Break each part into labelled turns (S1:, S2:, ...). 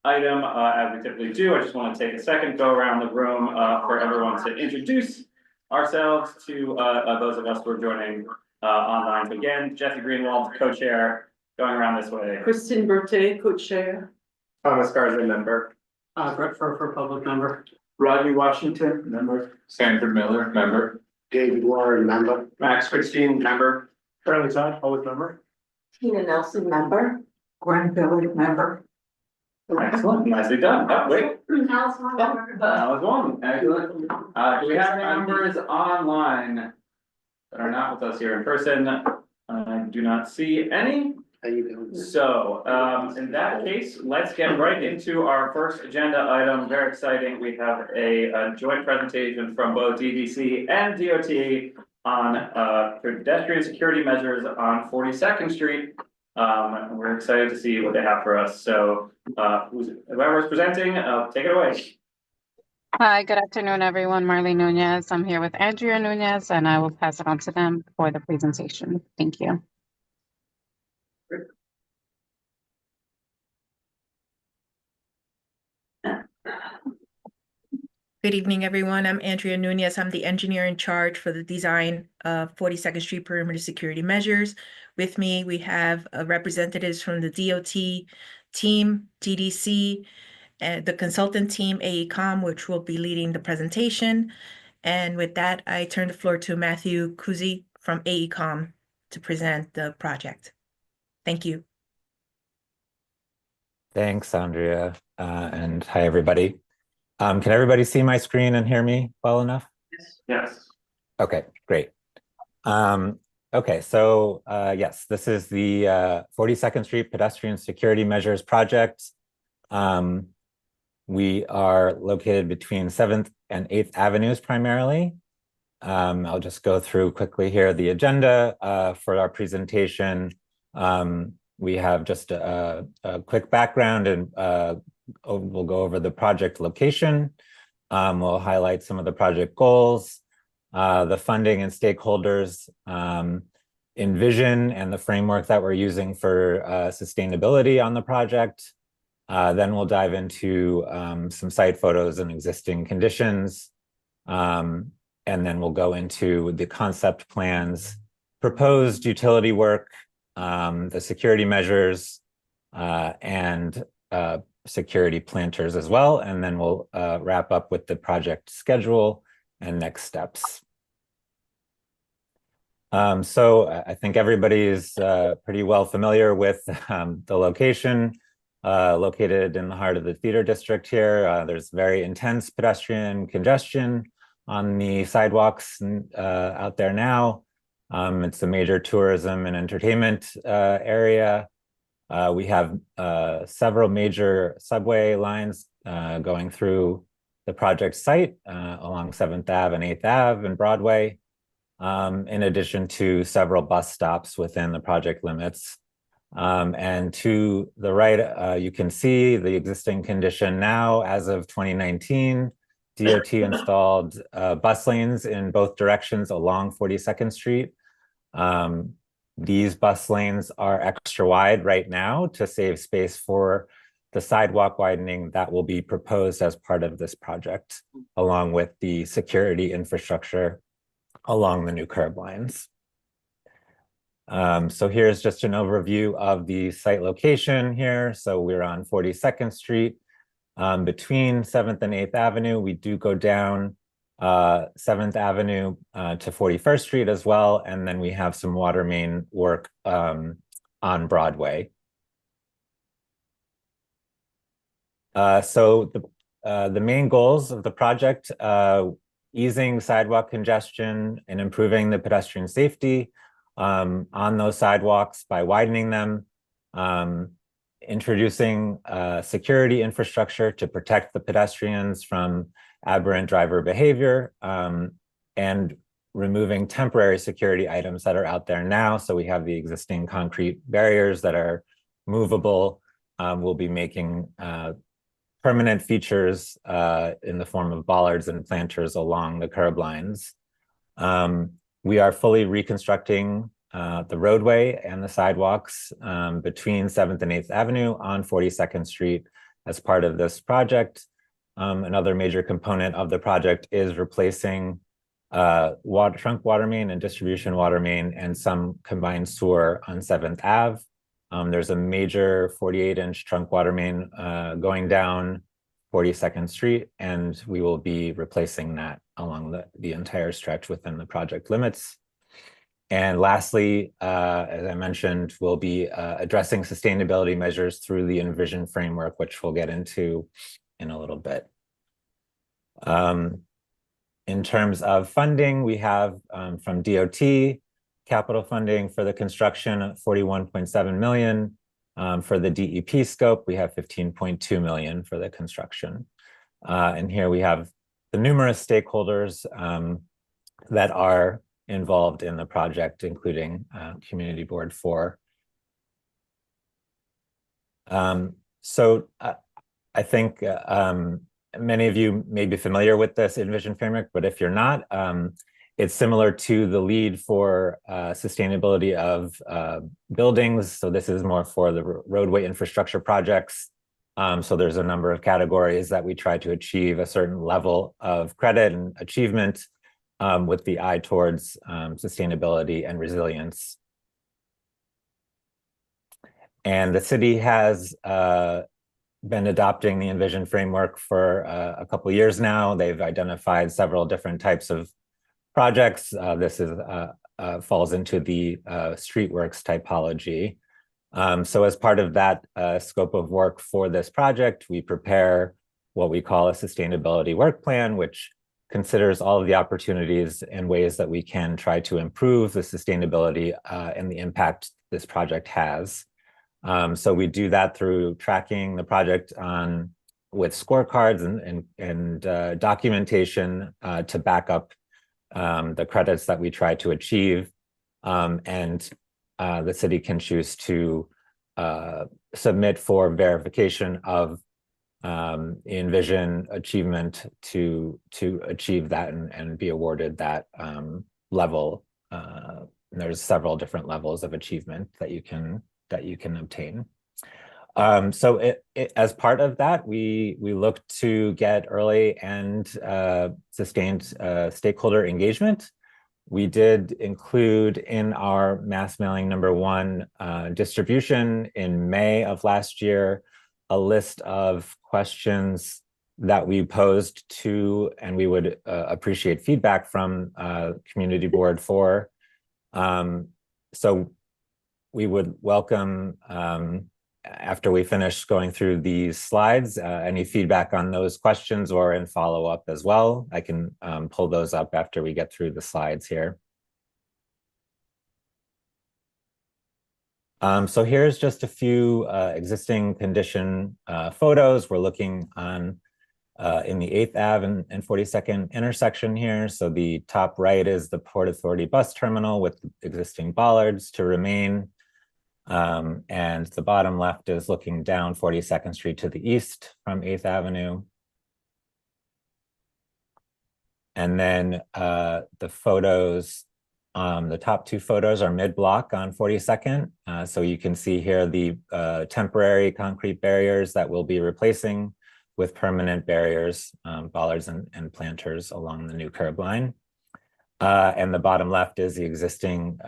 S1: item, as we typically do. I just want to take a second, go around the room for everyone to introduce ourselves to those of us who are joining online. So again, Jesse Greenwald, co-chair, going around this way.
S2: Christine Berthet, co-chair.
S1: Thomas Garza, member.
S2: Brett Furfer, public member.
S3: Rodney Washington, member.
S4: Sanford Miller, member.
S3: David Warren, member.
S1: Max Christine, member.
S3: Charlie Todd, always member.
S2: Tina Nelson, member. Gwen Billy, member.
S1: Excellent, nicely done. Oh, wait.
S2: Alice one, member.
S1: That was one. Excellent. Do we have any members online that are not with us here in person? I do not see any.
S3: How you doing?
S1: So, in that case, let's get right into our first agenda item. Very exciting. We have a joint presentation from both DDC and DOT on pedestrian security measures on 42nd Street. We're excited to see what they have for us. So, whoever's presenting, take it away.
S5: Hi, good afternoon, everyone. Marlene Nunez. I'm here with Andrea Nunez, and I will pass it on to them for the presentation. Thank you.
S6: Good evening, everyone. I'm Andrea Nunez. I'm the engineer in charge for the design of 42nd Street perimeter security measures. With me, we have representatives from the DOT team, DDC, and the consultant team, AECOM, which will be leading the presentation. And with that, I turn the floor to Matthew Kuzi from AECOM to present the project. Thank you.
S7: Thanks, Andrea, and hi, everybody. Can everybody see my screen and hear me well enough?
S1: Yes.
S7: Okay, great. Okay, so yes, this is the 42nd Street Pedestrian Security Measures Project. We are located between 7th and 8th Avenues primarily. I'll just go through quickly here the agenda for our presentation. We have just a quick background and we'll go over the project location. We'll highlight some of the project goals, the funding and stakeholders, envision and the framework that we're using for sustainability on the project. Then we'll dive into some site photos and existing conditions. And then we'll go into the concept plans, proposed utility work, the security measures, and security planters as well. And then we'll wrap up with the project schedule and next steps. So I think everybody is pretty well familiar with the location, located in the heart of the theater district here. There's very intense pedestrian congestion on the sidewalks out there now. It's a major tourism and entertainment area. We have several major subway lines going through the project site along 7th Ave and 8th Ave and Broadway, in addition to several bus stops within the project limits. And to the right, you can see the existing condition now. As of 2019, DOT installed bus lanes in both directions along 42nd Street. These bus lanes are extra wide right now to save space for the sidewalk widening that will be proposed as part of this project, along with the security infrastructure along the new curb lines. So here's just an overview of the site location here. So we're on 42nd Street, between 7th and 8th Avenue. We do go down 7th Avenue to 41st Street as well. And then we have some water main work on Broadway. So the main goals of the project, easing sidewalk congestion and improving the pedestrian safety on those sidewalks by widening them, introducing security infrastructure to protect the pedestrians from aberrant driver behavior, and removing temporary security items that are out there now. So we have the existing concrete barriers that are movable. We'll be making permanent features in the form of bollards and planters along the curb lines. We are fully reconstructing the roadway and the sidewalks between 7th and 8th Avenue on 42nd Street as part of this project. Another major component of the project is replacing trunk water main and distribution water main and some combined sewer on 7th Ave. There's a major 48-inch trunk water main going down 42nd Street, and we will be replacing that along the entire stretch within the project limits. And lastly, as I mentioned, we'll be addressing sustainability measures through the Envision framework, which we'll get into in a little bit. In terms of funding, we have from DOT capital funding for the construction, 41.7 million. For the DEP scope, we have 15.2 million for the construction. And here we have the numerous stakeholders that are involved in the project, including Community Board 4. So I think many of you may be familiar with this Envision framework, but if you're not, it's similar to the lead for sustainability of buildings. So this is more for the roadway infrastructure projects. So there's a number of categories that we try to achieve a certain level of credit and achievement with the eye towards sustainability and resilience. And the city has been adopting the Envision framework for a couple of years now. They've identified several different types of projects. This is falls into the streetworks typology. So as part of that scope of work for this project, we prepare what we call a sustainability work plan, which considers all of the opportunities and ways that we can try to improve the sustainability and the impact this project has. So we do that through tracking the project with scorecards and documentation to back up the credits that we try to achieve. And the city can choose to submit for verification of Envision achievement to achieve that and be awarded that level. There's several different levels of achievement that you can obtain. So as part of that, we look to get early and sustained stakeholder engagement. We did include in our mass mailing #1 distribution in May of last year a list of questions that we posed to, and we would appreciate feedback from Community Board 4. So we would welcome, after we finish going through these slides, any feedback on those questions or in follow-up as well. I can pull those up after we get through the slides here. So here's just a few existing condition photos. We're looking on in the 8th Ave and 42nd intersection here. So the top right is the Port Authority bus terminal with existing bollards to remain. And the bottom left is looking down 42nd Street to the east from 8th Avenue. And then the photos, the top two photos are mid-block on 42nd. So you can see here the temporary concrete barriers that we'll be replacing with permanent barriers, bollards and planters along the new curb line. And the bottom left is the existing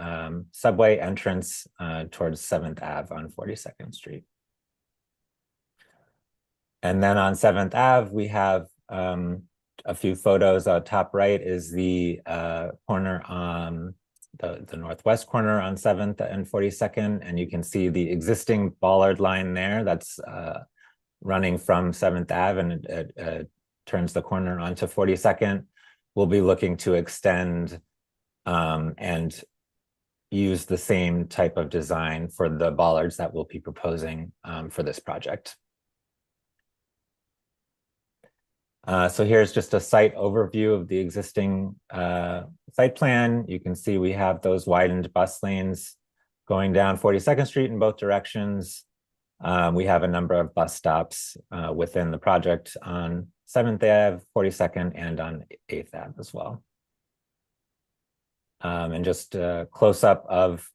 S7: subway entrance towards 7th Ave on 42nd Street. And then on 7th Ave, we have a few photos. Top right is the corner on the northwest corner on 7th and 42nd. And you can see the existing bollard line there that's running from 7th Ave, and it turns the corner onto 42nd. We'll be looking to extend and use the same type of design for the bollards that we'll be proposing for this project. So here's just a site overview of the existing site plan. You can see we have those widened bus lanes going down 42nd Street in both directions. We have a number of bus stops within the project on 7th Ave, 42nd, and on 8th Ave as well. And just a close-up of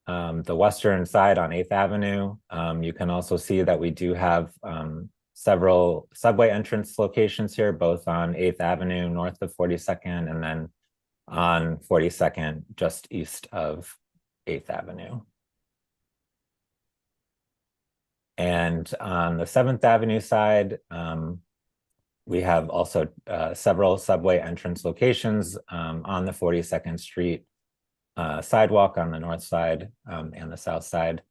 S7: the western side on 8th Avenue. You can also see that we do have several subway entrance locations here, both on 8th Avenue north of 42nd and then on 42nd just east of 8th Avenue. And on the 7th Avenue side, we have also several subway entrance locations on the 42nd Street sidewalk on the north side and the south side.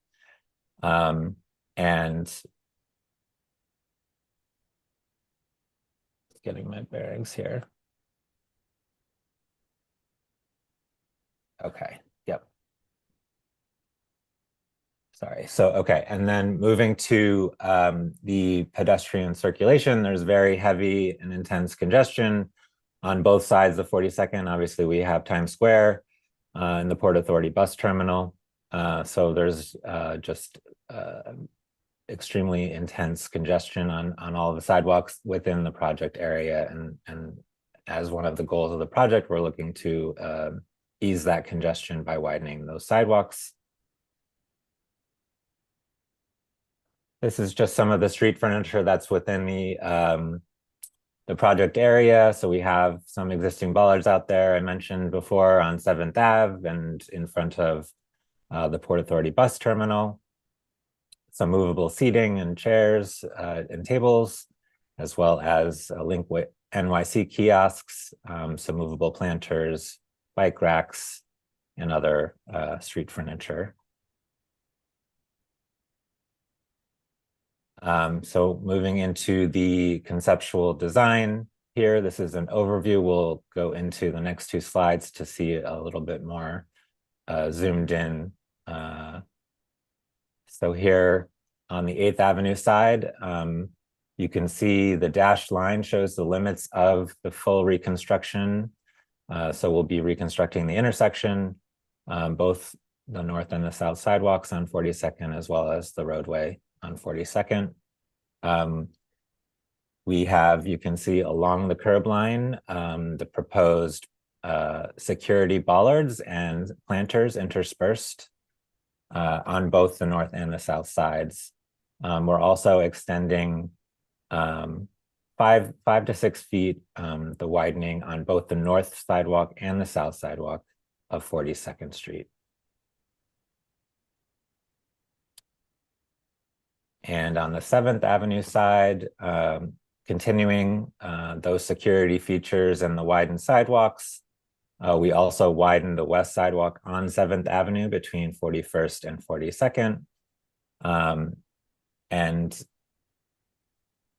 S7: And getting my bearings here. Okay, yep. Sorry, so, okay, and then moving to the pedestrian circulation, there's very heavy and intense congestion on both sides of 42nd. Obviously, we have Times Square and the Port Authority bus terminal. So there's just extremely intense congestion on all of the sidewalks within the project area. And as one of the goals of the project, we're looking to ease that congestion by widening those sidewalks. This is just some of the street furniture that's within the project area. So we have some existing bollards out there I mentioned before on 7th Ave and in front of the Port Authority bus terminal. Some movable seating and chairs and tables, as well as Link NYC kiosks, some movable planters, bike racks, and other street furniture. So moving into the conceptual design here, this is an overview. We'll go into the next two slides to see it a little bit more zoomed in. So here on the 8th Avenue side, you can see the dashed line shows the limits of the full reconstruction. So we'll be reconstructing the intersection, both the north and the south sidewalks on 42nd, as well as the roadway on 42nd. We have, you can see along the curb line, the proposed security bollards and planters interspersed on both the north and the south sides. We're also extending 5 to 6 feet the widening on both the north sidewalk and the south sidewalk of 42nd Street. And on the 7th Avenue side, continuing those security features and the widened sidewalks, we also widened the west sidewalk on 7th Avenue between 41st and 42nd. And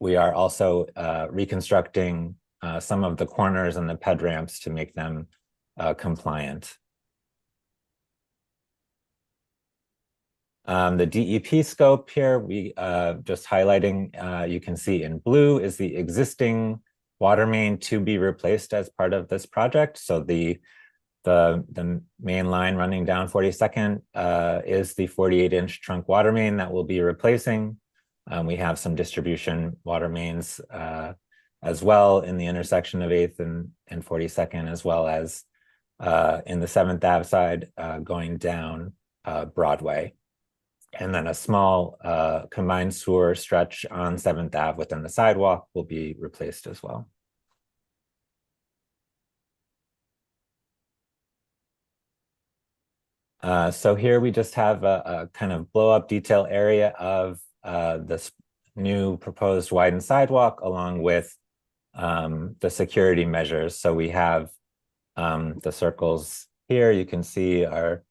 S7: we are also reconstructing some of the corners and the ped ramps to make them compliant. The DEP scope here, we just highlighting, you can see in blue is the existing water main to be replaced as part of this project. So the main line running down 42nd is the 48-inch trunk water main that we'll be replacing. We have some distribution water mains as well in the intersection of 8th and 42nd, as well as in the 7th Ave side going down Broadway. And then a small combined sewer stretch on 7th Ave within the sidewalk will be replaced as well. So here we just have a kind of blow up detail area of this new proposed widened sidewalk along with the security measures. So we have the circles here, you can see are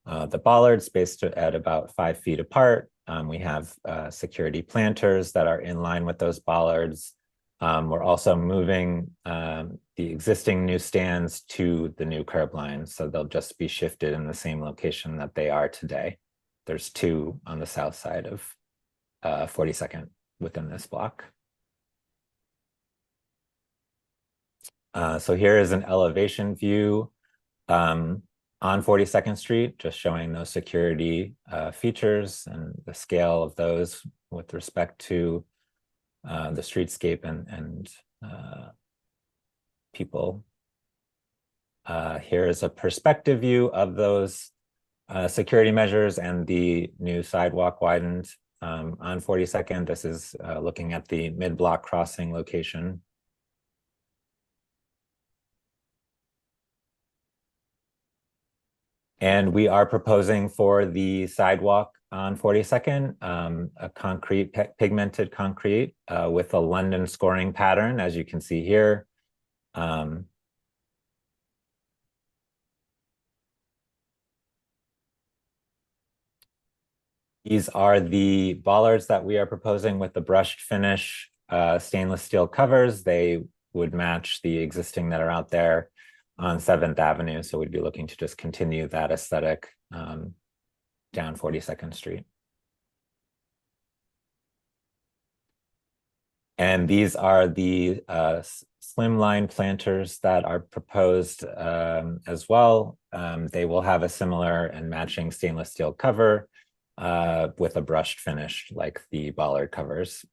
S7: the bollards spaced at about 5 feet apart. We have security planters that are in line with those bollards. We're also moving the existing new stands to the new curb line, so they'll just be shifted in the same location that they are today. There's 2 on the south side of 42nd within this block. So here is an elevation view on 42nd Street, just showing those security features and the scale of those with respect to the streetscape and people. Here is a perspective view of those security measures and the new sidewalk widened on 42nd. This is looking at the mid-block crossing location. And we are proposing for the sidewalk on 42nd, a concrete, pigmented concrete with a London scoring pattern, as you can see here. These are the bollards that we are proposing with the brushed finish stainless steel covers. They would match the existing that are out there on 7th Avenue. So we'd be looking to just continue that aesthetic down 42nd Street. And these are the slimline planters that are proposed as well. They will have a similar and matching stainless steel cover with a brushed finish like the bollard covers.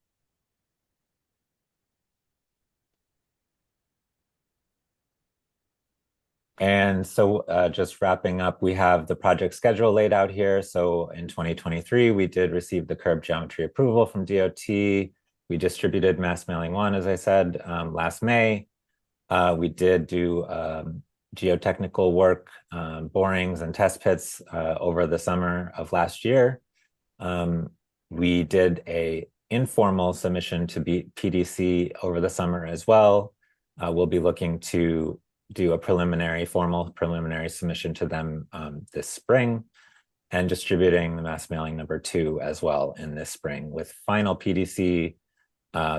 S7: And so just wrapping up, we have the project schedule laid out here. So in 2023, we did receive the curb geometry approval from DOT. We distributed mass mailing 1, as I said, last May. We did do geotechnical work, borings and test pits over the summer of last year. We did a informal submission to PDC over the summer as well. We'll be looking to do a formal preliminary submission to them this spring, and distributing the mass mailing number 2 as well in this spring, with final PDC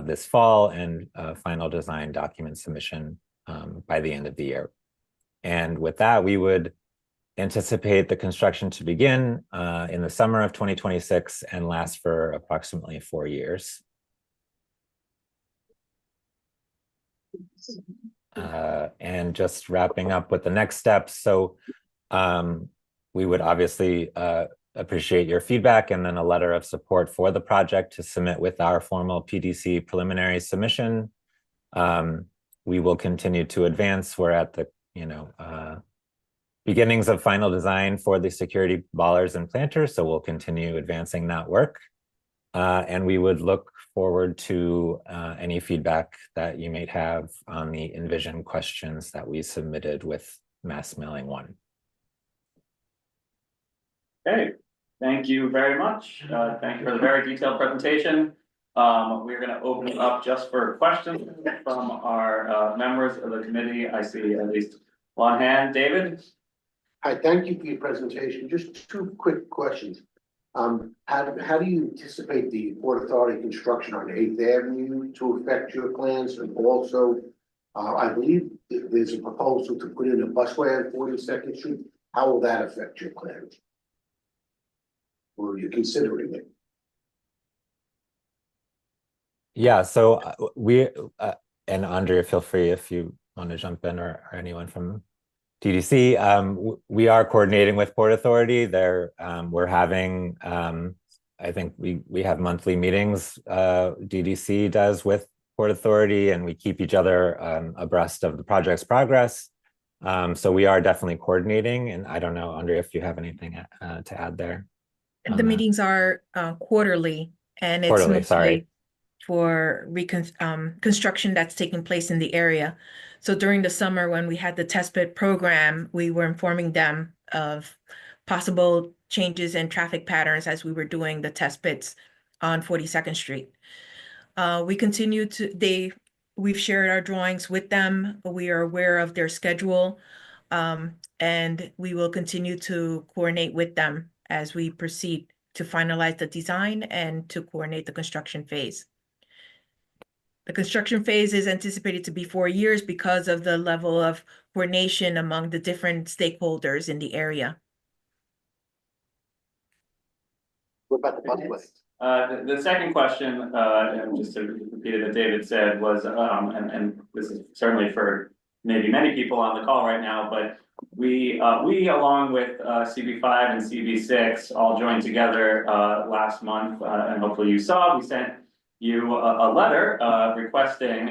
S7: this fall and final design document submission by the end of the year. And with that, we would anticipate the construction to begin in the summer of 2026 and last for approximately 4 years. And just wrapping up with the next steps. So we would obviously appreciate your feedback and then a letter of support for the project to submit with our formal PDC preliminary submission. We will continue to advance. We're at the beginnings of final design for the security bollards and planters, so we'll continue advancing that work. And we would look forward to any feedback that you may have on the Envision questions that we submitted with mass mailing 1.
S1: Okay, thank you very much. Thank you for the very detailed presentation. We're going to open it up just for questions from our members of the committee. I see at least one hand. David?
S3: Hi, thank you for your presentation. Just 2 quick questions. How do you anticipate the Port Authority construction on 8th Avenue to affect your plans? And also, I believe there's a proposal to put in a busway on 42nd Street. How will that affect your plans? Or are you considering it?
S7: Yeah, so we, and Andrea, feel free if you want to jump in, or anyone from DDC. We are coordinating with Port Authority. We're having, I think we have monthly meetings, DDC does with Port Authority, and we keep each other abreast of the project's progress. So we are definitely coordinating, and I don't know, Andrea, if you have anything to add there.
S6: The meetings are quarterly, and it's
S7: Quarterly,
S6: mostly
S7: sorry.
S6: for construction that's taking place in the area. So during the summer, when we had the test pit program, we were informing them of possible changes in traffic patterns as we were doing the test pits on 42nd Street. We continue to, we've shared our drawings with them. We are aware of their schedule, and we will continue to coordinate with them as we proceed to finalize the design and to coordinate the construction phase. The construction phase is anticipated to be 4 years because of the level of coordination among the different stakeholders in the area.
S3: What about the busway?
S1: The second question, and just to repeat it, that David said was, and this is certainly for maybe many people on the call right now, but we along with CB5 and CB6 all joined together last month, and hopefully you saw, we sent you a letter requesting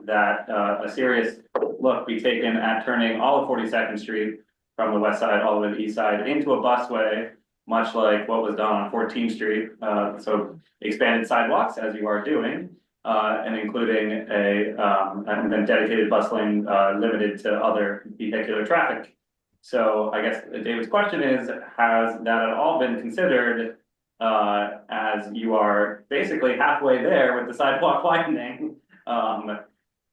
S1: that a serious look be taken at turning all of 42nd Street from the west side all the way to the east side into a busway. much like what was done on 14th Street. So expanded sidewalks, as you are doing, and including and then dedicated bus lane, limited to other vehicular traffic. So I guess David's question is, has that at all been considered, as you are basically halfway there with the sidewalk widening?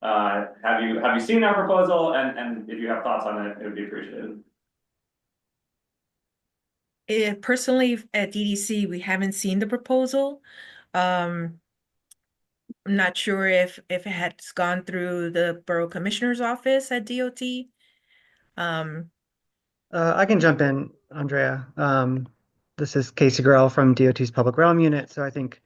S1: Have you seen our proposal, and if you have thoughts on it, it would be appreciated.
S6: Personally, at DDC, we haven't seen the proposal. I'm not sure if it has gone through the Borough Commissioner's office at DOT.
S4: I can jump in, Andrea. This is Casey Grell from DOT's Public Realm Unit. So I think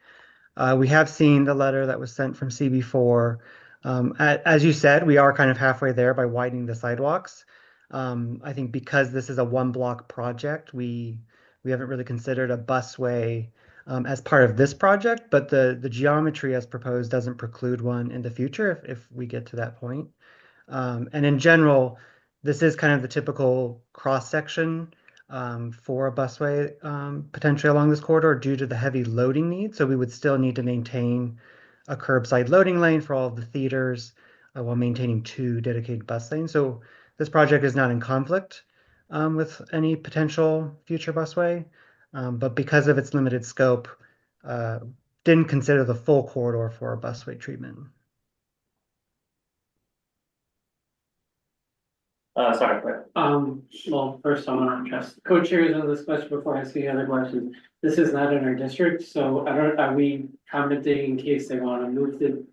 S4: we have seen the letter that was sent from CB4. As you said, we are kind of halfway there by widening the sidewalks. I think because this is a one-block project, we haven't really considered a busway as part of this project, but the geometry as proposed doesn't preclude one in the future if we get to that point. And in general, this is kind of the typical cross-section for a busway potentially along this corridor due to the heavy loading needs. So we would still need to maintain a curbside loading lane for all of the theaters while maintaining 2 dedicated bus lanes. So this project is not in conflict with any potential future busway, but because of its limited scope, didn't consider the full corridor for a busway treatment.
S1: Sorry, Brett.
S8: Well, first I want to address co-chairs on this question before asking other questions. This is not in our district, so are we commenting in case they want to move the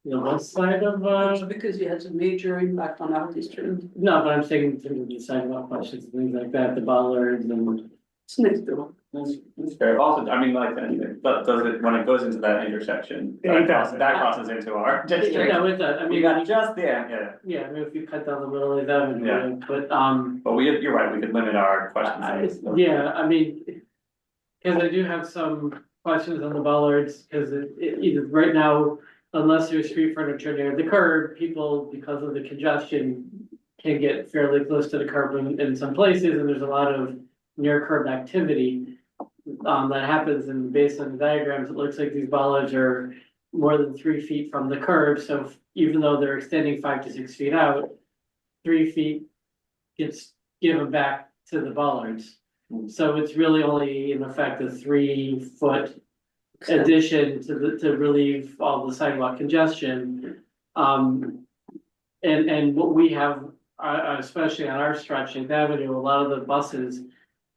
S8: west side of,
S2: Because you had a major impact on our district.
S8: no, but I'm saying in terms of the sidewalk questions, things like that, the bollards and.
S2: It's next door.
S1: That's fair. Also, I mean, like, but does it, when it goes into that intersection,
S8: Yeah, it does.
S1: that crosses into our district?
S8: Yeah, with that, I
S1: We
S8: mean,
S1: got just, yeah.
S8: yeah, I mean, if you cut down the middle of that,
S1: Yeah.
S8: but,
S1: But you're right, we could limit our questions.
S8: yeah, I mean, cause I do have some questions on the bollards, cause either right now, unless there's street furniture near the curb, people, because of the congestion, can get fairly close to the curb in some places, and there's a lot of near curb activity that happens, and based on the diagrams, it looks like these bollards are more than 3 feet from the curb, so even though they're extending 5 to 6 feet out, 3 feet gets given back to the bollards. So it's really only in effect a 3-foot addition to relieve all the sidewalk congestion. And what we have, especially on our stretch in Avenue, a lot of the buses,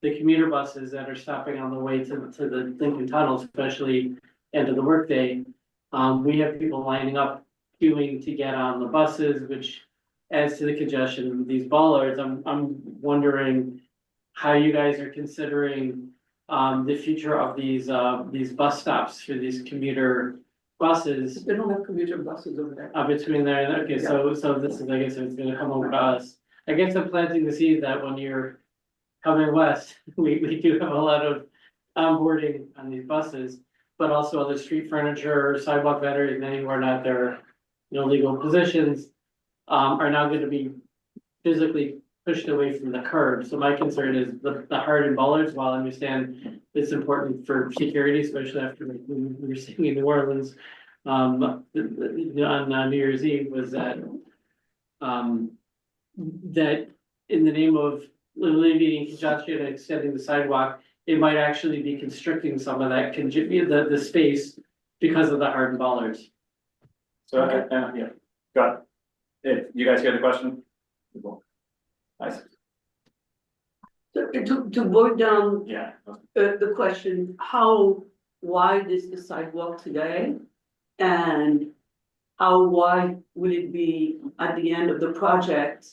S8: the commuter buses that are stopping on the way to the Lincoln Tunnel, especially end of the workday, we have people lining up, queuing to get on the buses, which adds to the congestion of these bollards. I'm wondering how you guys are considering the future of these bus stops for these commuter buses.
S2: They don't have commuter buses over there.
S8: Between there, and okay, so this is, I guess it's gonna come over to us. I guess I'm planting the seed that when you're coming west, we do have a lot of onboarding on these buses, but also other street furniture, sidewalk vendors, many who are not their legal positions, are now gonna be physically pushed away from the curb. So my concern is the hardened bollards, while I understand it's important for security, especially after we were seeing in New Orleans, on New Year's Eve, was that that in the name of alleviating congestion and extending the sidewalk, it might actually be constricting some of that the space because of the hardened bollards.
S1: So, yeah, got it. If you guys hear the question? Nice,
S2: So to boil down
S1: yeah.
S2: the question, how wide is the sidewalk today? And how wide will it be at the end of the project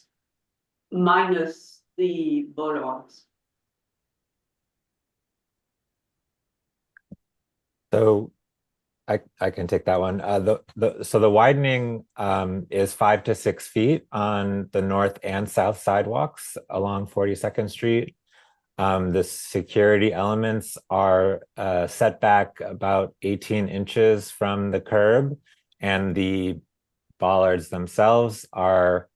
S2: minus the bollards?
S7: So I can take that one. So the widening is 5 to 6 feet on the north and south sidewalks along 42nd Street. The security elements are set back about 18 inches from the curb, and the bollards themselves are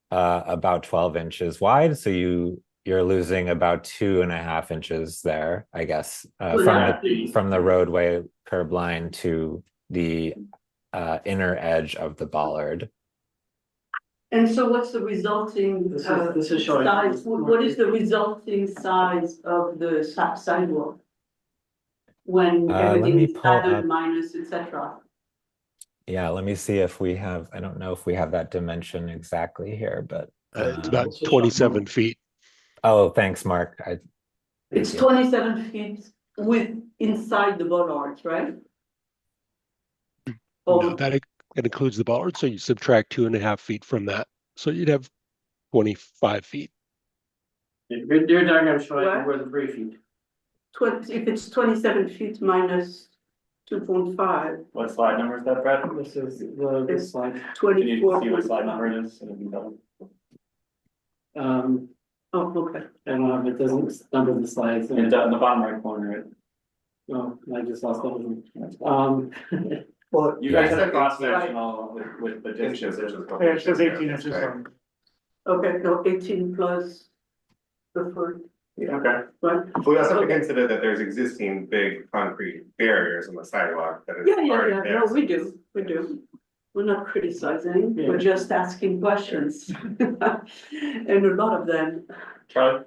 S7: about 12 inches wide. So you you're losing about 2.5 inches there, I guess,
S2: Yeah.
S7: from the roadway curb line to the inner edge of the bollard.
S2: And so what's the resulting
S8: This is showing.
S2: size? What is the resulting size of the sidewalk? When
S7: Let
S2: everything
S7: me
S2: is
S7: pull
S2: added
S7: up.
S2: minus, etc.
S7: Yeah, let me see if we have, I don't know if we have that dimension exactly here, but.
S9: It's about 27 feet.
S7: Oh, thanks, Mark.
S2: It's
S7: Thank you.
S2: 27 feet with inside the bollards, right?
S9: No, that includes the bollard. So you subtract 2.5 feet from that. So you'd have 25 feet.
S8: Your diagram showing
S2: What?
S8: where the 3 feet.
S2: If it's 27 feet minus 2.5,
S1: What slide number is that, Brad?
S8: This is this slide.
S1: Can you
S2: 24.
S1: see what slide number it is? It'll be double.
S2: Oh, okay.
S8: I don't know if it doesn't number the slides.
S1: In the bottom right corner,
S8: No, I just lost all of them.
S3: Well,
S1: you guys
S7: Yeah.
S1: have cross sectional with the
S10: Inches,
S1: distances.
S10: inches.
S8: Yeah, it says 18 inches.
S2: Okay, no, 18 plus the foot,
S1: Okay.
S2: right?
S10: We also have to consider that there's existing big concrete barriers on the sidewalk that is
S2: Yeah,
S10: already
S2: yeah,
S10: there.
S2: no, we do. We're not criticizing, we're just asking questions. And a lot of them.
S1: Charlie?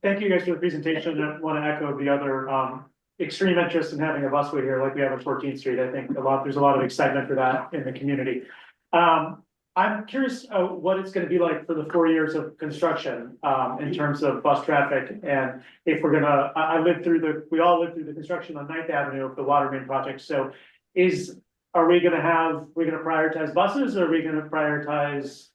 S8: Thank you guys for the presentation. I want to echo the other, extreme interest in having a busway here like we have on 14th Street. I think there's a lot of excitement for that in the community. I'm curious, what it's going to be like for the 4 years of construction, in terms of bus traffic. And if we're gonna, we all lived through the construction on 9th Avenue of the water main project. So are we gonna prioritize buses, or are we gonna prioritize,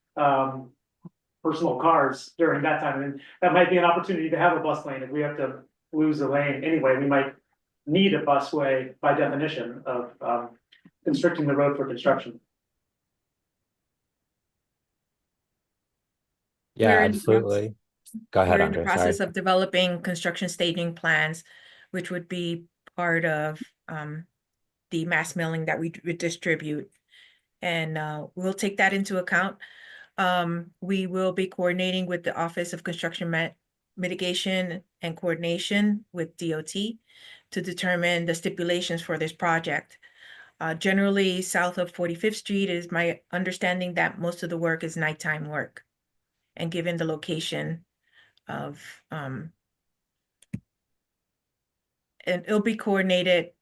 S8: personal cars during that time? And that might be an opportunity to have a bus lane. If we have to lose a lane anyway, we might need a busway by definition of, constricting the road for construction.
S7: Yeah,
S6: We're in the
S7: absolutely. Go ahead,
S6: We're in the
S7: Andre, sorry.
S6: process of developing construction staging plans, which would be part of the mass mailing that we would distribute. And we'll take that into account. We will be coordinating with the Office of Construction Mitigation and Coordination with DOT to determine the stipulations for this project. Generally, south of 45th Street is my understanding that most of the work is nighttime work. And given the location of, and it'll be coordinated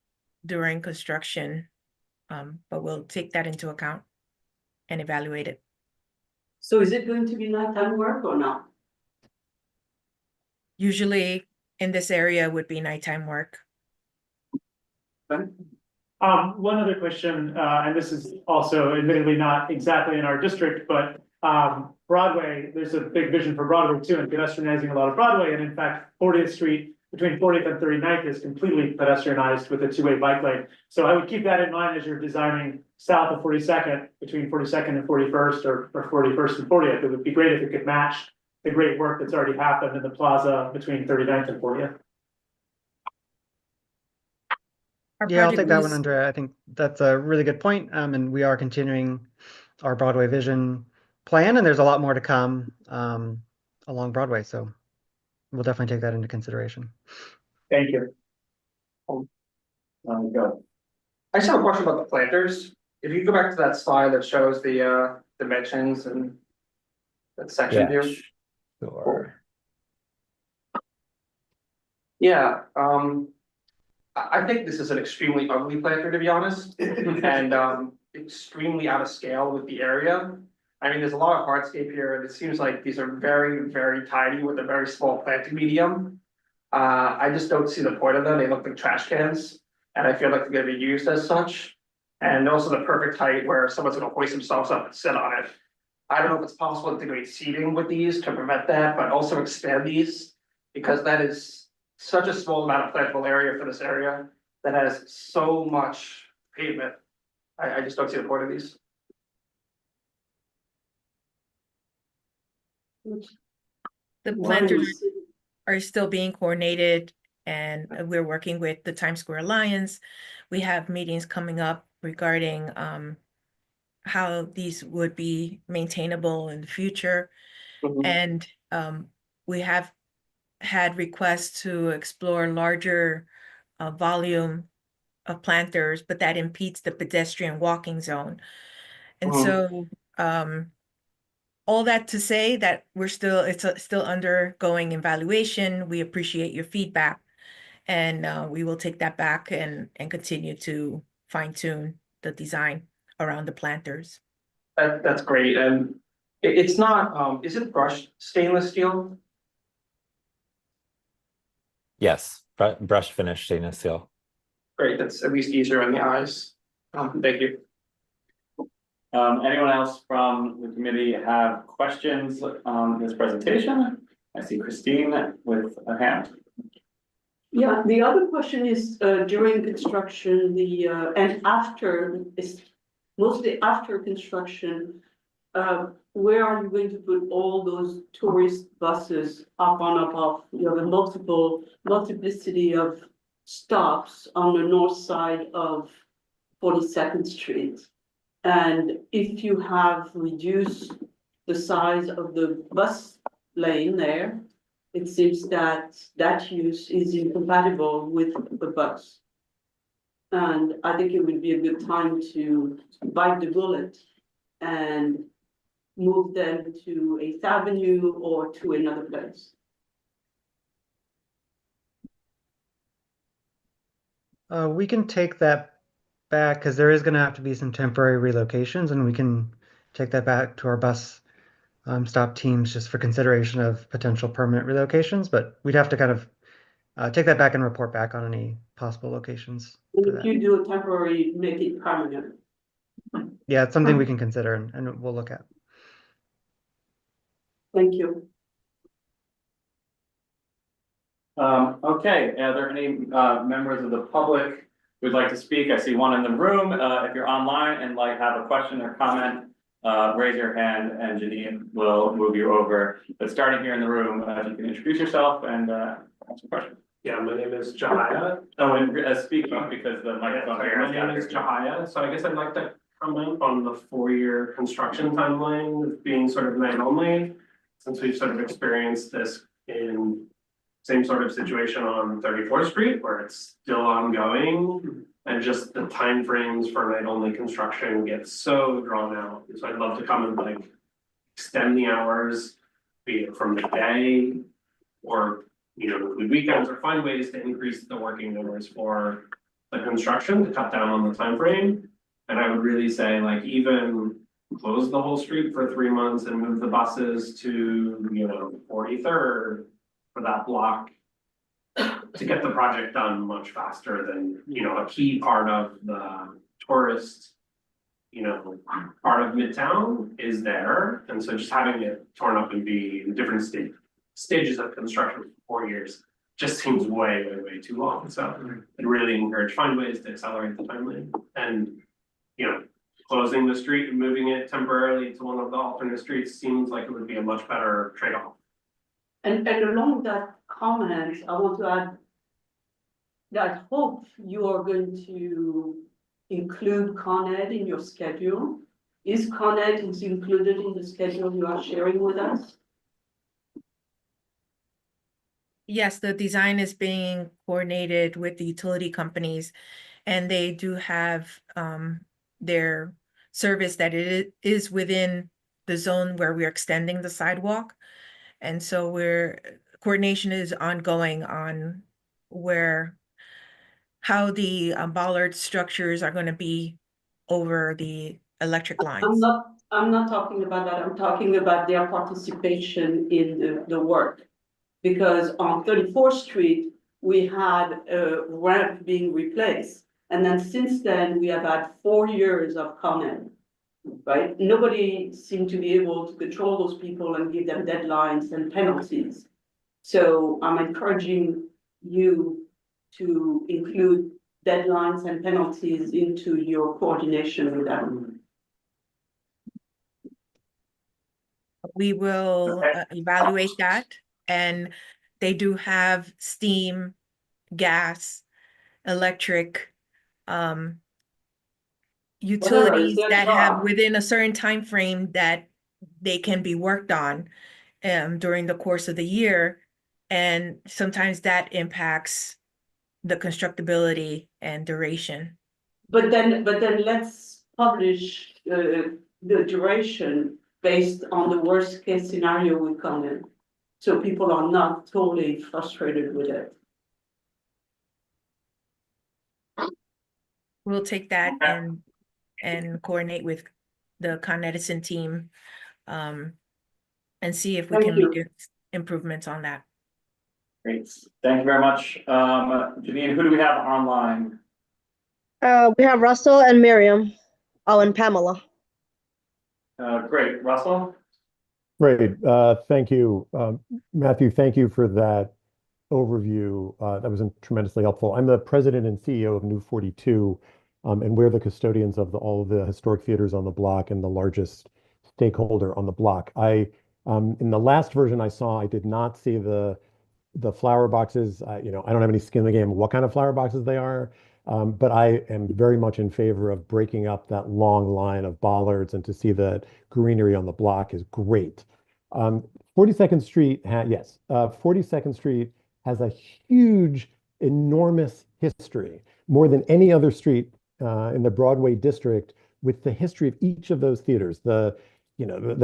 S6: during construction, but we'll take that into account and evaluate it.
S2: So is it going to be nighttime work or not?
S6: Usually in this area would be nighttime work.
S8: One other question, and this is also admittedly not exactly in our district, but Broadway, there's a big vision for Broadway too, and pedestrianizing a lot of Broadway. And in fact, 40th Street between 40th and 39th is completely pedestrianized with a two-way bike lane. So I would keep that in mind as you're designing south of 42nd, between 42nd and 41st, or 41st and 40th. It would be great if it could match the great work that's already happened in the plaza between 39th and 40th.
S4: Yeah, I'll take that one, Andrea. I think that's a really good point. And we are continuing our Broadway vision plan, and there's a lot more to come along Broadway. So we'll definitely take that into consideration.
S8: Thank you.
S1: Go.
S11: I just have a question about the planters. If you go back to that slide that shows the dimensions and that section
S7: Yeah,
S11: view.
S7: sure.
S11: Yeah, I think this is an extremely ugly planter, to be honest, and extremely out of scale with the area. I mean, there's a lot of hardscape here, and it seems like these are very, very tiny with a very small planting medium. I just don't see the point of them. They look like trash cans, and I feel like they're gonna be used as such. And also the perfect height where someone's gonna hoist themselves up and sit on it. I don't know if it's possible to integrate seating with these to prevent that, but also expand these, because that is such a small amount of plantable area for this area that has so much pavement. I just don't see the point of these.
S6: The planters are still being coordinated, and we're working with the Times Square Alliance. We have meetings coming up regarding how these would be maintainable in the future.
S11: Mhm.
S6: And we have had requests to explore larger volume of planters, but that impedes the pedestrian walking zone. And so all that to say that it's still undergoing evaluation. We appreciate your feedback, and we will take that back and continue to fine tune the design around the planters.
S11: That's great, and it's not, is it brushed stainless steel?
S7: Yes, brush finish stainless steel.
S11: Great, that's at least easier on the eyes. Thank you.
S1: Anyone else from the committee have questions on this presentation? I see Christine with a hand.
S2: Yeah, the other question is, during construction, and after, is mostly after construction, where are you going to put all those tourist buses up on, up off? You have a multiplicity of stops on the north side of 42nd Street. And if you have reduced the size of the bus lane there, it seems that that use is incompatible with the bus. And I think it would be a good time to bite the bullet and move them to 8th Avenue or to another place.
S4: We can take that back because there is going to have to be some temporary relocations, and we can take that back to our bus stop teams just for consideration of potential permanent relocations. But we'd have to kind of take that back and report back on any possible locations.
S2: And if you do a temporary, make it permanent.
S4: Yeah, it's something we can consider and we'll look at.
S2: Thank you.
S1: Okay, are there any members of the public who'd like to speak? I see one in the room. If you're online and have a question or comment, raise your hand and Janine will move you over. But starting here in the room, you can introduce yourself and ask a question.
S12: Yeah, my name is Jahaya.
S1: Oh, and speak up because the microphone here.
S12: My name is Jahaya, so I guess I'd like to comment on the 4-year construction timeline being sort of night only, since we've sort of experienced this in same sort of situation on 34th Street, where it's still ongoing, and just the timeframes for night only construction get so drawn out. So I'd love to come and extend the hours, be it from the day or include weekends, or find ways to increase the working hours for the construction to cut down on the time frame. And I would really say even close the whole street for 3 months and move the buses to 43rd for that block to get the project done much faster than a key part of the tourist part of Midtown is there. And so just having it torn up and be in different stages of construction for 4 years just seems way too long. So I'd really encourage, find ways to accelerate the timeline, and closing the street and moving it temporarily to one of the alternate streets seems like it would be a much better trade-off.
S2: And along that comment, I want to add that I hope you are going to include Con Ed in your schedule. Is Con Ed included in the schedule you are sharing with us?
S6: Yes, the design is being coordinated with the utility companies, and they do have their service that it is within the zone where we're extending the sidewalk. And so coordination is ongoing on how the bollard structures are going to be over the electric lines.
S2: I'm not talking about that. I'm talking about their participation in the work. Because on 34th Street, we had a ramp being replaced. And then since then, we have had 4 years of Con Ed, right? Nobody seemed to be able to control those people and give them deadlines and penalties. So I'm encouraging you to include deadlines and penalties into your coordination with them.
S6: We will evaluate that, and they do have steam, gas, electric, utilities that have within a certain time frame that they can be worked on. during the course of the year. And sometimes that impacts the constructability and duration.
S2: But then let's publish the duration based on the worst case scenario we come in. So people are not totally frustrated with it.
S6: We'll take that and coordinate with the Con Edison team and see if we
S2: Thank
S6: can
S2: you.
S6: make improvements on that.
S1: Great, thank you very much. Janine, who do we have online?
S13: We have Russell and Miriam. Oh, and Pamela.
S1: Great, Russell?
S14: Great, thank you. Matthew, thank you for that overview. That was tremendously helpful. I'm the president and CEO of New 42, and we're the custodians of all of the historic theaters on the block and the largest stakeholder on the block. In the last version I saw, I did not see the flower boxes. I don't have any skin in the game of what kind of flower boxes they are, but I am very much in favor of breaking up that long line of bollards, and to see that greenery on the block is great. 42nd Street, 42nd Street has a huge, enormous history, more than any other street in the Broadway district, with the history of each of those theaters. The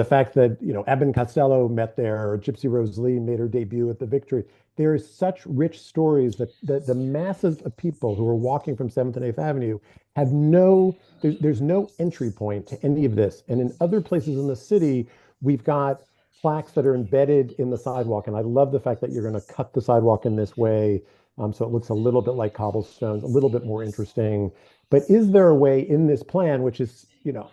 S14: fact that, Abbott and Costello met there, or Gypsy Rose Lee made her debut at the Victory. There is such rich stories that the masses of people who are walking from 7th and 8th Avenue have there's no entry point to any of this. And in other places in the city, we've got plaques that are embedded in the sidewalk. And I love the fact that you're going to cut the sidewalk in this way, so it looks a little bit like cobblestones, a little bit more interesting. But is there a way in this plan, which is,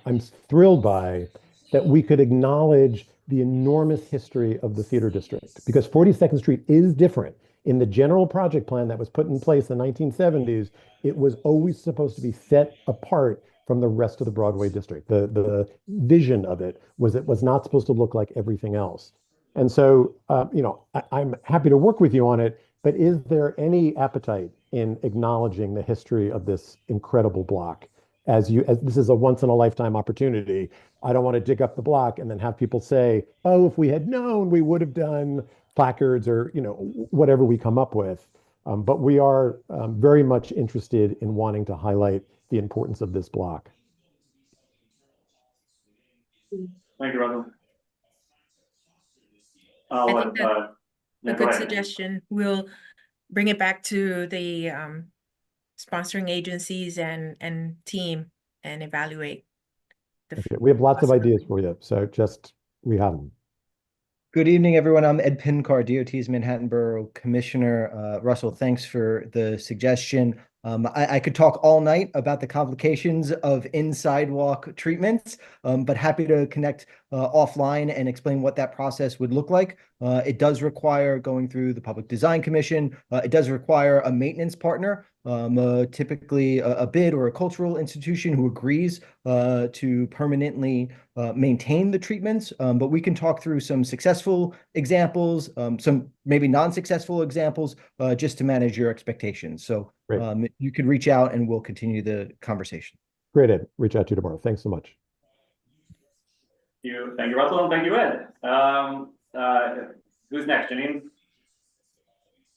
S14: I'm thrilled by, that we could acknowledge the enormous history of the theater district? Because 42nd Street is different. In the general project plan that was put in place in the 1970s, it was always supposed to be set apart from the rest of the Broadway district. The vision of it was not supposed to look like everything else. And so, I'm happy to work with you on it, but is there any appetite in acknowledging the history of this incredible block? As this is a once in a lifetime opportunity. I don't want to dig up the block and then have people say, oh, if we had known, we would have done placards or, whatever we come up with. But we are very much interested in wanting to highlight the importance of this block.
S1: Thank you, Russell.
S6: I think that's a good suggestion. We'll bring it back to the sponsoring agencies and team and evaluate.
S14: We have lots of ideas for you, so we have them.
S15: Good evening, everyone. I'm Ed Pinkar, DOT's Manhattan Borough Commissioner. Russell, thanks for the suggestion. I could talk all night about the complications of in-sidewalk treatments, but happy to connect offline and explain what that process would look like. It does require going through the Public Design Commission. It does require a maintenance partner, typically a BID or a cultural institution who agrees to permanently maintain the treatments. But we can talk through some successful examples, some maybe non-successful examples, just to manage your expectations. So you could reach out and we'll continue the conversation.
S14: Great, Ed. Reach out to you tomorrow. Thanks so much.
S1: Thank you, Russell, and thank you, Ed. Who's next, Janine?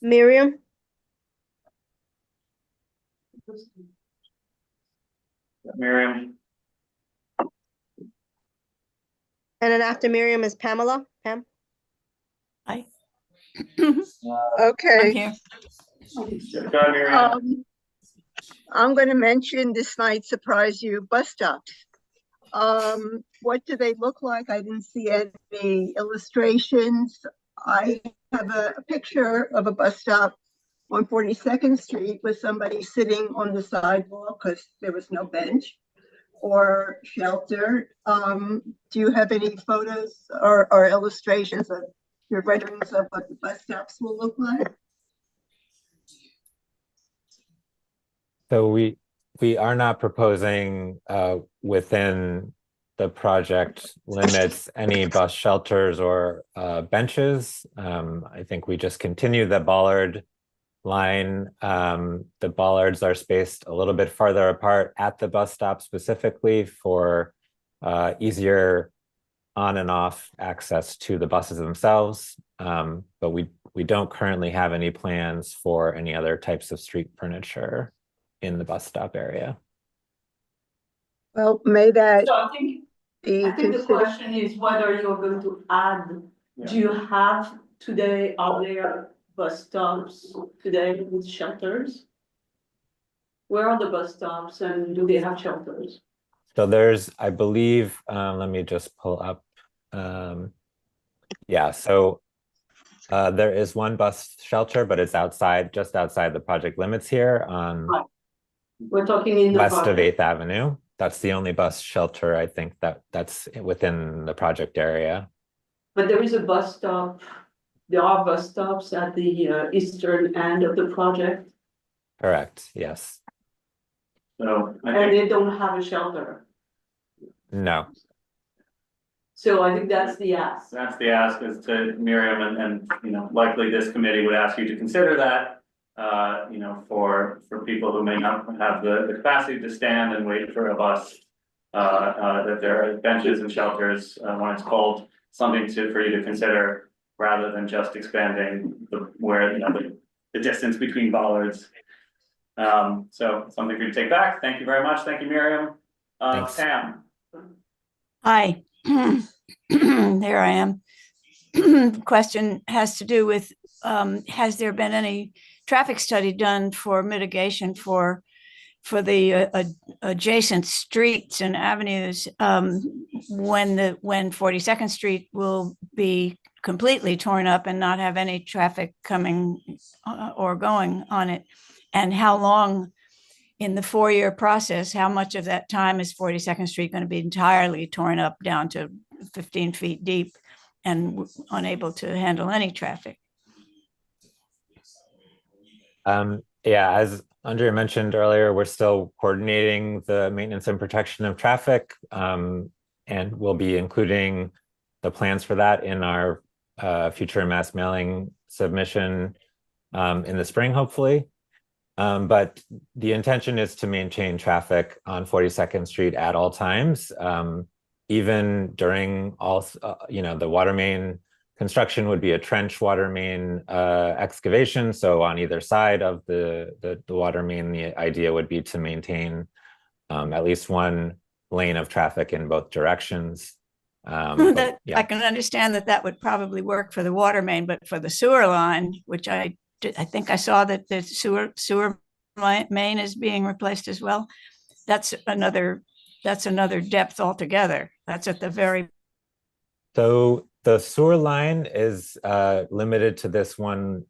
S13: Miriam.
S1: Miriam.
S13: And then after Miriam is Pamela. Pam.
S16: Hi.
S17: Okay.
S16: I'm here.
S1: Go ahead, Miriam.
S17: I'm going to mention, this might surprise you, bus stops. What do they look like? I didn't see any illustrations. I have a picture of a bus stop on 42nd Street with somebody sitting on the sidewalk because there was no bench or shelter. Do you have any photos or illustrations of your renderings of what the bus stops will look like?
S7: So we are not proposing within the project limits any bus shelters or benches. I think we just continue the bollard line. The bollards are spaced a little bit farther apart at the bus stop specifically for easier on and off access to the buses themselves. But we don't currently have any plans for any other types of street furniture in the bus stop area.
S17: Well, may that
S2: So I think
S17: be
S2: the
S17: considered.
S2: question is whether you're going to add, do you have today, are there bus stops today with shelters? Where are the bus stops and do they have shelters?
S7: So there's, I believe, let me just pull up. Yeah, so there is one bus shelter, but it's outside, just outside the project limits here on
S2: Right. We're talking in the
S7: west of
S2: project.
S7: 8th Avenue. That's the only bus shelter, I think, that's within the project area.
S2: But there is a bus stop, there are bus stops at the eastern end of the project,
S7: Correct, yes.
S1: So I
S2: and
S1: think,
S2: they don't have a shelter.
S7: No.
S2: So I think that's the ask.
S1: that's the ask is to Miriam and, you know, likely this committee would ask you to consider that. You know, for people who may not have the capacity to stand and wait for a bus. That there are benches and shelters, when it's cold, something for you to consider. Rather than just expanding the distance between bollards. So something for you to take back. Thank you very much. Thank you, Miriam.
S7: Thanks.
S1: Pam.
S16: Hi, there I am. The question has to do with, has there been any traffic study done for mitigation for the adjacent streets and avenues when 42nd Street will be completely torn up and not have any traffic coming or going on it? And how long in the 4-year process, how much of that time is 42nd Street going to be entirely torn up down to 15 feet deep and unable to handle any traffic?
S7: Yeah, as Andrea mentioned earlier, we're still coordinating the maintenance and protection of traffic, and we'll be including the plans for that in our future mass mailing submission in the spring, hopefully. But the intention is to maintain traffic on 42nd Street at all times, even during all, the water main construction would be a trench water main excavation. So on either side of the water main, the idea would be to maintain at least one lane of traffic in both directions.
S16: I
S7: Yeah.
S16: can understand that would probably work for the water main, but for the sewer line, which I think I saw that the sewer main is being replaced as well. That's another depth altogether. That's at the very.
S7: So the sewer line is limited to this one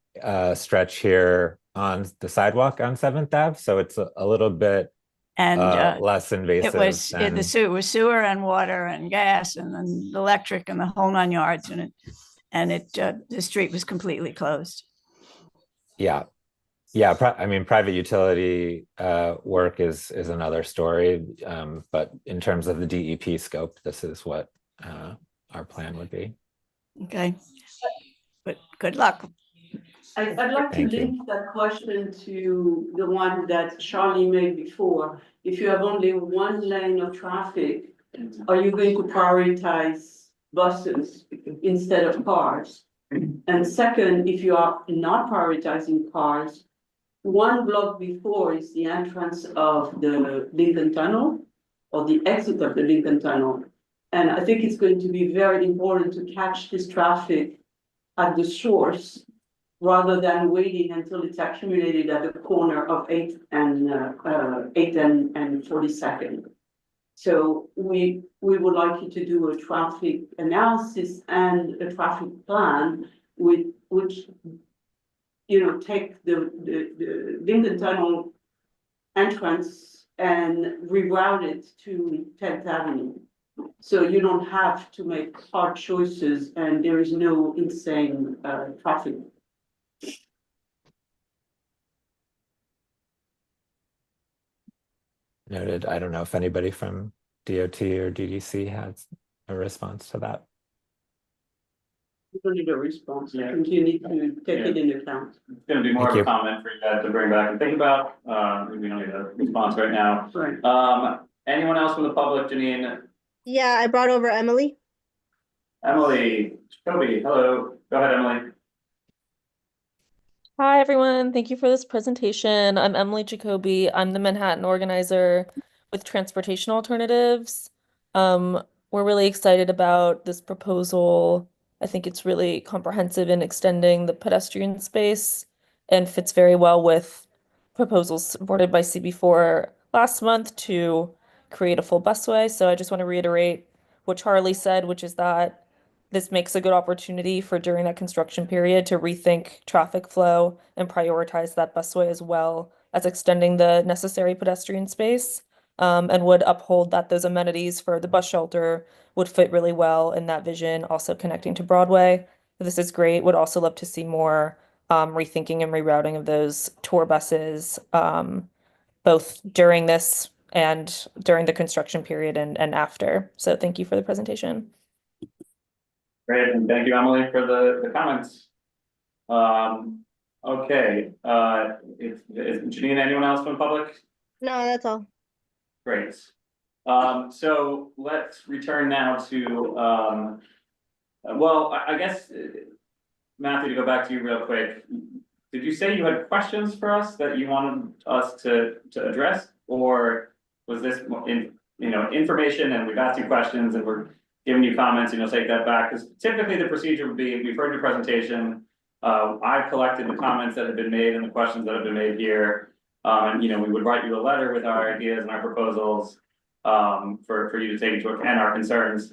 S7: stretch here on the sidewalk on 7th Ave. So it's a little bit less invasive.
S16: It was sewer and water and gas and then electric and the whole 9 yards, and the street was completely closed.
S7: Yeah. I mean, private utility work is another story. But in terms of the DEP scope, this is what our plan would be.
S16: Okay, but good luck.
S2: I'd like to link that question to the one that Charlie made before. If you have only one lane of traffic, are you going to prioritize buses instead of cars? And second, if you are not prioritizing cars, one block before is the entrance of the Lincoln Tunnel or the exit of the Lincoln Tunnel. And I think it's going to be very important to catch this traffic at the source rather than waiting until it's accumulated at the corner of 8th and 42nd. So we would like you to do a traffic analysis and a traffic plan which take the Lincoln Tunnel entrance and reroute it to 10th Avenue. So you don't have to make hard choices and there is no insane traffic.
S7: Noted. I don't know if anybody from DOT or DDC has a response to that.
S2: You don't need a response. I think you need to take it into account.
S1: It's going to be more of a comment for you guys to bring back and think about. We don't need a response right now.
S2: Right.
S1: Anyone else from the public, Janine?
S13: Yeah, I brought over Emily.
S1: Emily, Jacoby, hello. Go ahead, Emily.
S18: Hi, everyone. Thank you for this presentation. I'm Emily Jacoby. I'm the Manhattan organizer with Transportation Alternatives. We're really excited about this proposal. I think it's really comprehensive in extending the pedestrian space and fits very well with proposals supported by CB4 last month to create a full busway. So I just want to reiterate what Charlie said, which is that this makes a good opportunity for during that construction period to rethink traffic flow and prioritize that busway as well as extending the necessary pedestrian space, and would uphold that those amenities for the bus shelter would fit really well in that vision, also connecting to Broadway. This is great. Would also love to see more rethinking and rerouting of those tour buses, both during this and during the construction period and after. So thank you for the presentation.
S1: Great, and thank you, Emily, for the comments. Okay, is Janine, anyone else from public?
S13: No, that's all.
S1: Great. So let's return now to, well, I guess, Matthew, to go back to you real quick. Did you say you had questions for us that you wanted us to address? Or was this information and we've asked you questions and we're giving you comments and you'll take that back? Because typically the procedure would be, we've heard your presentation. I've collected the comments that have been made and the questions that have been made here. And we would write you a letter with our ideas and our proposals for you to take into account, and our concerns.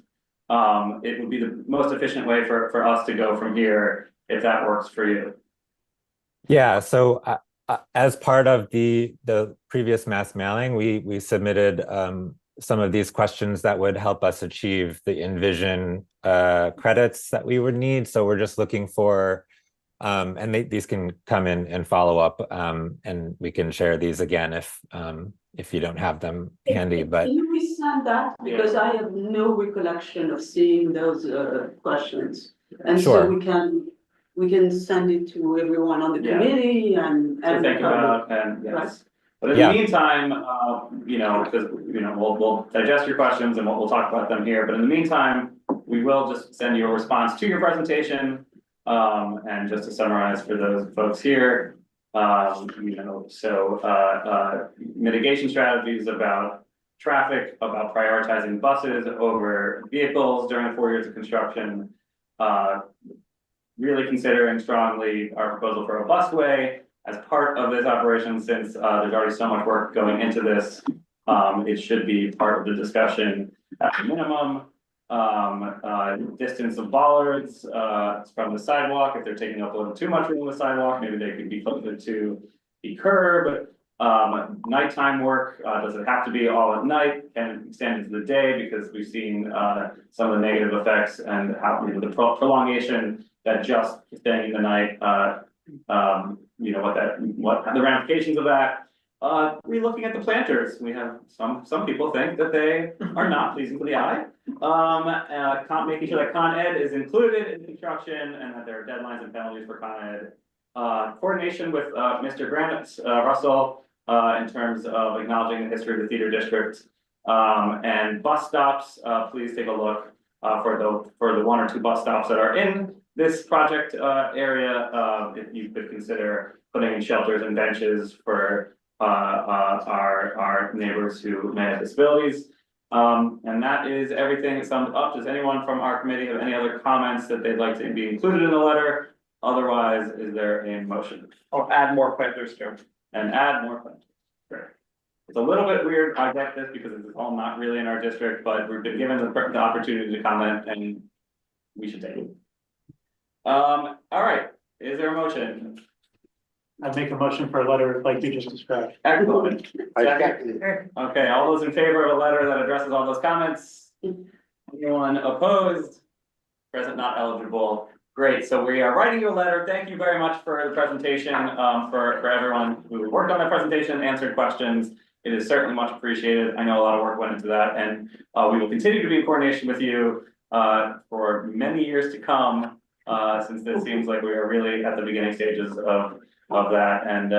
S1: It would be the most efficient way for us to go from here, if that works for you.
S7: Yeah, so as part of the previous mass mailing, we submitted some of these questions that would help us achieve the Envision credits that we would need. So we're just looking for, and these can come in and follow up, and we can share these again if you don't have them handy. But
S2: can you resend that? Because I have no recollection of seeing those questions. And
S7: sure.
S2: So we can send it to everyone on the committee and
S1: think about, and yes.
S2: Right.
S1: But in the meantime, because we'll digest your questions and we'll talk about them here. But in the meantime, we will just send you a response to your presentation. And just to summarize for those folks here, mitigation strategies about traffic, about prioritizing buses over vehicles during the 4 years of construction. Really considering strongly our proposal for a busway as part of this operation, since there's already so much work going into this. It should be part of the discussion at the minimum. Distance of bollards from the sidewalk. If they're taking up a little too much room on the sidewalk, maybe they could be closer to the curb. Nighttime work, does it have to be all at night? Can it extend into the day? Because we've seen some of the negative effects and how the prolongation that just staying in the night, what the ramifications of that. Re-looking at the planters, we have some people think that they are not pleasing to the eye. Making sure that Con Ed is included in construction and that there are deadlines and penalties for Con Ed. Coordination with Mr. Granite Russell in terms of acknowledging the history of the theater district. And bus stops, please take a look for the 1 or 2 bus stops that are in this project area. If you could consider putting in shelters and benches for our neighbors who may have disabilities. And that is everything summed up. Does anyone from our committee have any other comments that they'd like to be included in the letter? Otherwise, is there a motion?
S11: I'll add more planters too.
S1: And add more planters. Great. It's a little bit weird. I get this because it's all not really in our district, but we've been given the opportunity to comment and we should take it. All right. Is there a motion?
S19: I'd make a motion for a letter like you just described.
S1: Excellent. Okay, all those in favor of a letter that addresses all those comments? Anyone opposed? Present not eligible. Great, so we are writing you a letter. Thank you very much for the presentation, for everyone who worked on that presentation, answered questions. It is certainly much appreciated. I know a lot of work went into that, and we will continue to be in coordination with you for many years to come, since this seems like we are really at the beginning stages of that. And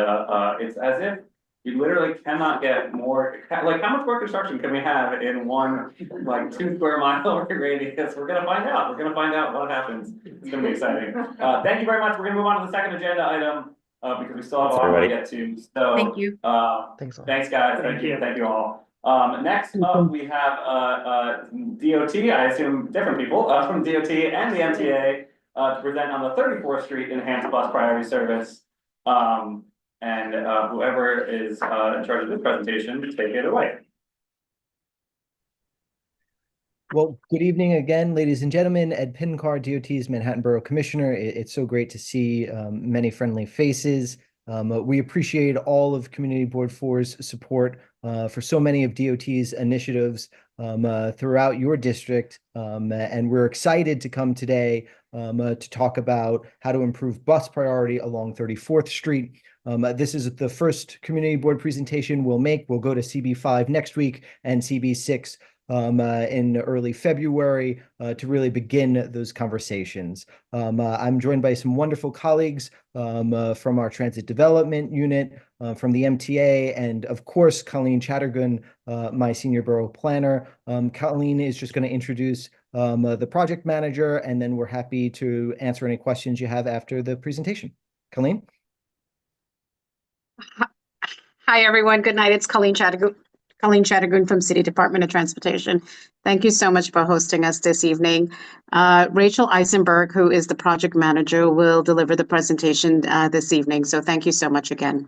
S1: it's as if You literally cannot get more, like, how much more construction can we have in one, like, 2 square mile radius? We're gonna find out. We're gonna find out what happens. It's gonna be exciting. Thank you very much. We're gonna move on to the second agenda item, because we still have a lot more to get to. So,
S6: Thank you.
S1: Thanks, guys. Thank you all. Next up, we have, DOT, I assume different people, from DOT and the MTA, to present on the 34th Street Enhanced Bus Priority Service. And whoever is in charge of this presentation, take it away.
S15: Well, good evening again, ladies and gentlemen. Ed Pinkar, DOT's Manhattan Borough Commissioner. It's so great to see many friendly faces. We appreciate all of Community Board 4's support for so many of DOT's initiatives throughout your district. And we're excited to come today to talk about how to improve bus priority along 34th Street. This is the first community board presentation we'll make. We'll go to CB5 next week and CB6 in early February to really begin those conversations. I'm joined by some wonderful colleagues from our transit development unit, from the MTA, and of course, Colleen Chattergood, my senior borough planner. Colleen is just going to introduce the project manager, and then we're happy to answer any questions you have after the presentation. Colleen?
S5: Hi, everyone. Good night. It's Colleen Chattergood from City Department of Transportation. Thank you so much for hosting us this evening. Rachel Eisenberg, who is the project manager, will deliver the presentation this evening. So thank you so much again.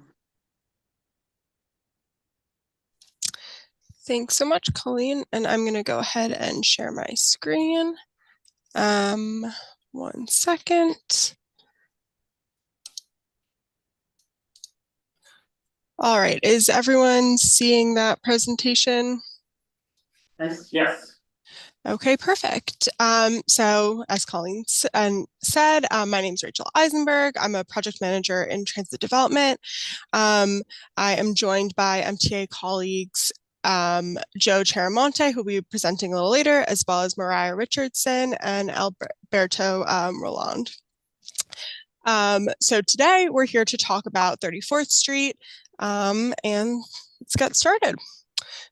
S20: Thanks so much, Colleen. And I'm going to go ahead and share my screen. 1 second. All right, is everyone seeing that presentation?
S1: Yes.
S20: Okay, perfect. So as Colleen said, my name is Rachel Eisenberg. I'm a project manager in transit development. I am joined by MTA colleagues Joe Charamonte, who will be presenting a little later, as well as Mariah Richardson and Alberto Roland. So today we're here to talk about 34th Street. And let's get started.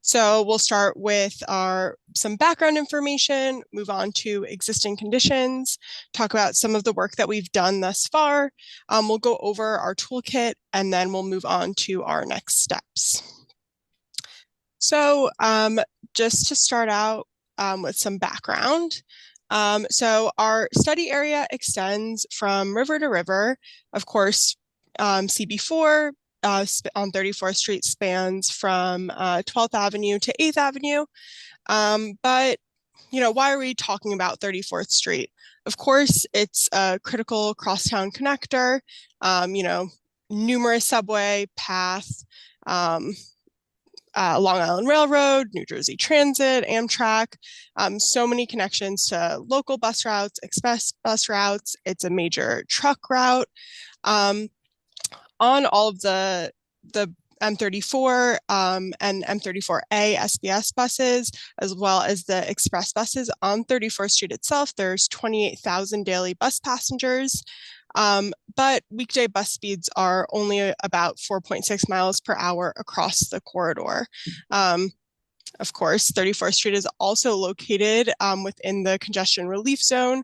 S20: So we'll start with some background information, move on to existing conditions, talk about some of the work that we've done thus far. We'll go over our toolkit, and then we'll move on to our next steps. So just to start out with some background. So our study area extends from river to river. Of course, CB4 on 34th Street spans from 12th Avenue to 8th Avenue. But, why are we talking about 34th Street? Of course, it's a critical crosstown connector, numerous subway, path, Long Island Railroad, New Jersey Transit, Amtrak, so many connections to local bus routes, express bus routes. It's a major truck route. On all of the M34 and M34A SBS buses, as well as the express buses on 34th Street itself, there's 28,000 daily bus passengers. But weekday bus speeds are only about 4.6 miles per hour across the corridor. Of course, 34th Street is also located within the congestion relief zone.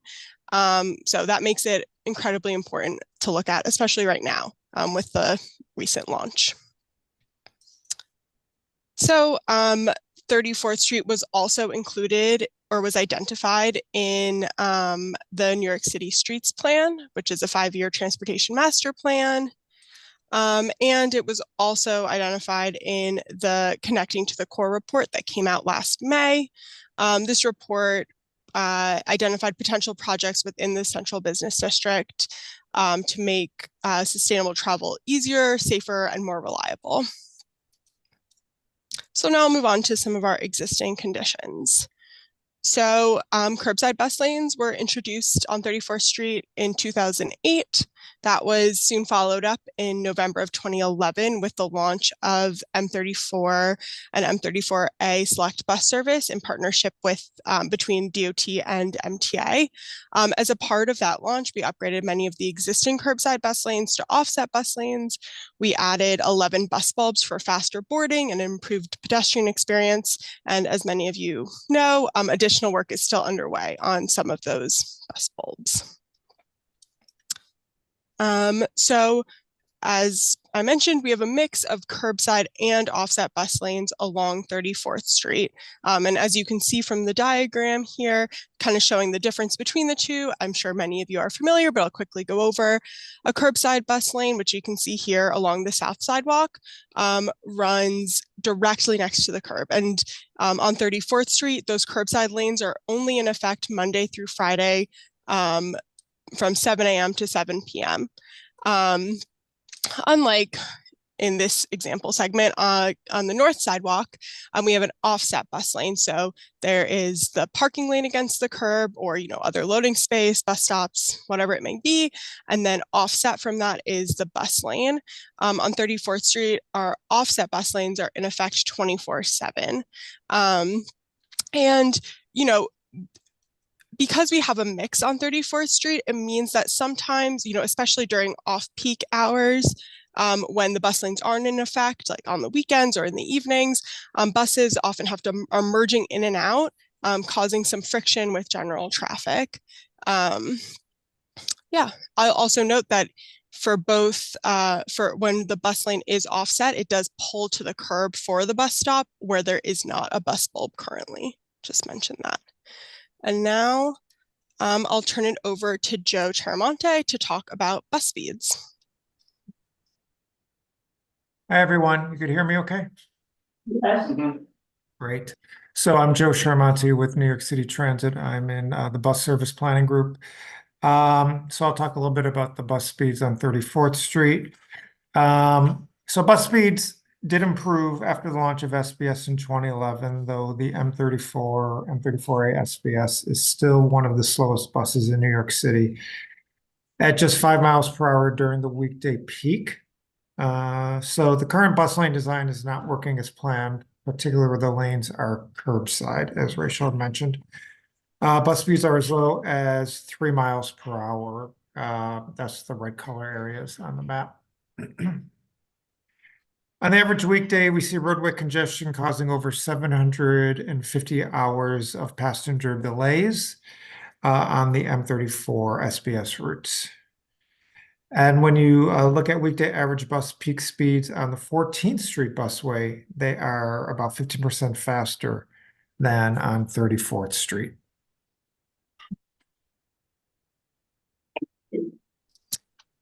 S20: So that makes it incredibly important to look at, especially right now with the recent launch. So 34th Street was also included or was identified in the New York City Streets Plan, which is a 5-year transportation master plan. And it was also identified in the Connecting to the Core report that came out last May. This report identified potential projects within the central business district to make sustainable travel easier, safer, and more reliable. So now I'll move on to some of our existing conditions. So curbside bus lanes were introduced on 34th Street in 2008. That was soon followed up in November of 2011 with the launch of M34 and M34A Select Bus Service in partnership with between DOT and MTA. As a part of that launch, we upgraded many of the existing curbside bus lanes to offset bus lanes. We added 11 bus bulbs for faster boarding and improved pedestrian experience. And as many of you know, additional work is still underway on some of those bus bulbs. So as I mentioned, we have a mix of curbside and offset bus lanes along 34th Street. And as you can see from the diagram here, kind of showing the difference between the two, I'm sure many of you are familiar, but I'll quickly go over. A curbside bus lane, which you can see here along the south sidewalk, runs directly next to the curb. And on 34th Street, those curbside lanes are only in effect Monday through Friday from 7 a.m. to 7 p.m. Unlike in this example segment on the north sidewalk, we have an offset bus lane. So there is the parking lane against the curb or, other loading space, bus stops, whatever it may be. And then offset from that is the bus lane. On 34th Street, our offset bus lanes are in effect 24/7. And, because we have a mix on 34th Street, it means that sometimes, especially during off-peak hours, when the bus lanes aren't in effect, like on the weekends or in the evenings, buses often are merging in and out, causing some friction with general traffic. Yeah, I'll also note that for both, for when the bus lane is offset, it does pull to the curb for the bus stop where there is not a bus bulb currently. Just mention that. And now I'll turn it over to Joe Charamonte to talk about bus speeds.
S21: Hi, everyone. You could hear me okay?
S2: Yes.
S21: Great. So I'm Joe Charamonte with New York City Transit. I'm in the bus service planning group. So I'll talk a little bit about the bus speeds on 34th Street. So bus speeds did improve after the launch of SBS in 2011, though the M34, M34A SBS is still one of the slowest buses in New York City at just 5 miles per hour during the weekday peak. So the current bus lane design is not working as planned, particularly where the lanes are curbside, as Rachel had mentioned. Bus speeds are as low as 3 miles per hour. That's the red color areas on the map. On the average weekday, we see roadway congestion causing over 750 hours of passenger delays on the M34 SBS routes. And when you look at weekday average bus peak speeds on the 14th Street busway, they are about 15% faster than on 34th Street.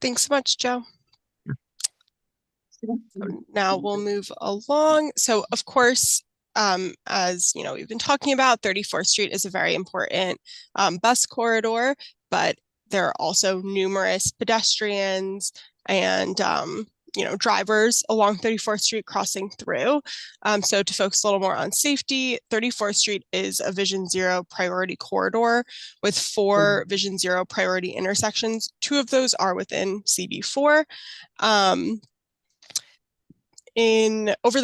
S20: Thanks so much, Joe. Now we'll move along. So of course, as we've been talking about, 34th Street is a very important bus corridor, but there are also numerous pedestrians and drivers along 34th Street crossing through. So to focus a little more on safety, 34th Street is a Vision Zero priority corridor with 4 Vision Zero priority intersections. 2 of those are within CB4. Over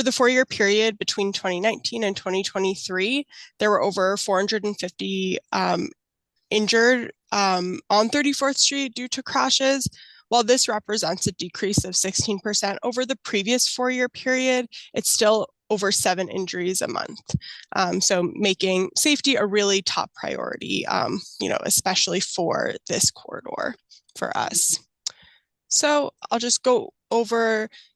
S20: the 4-year period between 2019 and 2023, there were over 450 injured on 34th Street due to crashes. While this represents a decrease of 16% over the previous 4-year period, it's still over 7 injuries a month. So making safety a really top priority, especially for this corridor for us. So I'll just go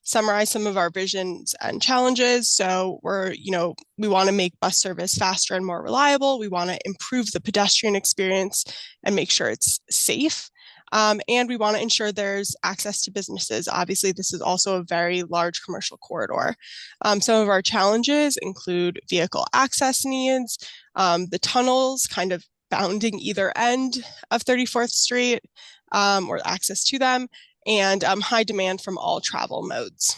S20: summarize some of our visions and challenges. So we want to make bus service faster and more reliable. We want to improve the pedestrian experience and make sure it's safe. And we want to ensure there's access to businesses. Obviously, this is also a very large commercial corridor. Some of our challenges include vehicle access needs, the tunnels kind of bounding either end of 34th Street or access to them, and high demand from all travel modes.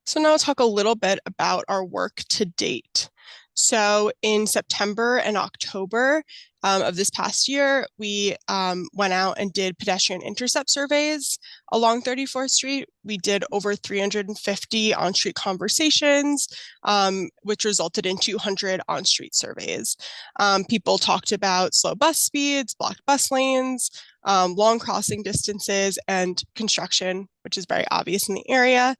S20: So now I'll talk a little bit about our work to date. So in September and October, of this past year, we went out and did pedestrian intercept surveys along 34th Street. We did over 350 on-street conversations, which resulted in 200 on-street surveys. People talked about slow bus speeds, blocked bus lanes, long crossing distances, and construction, which is very obvious in the area.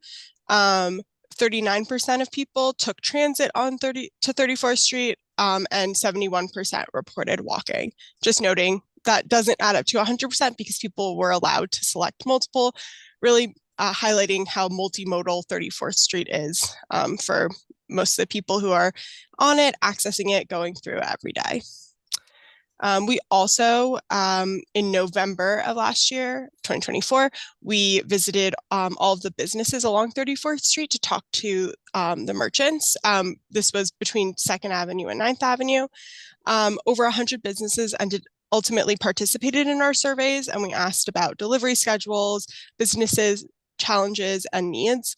S20: 39% of people took transit on 34th Street, and 71% reported walking. Just noting that doesn't add up to 100% because people were allowed to select multiple, really highlighting how multimodal 34th Street is for most of the people who are on it, accessing it, going through every day. We also, in November of last year, 2024, we visited all of the businesses along 34th Street to talk to the merchants. This was between 2nd Avenue and 9th Avenue. Over 100 businesses ultimately participated in our surveys, and we asked about delivery schedules, businesses, challenges, and needs.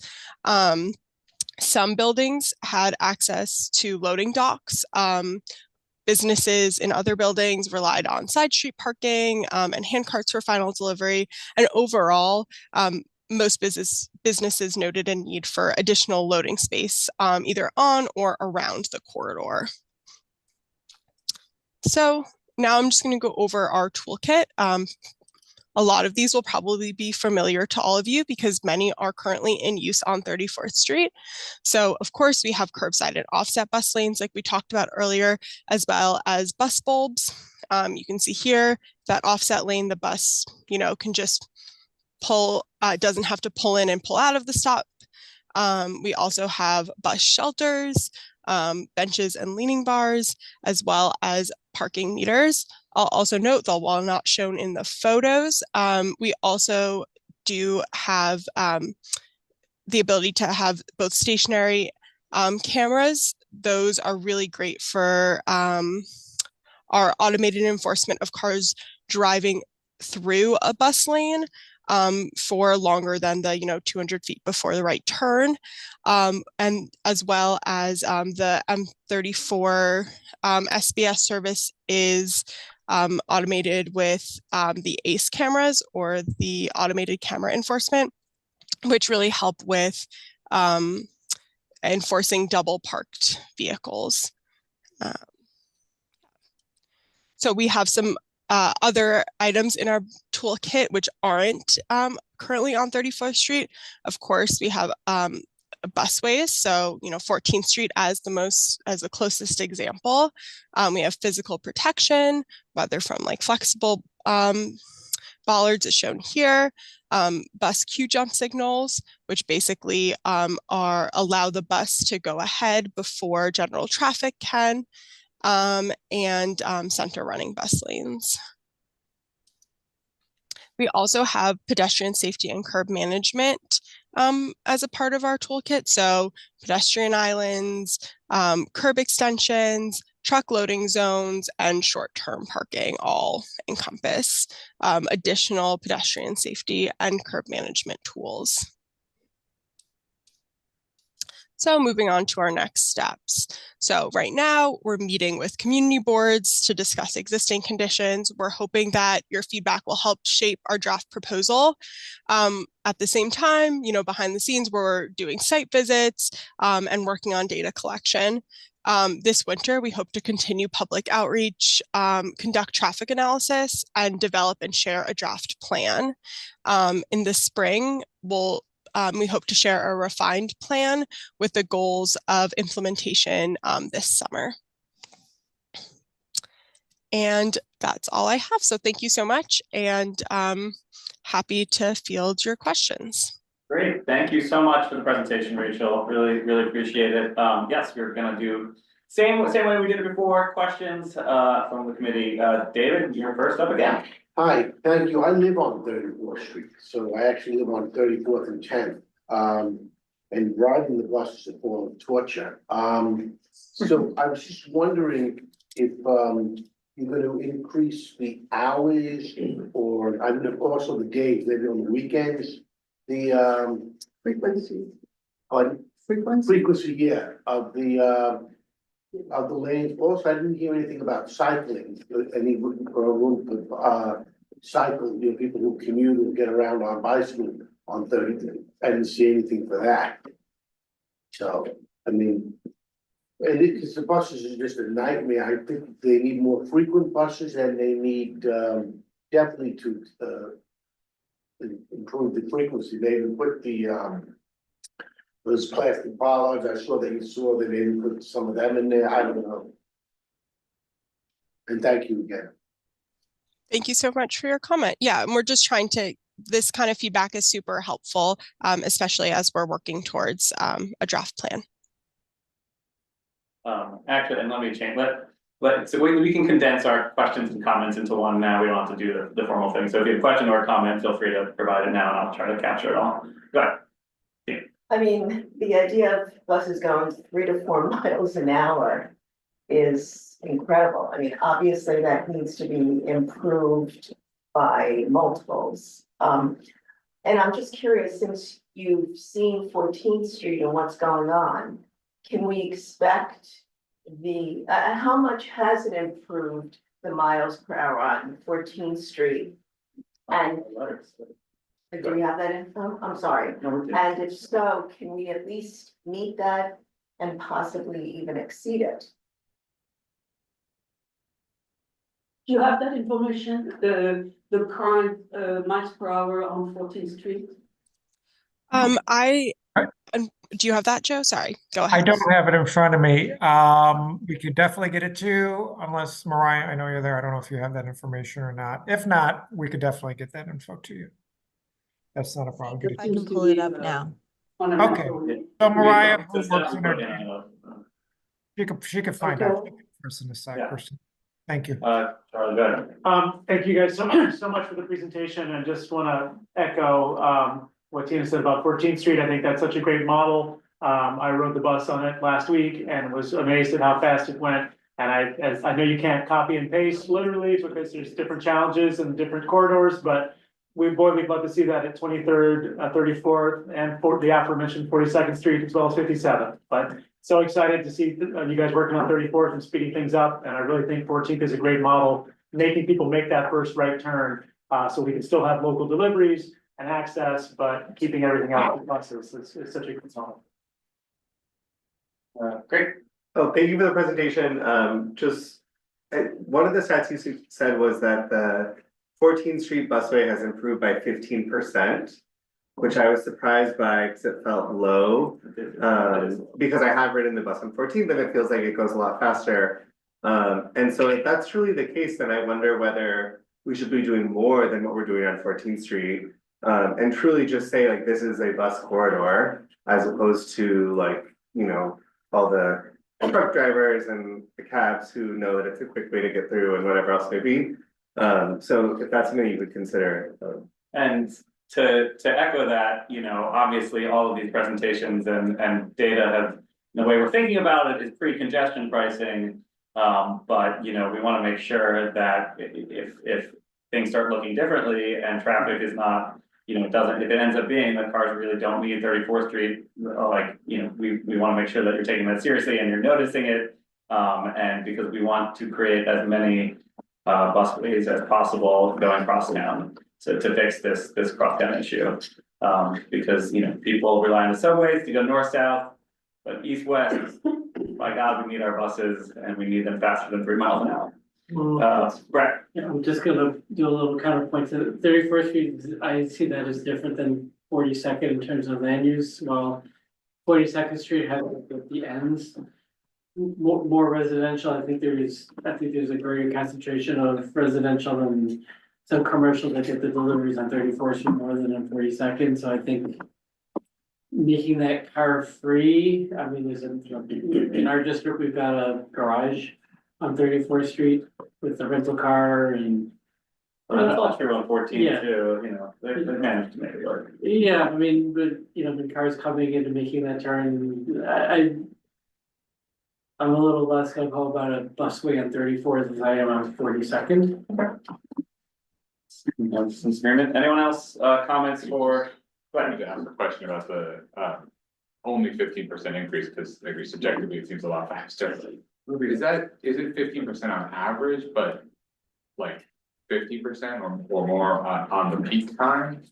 S20: Some buildings had access to loading docks. Businesses in other buildings relied on side street parking and hand carts for final delivery. And overall, most businesses noted a need for additional loading space, either on or around the corridor. So now I'm just going to go over our toolkit. A lot of these will probably be familiar to all of you because many are currently in use on 34th Street. So of course we have curbside and offset bus lanes like we talked about earlier, as well as bus bulbs. You can see here that offset lane, the bus, can just pull, doesn't have to pull in and pull out of the stop. We also have bus shelters, benches and leaning bars, as well as parking meters. I'll also note that while not shown in the photos, we also do have the ability to have both stationary cameras. Those are really great for our automated enforcement of cars driving through a bus lane for longer than the 200 feet before the right turn, and as well as the M34 SBS service is automated with the ACE cameras, or the automated camera enforcement, which really help with enforcing double parked vehicles. So we have some other items in our toolkit which aren't currently on 34th Street. Of course, we have busways, so 14th Street as the closest example. We have physical protection, whether from like flexible bollards as shown here, bus queue jump signals, which basically allow the bus to go ahead before general traffic can, and center running bus lanes. We also have pedestrian safety and curb management as a part of our toolkit. So pedestrian islands, curb extensions, truck loading zones, and short-term parking all encompass additional pedestrian safety and curb management tools. So moving on to our next steps. So right now we're meeting with community boards to discuss existing conditions. We're hoping that your feedback will help shape our draft proposal. At the same time, behind the scenes, we're doing site visits and working on data collection. This winter, we hope to continue public outreach, conduct traffic analysis, and develop and share a draft plan. In the spring, we hope to share a refined plan with the goals of implementation this summer. And that's all I have. So thank you so much, and happy to field your questions.
S1: Great. Thank you so much for the presentation, Rachel. Really, really appreciate it. Yes, we're going to do same way we did it before. Questions from the committee. David, you're first up again.
S3: Hi, thank you. I live on 34th Street, so I actually live on 34th and 10th. And riding the bus is a form of torture. So I was just wondering if you're going to increase the hours, or I mean, also the days, maybe on the weekends, the frequency, yeah, of the of the lanes. Also, I didn't hear anything about cycling, any room for cycle, people who commute and get around on bicycle on 30. I didn't see anything for that. So, I mean, and because the buses is just a nightmare. I think they need more frequent buses and they need definitely to improve the frequency. They even put those plastic bollards. I saw that they maybe put some of them in there. I don't know. And thank you again.
S20: Thank you so much for your comment. Yeah, and we're just trying to, this kind of feedback is super helpful, especially as we're working towards a draft plan.
S1: Actually, and let me change, so we can condense our questions and comments into one now. We don't have to do the formal thing. So if you have a question or a comment, feel free to provide it now and I'll try to capture it all. Go ahead. Yeah.
S9: I mean, the idea of buses going 3 to 4 miles an hour is incredible. I mean, obviously that needs to be improved by multiples. And I'm just curious, since you've seen 14th Street and what's going on, can we expect how much has it improved the miles per hour on 14th Street? And do we have that info? I'm sorry. And if so, can we at least meet that and possibly even exceed it?
S2: Do you have that information, the current miles per hour on 14th Street?
S20: Do you have that, Joe? Sorry, go
S21: I
S20: ahead.
S21: don't have it in front of me. We could definitely get it to you, unless Mariah, I know you're there. I don't know if you have that information or not. If not, we could definitely get that info to you. That's not a problem. Get it
S16: I
S21: to you.
S16: can pull it up now.
S21: Okay. So Mariah, who works in her team, she could find out. Person aside, person. Thank you.
S1: Charlie, go ahead.
S19: Thank you guys so much for the presentation, and just want to echo what Tina said about 14th Street. I think that's such a great model. I rode the bus on it last week and was amazed at how fast it went. And I know you can't copy and paste literally because there's different challenges and different corridors, but we'd love to see that at 23rd, 34th, and for the aforementioned 42nd Street as well as 57th. But so excited to see you guys working on 34th and speeding things up. And I really think 14th is a great model, making people make that first right turn so we can still have local deliveries and access, but keeping everything out of the buses is such a good model.
S10: Great. Oh, thank you for the presentation. One of the stats you said was that the 14th Street busway has improved by 15%, which I was surprised by because it felt low. Because I have ridden the bus on 14th and it feels like it goes a lot faster. And so if that's truly the case, then I wonder whether we should be doing more than what we're doing on 14th Street. And truly just say like, this is a bus corridor, as opposed to like, all the truck drivers and the cabs who know that it's a quick way to get through and whatever else may be. So if that's something you would consider.
S1: And to echo that, obviously all of these presentations and data have, the way we're thinking about it is pre-congestion pricing. But we want to make sure that if things start looking differently and traffic is not, if it ends up being that cars really don't need 34th Street, we want to make sure that you're taking that seriously and you're noticing it. And because we want to create as many busways as possible going across town to fix this cross town issue. Because people rely on the subways to go north south, but east west, my God, we need our buses and we need them faster than 3 miles an hour. Brett.
S8: I'm just gonna do a little counterpoint to 34th Street. I see that as different than 42nd in terms of land use. While 42nd Street has the ends more residential. I think there's a greater concentration of residential and some commercial that get the deliveries on 34th Street more than on 42nd. So I think making that car free. I mean, in our district, we've got a garage on 34th Street with the rental car and.
S1: That's all true on 14
S8: Yeah.
S1: too, they managed to make it work.
S8: Yeah, I mean, but the cars coming into making that turn, I'm a little less gung ho about a busway on 34th as I am on 42nd.
S1: Anyone else comments for?
S22: I wanted to ask a question about the only 15% increase, because maybe subjectively it seems a lot faster. Is it 15% on average, but like 50% or more on the peak time?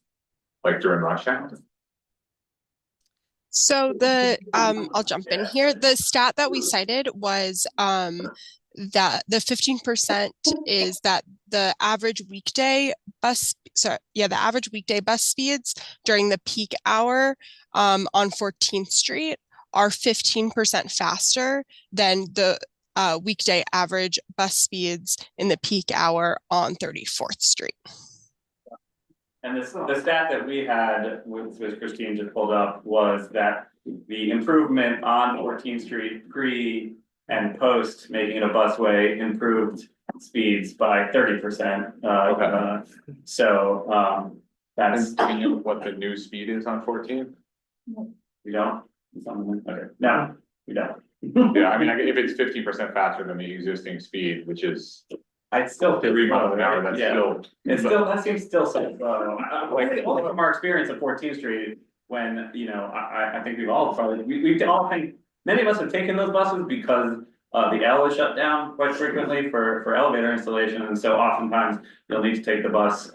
S22: Like during rush hour?
S20: So I'll jump in here. The stat that we cited was that the 15% is that the average weekday the average weekday bus speeds during the peak hour on 14th Street are 15% faster than the weekday average bus speeds in the peak hour on 34th Street.
S1: And the stat that we had, which Christine just pulled up, was that the improvement on 14th Street pre and post making it a busway improved speeds by 30%. So that's.
S22: Do you know what the new speed is on 14?
S1: We don't? Okay, no, we don't.
S22: Yeah, I mean, if it's 15% faster than the existing speed, which is.
S1: I'd still feel
S22: 3 miles an hour, that's
S1: yeah.
S22: still.
S1: It's still, that seems still so, like, from our experience at 14th Street, when, you know, I think we've all probably, we've all think, many of us have taken those buses because the L is shut down quite frequently for elevator installation, and so oftentimes you'll need to take the bus,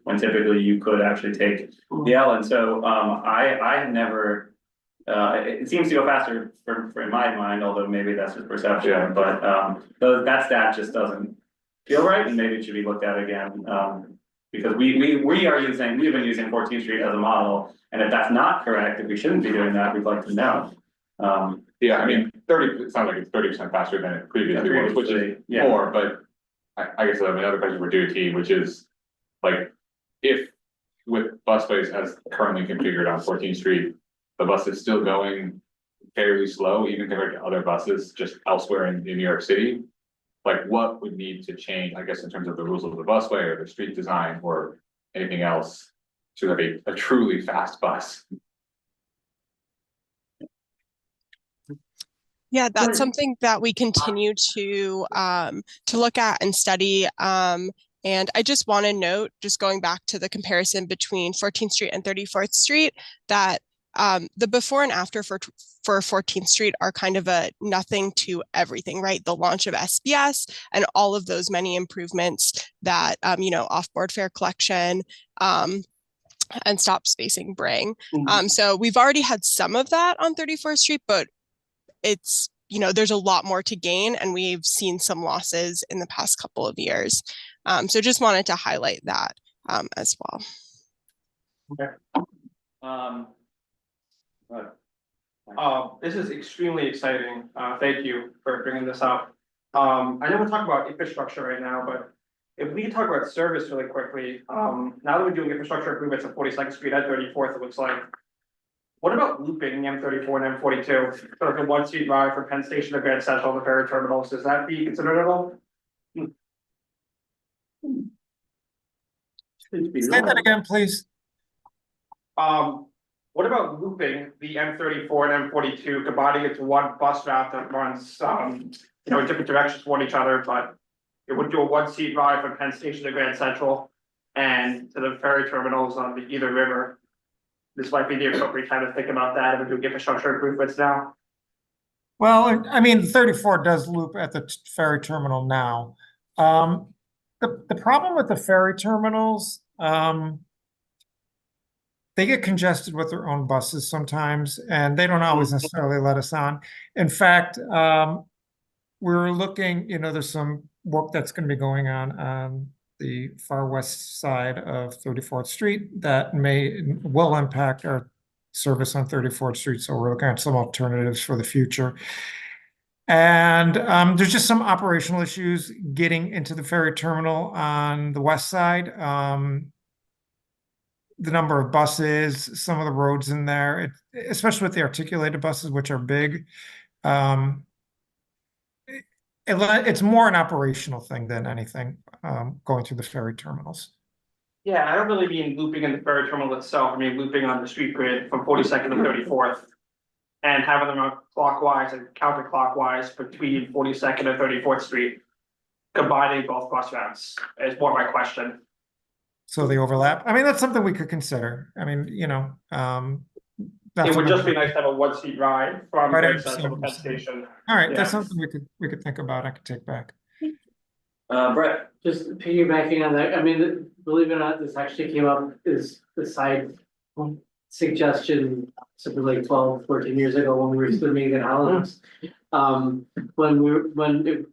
S1: when typically you could actually take the L, and so, I have never, it seems to go faster for in my mind, although maybe that's just perception,
S22: Yeah.
S1: but, that stat just doesn't feel right, and maybe it should be looked at again, because we've been using 14th Street as a model, and if that's not correct, if we shouldn't be doing that, we'd like to know.
S22: Yeah, I mean, 30, it sounds like it's 30% faster than it previously was, which is more, but I guess I have another question for DOT, which is like, if with busways as currently configured on 14th Street, the bus is still going fairly slow, even compared to other buses just elsewhere in New York City. Like, what would need to change, I guess, in terms of the rules of the busway or the street design or anything else to have a truly fast bus?
S20: Yeah, that's something that we continue to look at and study. And I just want to note, just going back to the comparison between 14th Street and 34th Street, that the before and after for 14th Street are kind of a nothing to everything, right? The launch of SBS and all of those many improvements that, off-board fare collection and stop spacing bring. So we've already had some of that on 34th Street, but it's, there's a lot more to gain, and we've seen some losses in the past couple of years. So just wanted to highlight that as well.
S1: Okay.
S11: This is extremely exciting. Thank you for bringing this up. I know we're talking about infrastructure right now, but if we could talk about service really quickly, now that we're doing infrastructure improvements at 42nd Street at 34th, it looks like. What about looping M34 and M42? Sort of a one-seat ride from Penn Station to Grand Central, the ferry terminals, does that be considered at all?
S21: Say that again, please.
S11: What about looping the M34 and M42, combining it to one bus route that runs, in different directions from each other, but it would do a one-seat ride from Penn Station to Grand Central and to the ferry terminals on the either river? This might be the appropriate time to think about that, and we're doing infrastructure improvements now.
S21: Well, I mean, 34 does loop at the ferry terminal now. The problem with the ferry terminals, they get congested with their own buses sometimes, and they don't always necessarily let us on. In fact, we're looking, there's some work that's going to be going on the far west side of 34th Street that will impact our service on 34th Street. So we're looking at some alternatives for the future. And there's just some operational issues getting into the ferry terminal on the west side. The number of buses, some of the roads in there, especially with the articulated buses, which are big. It's more an operational thing than anything going through the ferry terminals.
S11: Yeah, I don't really mean looping in the ferry terminal itself. I mean looping on the street grid from 42nd to 34th and having them run clockwise and counterclockwise between 42nd and 34th Street, combining both bus routes is more my question.
S21: So they overlap. I mean, that's something we could consider. I mean,
S20: It would just be
S21: Definitely.
S20: nice to have a one-seat ride from
S21: Right, I
S20: the central
S21: understand what
S20: Penn
S21: you're saying.
S20: Station.
S21: All right,
S20: Yeah.
S21: that's something we could think about. I could take back.
S1: Brett,
S8: Just piggybacking on that, I mean, believe it or not, this actually came up as the side suggestion something like 12, 14 years ago when we were still meeting at Holland's. When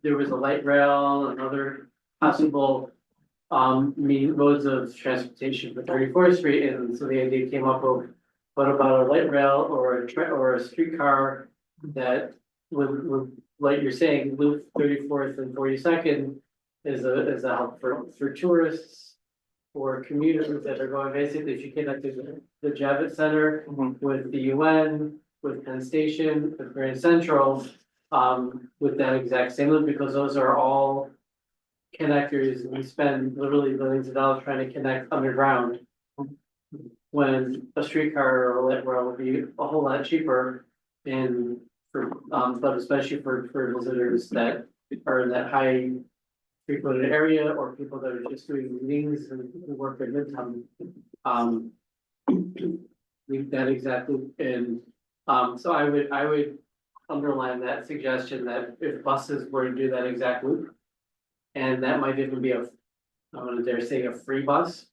S8: there was a light rail and other possible modes of transportation for 34th Street, and so the idea came up of what about a light rail or a streetcar that would, like you're saying, loop 34th and 42nd is a help for tourists or commuters that are going, basically, if you connect the Javits Center with the UN, with Penn Station, with Grand Central, with that exact same loop, because those are all connectors, and we spend literally millions of dollars trying to connect underground. When a streetcar or a light rail would be a whole lot cheaper and but especially for visitors that are in that high frequented area or people that are just doing meetings and work at Midtown. That exactly, and so I would underline that suggestion that if buses were to do that exact loop, and that might even be I'm gonna dare say a free bus,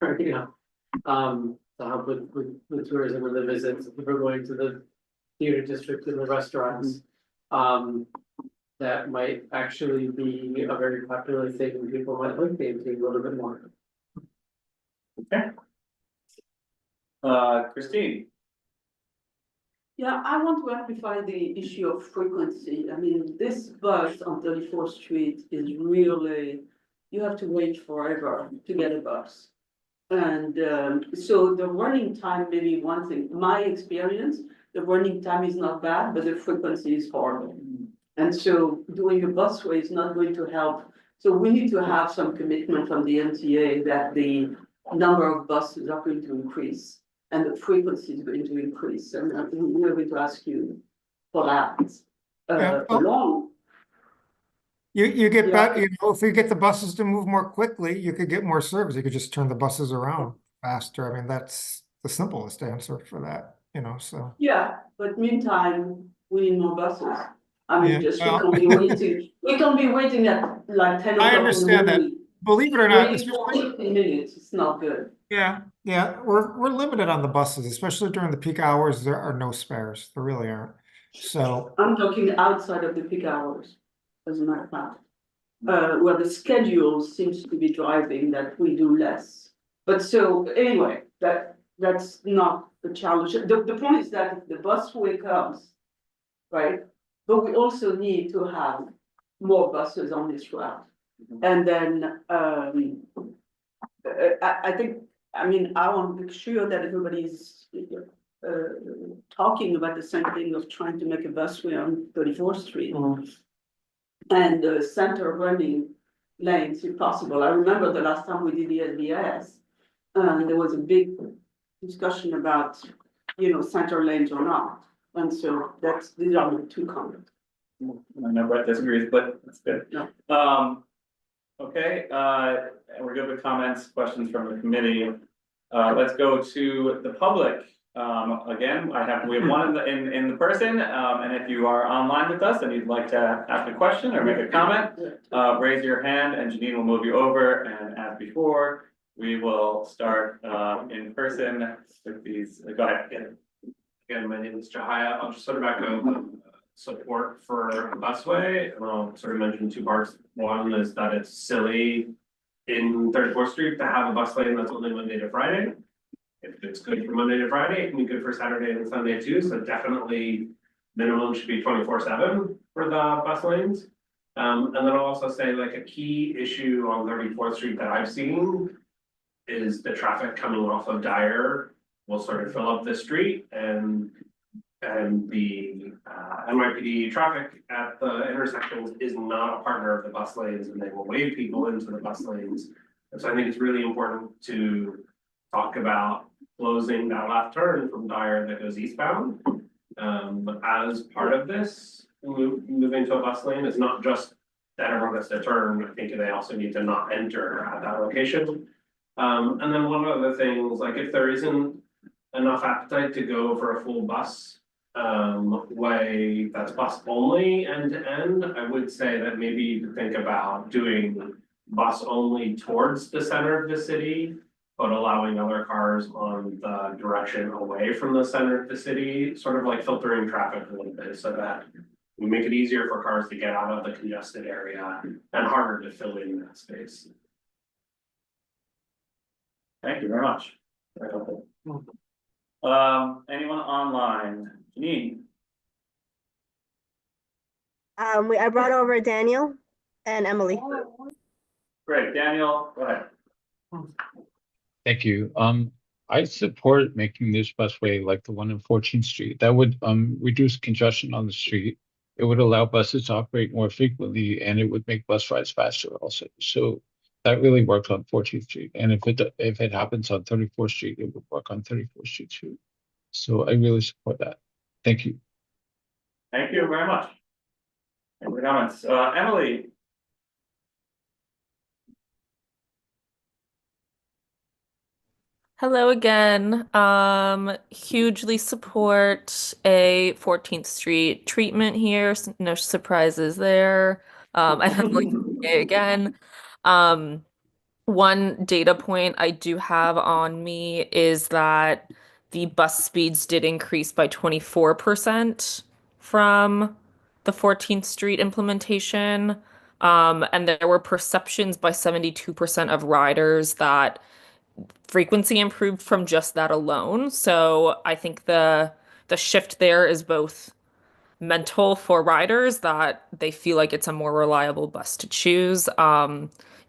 S8: or to help with tourism and the visits, if people are going to the theater district and the restaurants. That might actually be a very popular thing, and people might like painting a little bit more.
S1: okay. Christine,
S2: Yeah, I want to amplify the issue of frequency. I mean, this bus on 34th Street is really, you have to wait forever to get a bus. And so the running time may be one thing. My experience, the running time is not bad, but the frequency is horrible. And so doing a busway is not going to help. So we need to have some commitment from the MTA that the number of buses are going to increase and the frequency is going to increase. And we're going to ask you for that. Along.
S21: You get back, if you get the buses to move more quickly, you could get more service. You could just turn the buses around faster. I mean, that's the simplest answer for that, so.
S2: Yeah, but meantime, we need more buses. I mean,
S21: Yeah,
S2: just
S21: well-
S2: we can't be waiting at like 10 o'clock.
S21: I understand that. Believe it or not,
S2: Waiting for 15 minutes, it's not good.
S21: yeah, we're limited on the buses, especially during the peak hours. There are no spares. There really aren't. So
S2: I'm talking outside of the peak hours, as a matter of fact. Where the schedule seems to be driving that we do less. But so anyway, that's not the challenge. The point is that if the busway comes, right? But we also need to have more buses on this route. And then I think, I mean, I want to make sure that everybody's talking about the same thing of trying to make a busway on 34th Street. And center running lanes if possible. I remember the last time we did the SBS, there was a big discussion about, center lanes or not. And so these are the two comments.
S1: I know Brett disagrees, but that's good.
S2: No.
S1: Okay, and we're good with comments, questions from the committee. Let's go to the public. Again, we have one in the person, and if you are online with us and you'd like to ask a question or make a comment, raise your hand and Janine will move you over, and as before, we will start in person with these. Go ahead.
S4: Again, my name is Jahaya. I'll just sort of echo support for busway, and I'll sort of mention two parts. One is that it's silly in 34th Street to have a bus lane that's only Monday to Friday. If it's good for Monday to Friday, it can be good for Saturday and Sunday too. So definitely minimum should be 24/7 for the bus lanes. And then I'll also say, like, a key issue on 34th Street that I've seen is the traffic coming off of Dyer will sort of fill up the street, and the NYPD traffic at the intersections is not a partner of the bus lanes, and they will wave people into the bus lanes. And so I think it's really important to talk about closing that left turn from Dyer that goes eastbound. As part of this, moving to a bus lane is not just that everyone gets to turn. I think they also need to not enter at that location. And then one of the things, like if there isn't enough appetite to go for a full bus way that's bus only end to end, I would say that maybe you could think about doing bus only towards the center of the city, but allowing other cars on the direction away from the center of the city, sort of like filtering traffic a little bit so that we make it easier for cars to get out of the congested area and harder to fill in that space.
S1: Thank you very much. Very helpful. Anyone online? Janine?
S13: I brought over Daniel and Emily.
S1: Great, Daniel, go ahead.
S12: Thank you. I support making this busway like the one in 14th Street. That would reduce congestion on the street. It would allow buses to operate more frequently, and it would make bus rides faster also. So that really works on 14th Street. And if it happens on 34th Street, it would work on 34th Street too. So I really support that. Thank you.
S1: Thank you very much. Any other comments? Emily?
S18: Hello again. Hugely support a 14th Street treatment here. No surprises there. I'm like again. One data point I do have on me is that the bus speeds did increase by 24% from the 14th Street implementation. And there were perceptions by 72% of riders that frequency improved from just that alone. So I think the shift there is both mental for riders that they feel like it's a more reliable bus to choose.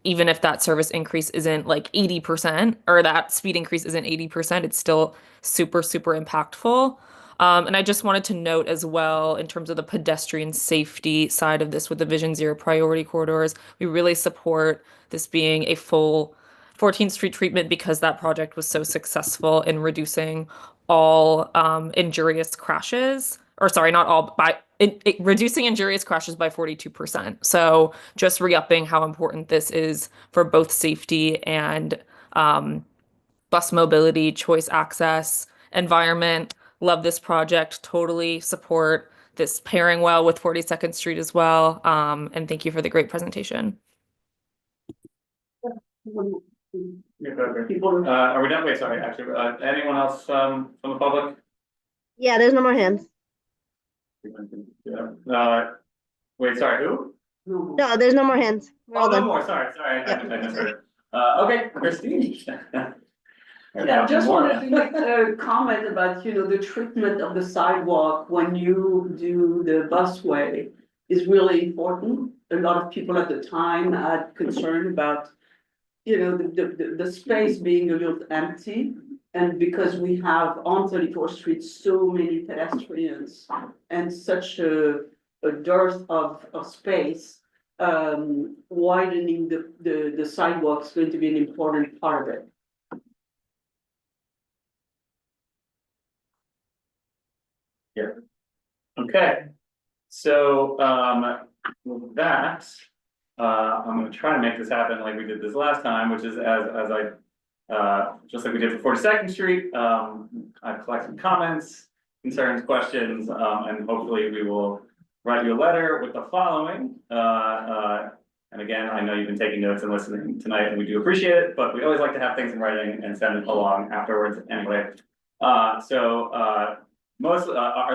S18: Even if that service increase isn't like 80% or that speed increase isn't 80%, it's still super, super impactful. And I just wanted to note as well, in terms of the pedestrian safety side of this with the Vision Zero priority corridors, we really support this being a full 14th Street treatment because that project was so successful in reducing all injurious crashes, or sorry, not all, by reducing injurious crashes by 42%. So just re-upping how important this is for both safety and bus mobility, choice access, environment. Love this project, totally support this pairing well with 42nd Street as well. And thank you for the great presentation.
S1: Are we done? Wait, sorry, actually, anyone else from the public?
S13: Yeah, there's no more hands.
S1: Wait, sorry, who?
S13: No, there's no more hands. We're all
S1: no
S13: done.
S1: more, sorry, I misheard. Okay, Christine.
S2: Yeah, just wanted to make a comment about, the treatment of the sidewalk when you do the busway is really important. A lot of people at the time had concern about, the space being a little empty. And because we have on 34th Street so many pedestrians and such a dearth of space, widening the sidewalk is going to be an important part of it.
S1: Yeah. Okay. So with that, I'm gonna try to make this happen like we did this last time, which is as I just like we did for 42nd Street, I've collected comments, concerns, questions, and hopefully we will write you a letter with the following. And again, I know you've been taking notes and listening tonight, and we do appreciate it, but we always like to have things in writing and send it along afterwards anyway. Our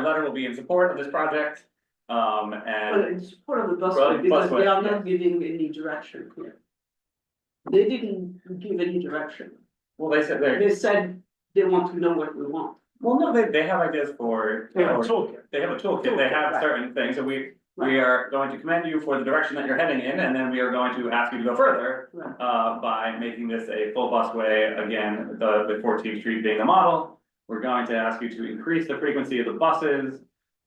S1: letter will be in support of this project. And
S2: in support of the busway, because they are not giving any direction here. They didn't give any direction.
S1: Well, they
S2: said they want to know what we want.
S1: Well, no, they have ideas for.
S2: They have a toolkit.
S1: They have a toolkit, they have certain things, and we are going to commend you for the direction that you're heading in, and then we are going to ask you to go further. By making this a full busway, again, the 14th Street being the model. We're going to ask you to increase the frequency of the buses.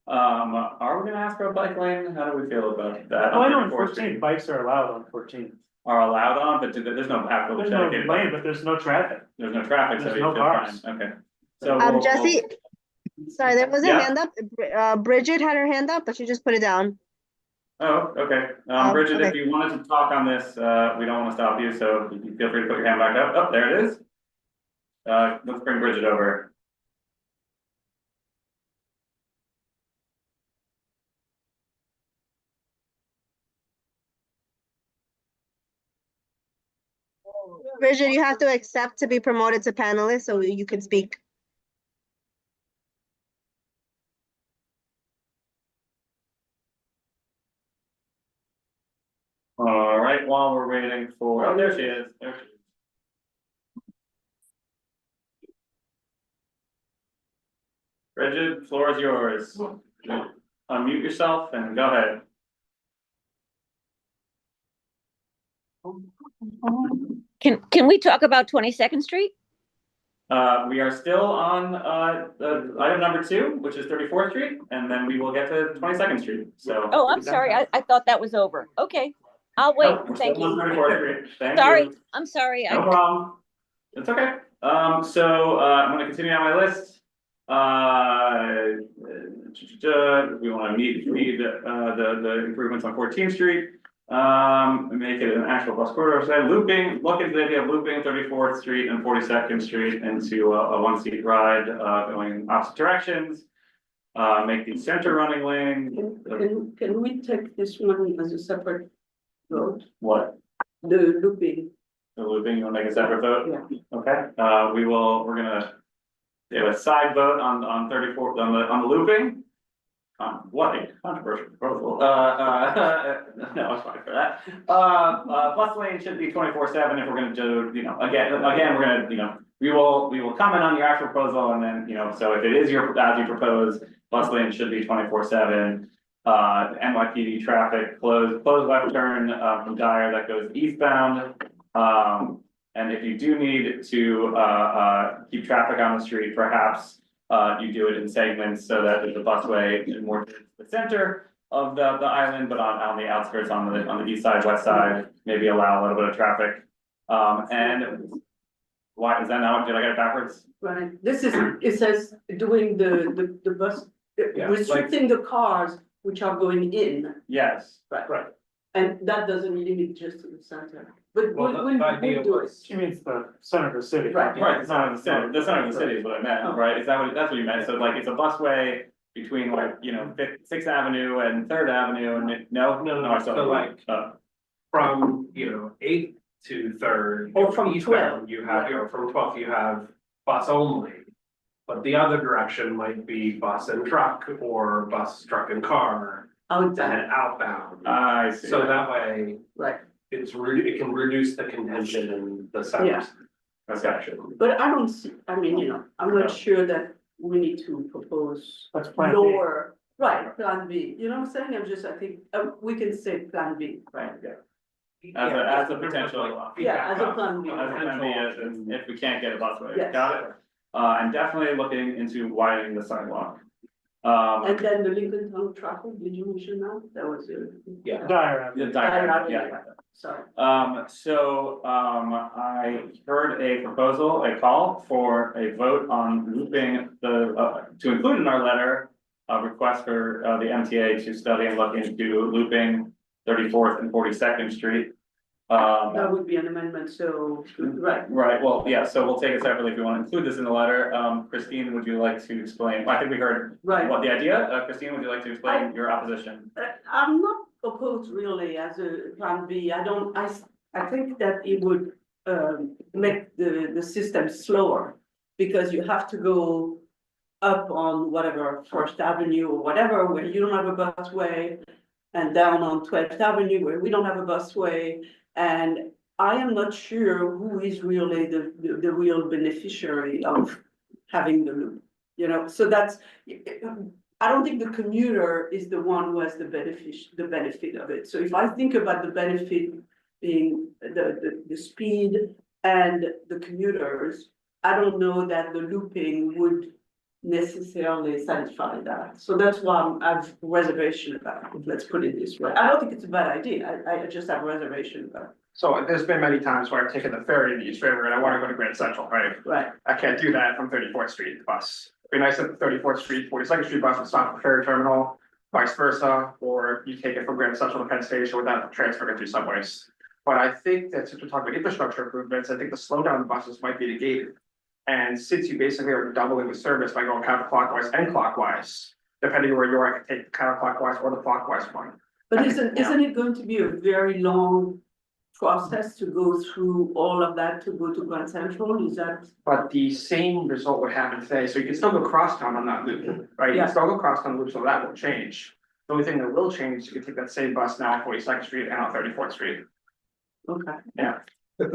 S1: Are we gonna ask for a bike lane? How do we feel about that?
S19: Well, I know on 14, bikes are allowed on 14.
S1: Are allowed on, but there's no actual
S19: There's no
S1: dedicated
S19: lane,
S1: lane.
S19: but there's no traffic.
S1: There's no traffic, so
S19: There's
S1: you
S19: no
S1: feel
S19: cars.
S1: fine, okay. So
S13: Jesse, sorry, there was a
S1: Yeah.
S13: hand up. Bridget had her hand up, but she just put it down.
S1: Oh, okay. Bridget, if you wanted to talk on this, we don't want to stop you, so you feel free to put your hand back up. Oh, there it is. Let's bring Bridget over.
S13: Bridget, you have to accept to be promoted to panelist so you can speak.
S1: All right, while we're waiting for, oh, there she is, there she is. Bridget, floor is yours. Unmute yourself and go ahead.
S14: Can we talk about 22nd Street?
S1: We are still on, item number 2, which is 34th Street, and then we will get to 22nd Street, so.
S14: Oh, I'm sorry. I thought that was over. Okay, I'll wait.
S1: Nope, we're
S14: Thank
S1: still on
S14: you.
S1: 34th Street. Thank
S14: Sorry,
S1: you.
S14: I'm sorry.
S1: No problem. It's okay. I'm gonna continue on my list. We wanna meet the improvements on 14th Street. Make it an actual bus corridor, so looping, look into the idea of looping 34th Street and 42nd Street into a one-seat ride, going opposite directions. Make the center running lane.
S2: Can we take this one as a separate vote?
S1: What?
S2: The looping.
S1: The looping, you wanna make a separate vote?
S2: Yeah.
S1: Okay, we're gonna do a side vote on 34th, on the looping. What a controversial proposal. No, it's fine for that. Bus lane should be 24/7 if we're gonna do, again, we're gonna, we will comment on your actual proposal and then, so if it is as you propose, bus lane should be 24/7. NYPD traffic closed left turn, from Dyer that goes eastbound. And if you do need to, keep traffic on the street, perhaps you do it in segments so that there's a busway more to the center of the island, but on the outskirts, on the east side, west side, maybe allow a little bit of traffic. And why is that now? Did I get it backwards?
S2: Right, it says doing the bus, restricting the cars which are going in.
S1: Yes.
S2: Right. And that doesn't limit just to the center, but we'll do it.
S19: She means the center of the city.
S2: Right.
S1: Right, the center of the city is what I meant, right? Is that that's what you meant? So like, it's a busway between 6th Avenue and 3rd Avenue and no, I still.
S4: So like, from, 8th to 3rd.
S2: Or from
S4: eastbound,
S2: 12th.
S4: You have, from 12th, you have bus only. But the other direction might be bus and truck or bus, truck and car. And outbound.
S1: I see.
S4: So that way.
S2: Right.
S4: It can reduce the contention in the
S2: Yeah.
S4: section.
S2: But I don't see, I'm not sure that we need to propose
S19: That's plan B.
S2: lower, right, plan B, you know what I'm saying? I think, we can say plan B.
S1: Right, yeah. As a potential.
S2: Yeah, as a plan B.
S1: As a plan B, if we can't get a busway,
S2: Yes.
S1: got it? And definitely looking into widening the sidewalk.
S2: And then the Lincoln Town traffic, did you mention that? That was it.
S4: Yeah.
S19: Dire.
S1: The diagram, yeah.
S2: Sorry.
S1: I heard a proposal, a call for a vote on looping to include in our letter, a request for the MTA to study and look into looping 34th and 42nd Street.
S2: That would be an amendment, so, right.
S1: Right, well, yeah, so we'll take it separately if you want to include this in the letter. Christine, would you like to explain? I think we heard what the idea, Christine, would you like to explain your opposition?
S2: I'm not opposed really as a plan B. I think that it would make the system slower because you have to go up on whatever First Avenue or whatever where you don't have a busway and down on 12th Avenue where we don't have a busway. And I am not sure who is really the real beneficiary of having the loop, so that's, I don't think the commuter is the one who has the benefit of it. So if I think about the benefit being the speed and the commuters, I don't know that the looping would necessarily satisfy that. So that's why I have reservation about it. Let's put it this way. I don't think it's a bad idea. I just have reservation about it.
S11: So there's been many times where I've taken the ferry to the East River and I want to go to Grand Central, right?
S2: Right.
S11: I can't do that from 34th Street bus. It'd be nice if the 34th Street, 42nd Street bus would stop at the ferry terminal, vice versa, or you take it from Grand Central to Penn Station without transferring it through subways. But I think that since we're talking about infrastructure improvements, I think the slowdown buses might be negated. And since you basically are doubling the service by going counterclockwise and clockwise, depending on where you are, I can take the counterclockwise or the clockwise one.
S2: But isn't it going to be a very long process to go through all of that to go to Grand Central? Is that?
S11: But the same result would happen today, so you can still go crosstown on that loop, right? You
S2: Yeah.
S11: can still go crosstown loop, so that won't change. The only thing that will change is you can take that same bus now on 42nd Street and on 34th Street.
S2: Okay.
S11: Yeah.
S10: But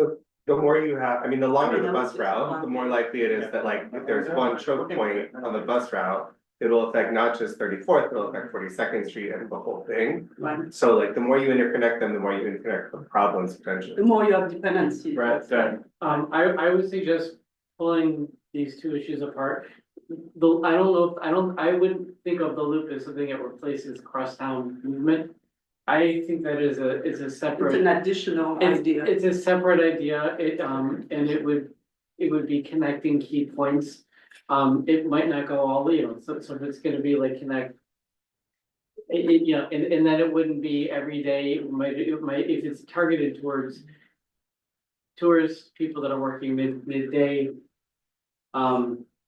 S10: the more you have, I mean, the longer the
S2: that
S10: bus
S2: was
S10: route, the more likely it is that like, if there's one choke point on the bus route, it'll affect not just 34th, it'll affect 42nd Street and the whole thing.
S2: Right.
S10: So like, the more you interconnect them, the more you interconnect the problems potentially.
S2: The more you have dependency.
S1: Right, so,
S8: I would suggest pulling these two issues apart. I don't know, I wouldn't think of the loop as something that replaces crosstown movement. I think that it's a
S2: It's
S8: separate.
S2: an additional idea.
S8: It's a separate idea, and it would be connecting key points. It might not go all, so if it's gonna be like connect. And then it wouldn't be every day, it might, if it's targeted towards tourists, people that are working midday.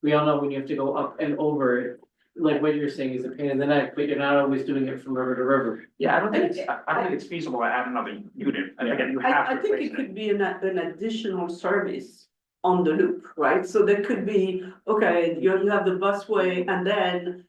S8: We all know when you have to go up and over it, like what you're saying is a pain in the neck, but you're not always doing it from river to river.
S11: Yeah, I don't think it's feasible to add another unit. I think you have to
S2: I think
S11: replace
S2: it could be an additional service on the loop, right? So there could be, okay, you have the busway and then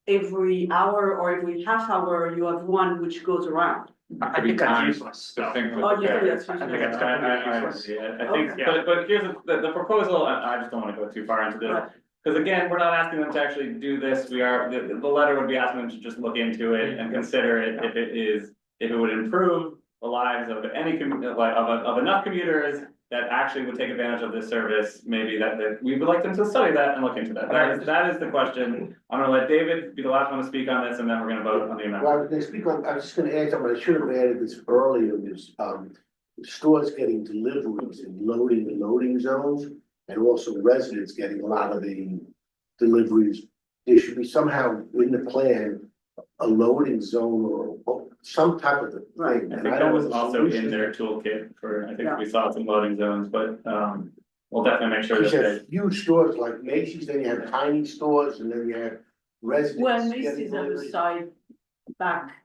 S2: every hour or every half hour, you have one which goes around.
S11: I think that's useless.
S1: the thing with
S2: Oh,
S1: the-
S2: you think that's
S11: I think
S2: useless?
S11: it's completely useless.
S1: I think,
S2: Okay.
S1: but here's the proposal, and I just don't wanna go too far into this.
S2: Right.
S1: Cause again, we're not asking them to actually do this, the letter would be asking them to just look into it and consider it if it would improve the lives of any of enough commuters that actually would take advantage of this service, maybe that we would like them to study that and look into that. That is the question. I'm gonna let David be the last one to speak on this, and then we're gonna vote on the amendment.
S3: Well, they speak on, I was just gonna add something, I should have added this earlier, this, stores getting deliveries and loading zones. And also residents getting a lot of the deliveries. There should be somehow in the plan, a loading zone or some type of thing.
S1: I think that was also in their toolkit for, I think we saw some loading zones, but, we'll definitely make sure
S3: Because
S1: that
S3: you have huge stores like Macy's, then you have tiny stores, and then you have residents.
S2: Well,
S3: getting
S2: Macy's on the
S3: deliveries.
S2: side, back.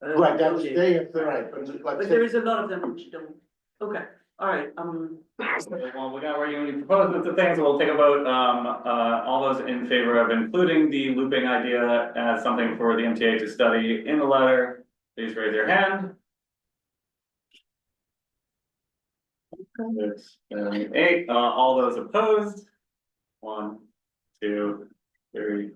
S3: Right, that's,
S2: loading.
S3: they have, right, but like I
S2: But
S3: said,
S2: there is a lot of them which don't. Okay, all right,
S1: Well, we got where you proposed the things, we'll take a vote, all those in favor of including the looping idea as something for the MTA to study in the letter, please raise your hand. Six, 7, 8, all those opposed? 1, 2, 3.